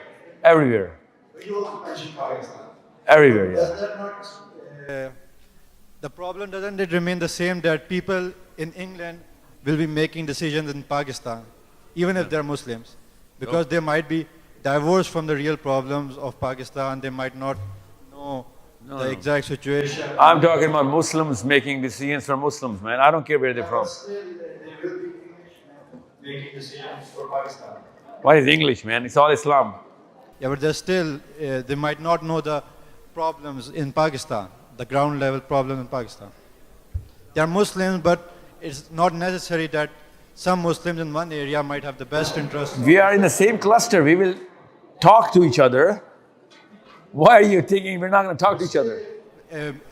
You mentioned Pakistan. Everywhere, yeah. Does that not, the problem doesn't it remain the same that people in England will be making decisions in Pakistan, even if they're Muslims, because they might be divorced from the real problems of Pakistan. They might not know the exact situation. I'm talking about Muslims making decisions for Muslims, man. I don't care where they're from. They will be making decisions for Pakistan. What is English, man? It's all Islam. Yeah, but they're still, they might not know the problems in Pakistan, the ground level problem in Pakistan. They are Muslims, but it's not necessary that some Muslims in one area might have the best interest. We are in the same cluster. We will talk to each other. Why are you thinking we're not going to talk to each other?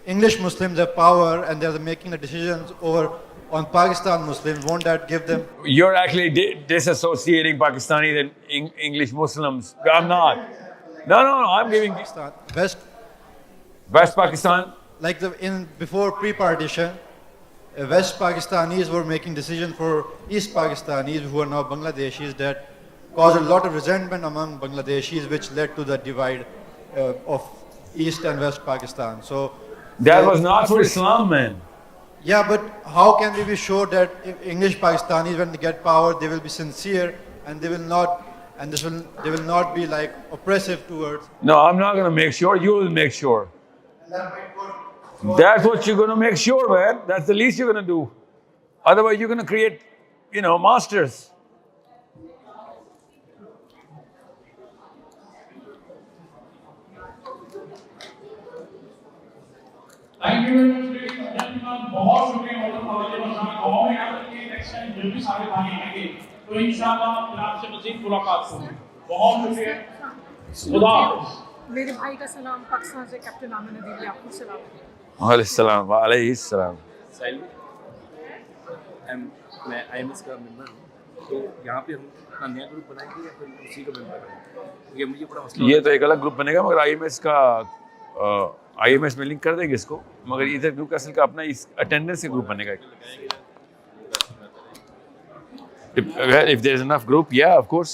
English Muslims have power and they're making the decisions on Pakistan Muslims. Won't that give them? You're actually disassociating Pakistanis and English Muslims. I'm not. No, I'm giving West Pakistan. Like before pre-partition, West Pakistanis were making decisions for East Pakistanis who are now Bangladeshis that caused a lot of resentment among Bangladeshis, which led to the divide of East and West Pakistan. So that was not for Islam, man. Yeah, but how can we be sure that if English Pakistanis, when they get power, they will be sincere and they will not and they will not be like oppressive towards. No, I'm not going to make sure. You will make sure. That's what you're going to make sure, man. That's the least you're going to do. Otherwise, you're going to create, monsters. Thank you very much, ladies and gentlemen. बहुत शुक्रिया गाँव में यहाँ तक कि next time जब भी सारे भाई आएंगे तो इंशाल्लाह फिर आपसे मज़ीद मुलाकात होगी. बहुत शुक्रिया. खुदा हाफ़िज़. मेरे भाई का सलाम पाकिस्तान से कैप्टन आमिर अदीम आपको सलाम. वालेकुम वालेकुम. साहिल, मैं IMS का मेंबर हूँ, तो यहाँ पे हम अपना नया ग्रुप बनाएंगे या फिर उसी का मेंबर बनाएंगे? ये मुझे बड़ा मसला. ये तो एक अलग ग्रुप बनेगा, मगर IMS का IMS में लिंक कर देंगे इसको, मगर इधर न्यूकासल का अपना इस अटेंडेंस से ग्रुप बनेगा. If there is enough group, yeah, of course.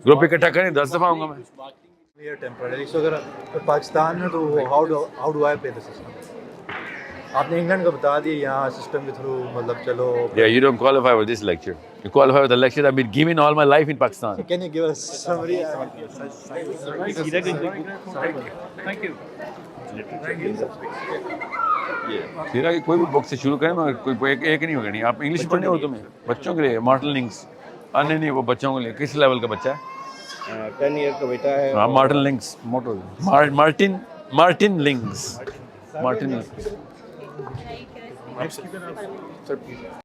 Group इकट्ठा करें, 10 दफा आऊँगा मैं. We are temporary. So अगर पाकिस्तान में तो how do I pay the system? आपने इंग्लैंड का बता दिया, यहाँ सिस्टम के थ्रू मतलब चलो. Yeah, you don't qualify for this lecture. You qualify for the lecture I've been given all my life in Pakistan. Can you give us summary? Thank you. सीरा की कोई भी बुक से शुरू करें, मगर कोई एक नहीं होगा. नहीं, आप इंग्लिश पढ़ने उर्दू में बच्चों के लिए मार्टिन लिंक्स. नहीं, वो बच्चों के लिए. किस लेवल का बच्चा है? 10 ईयर का बेटा है. हाँ, मार्टिन लिंक्स. Martin links.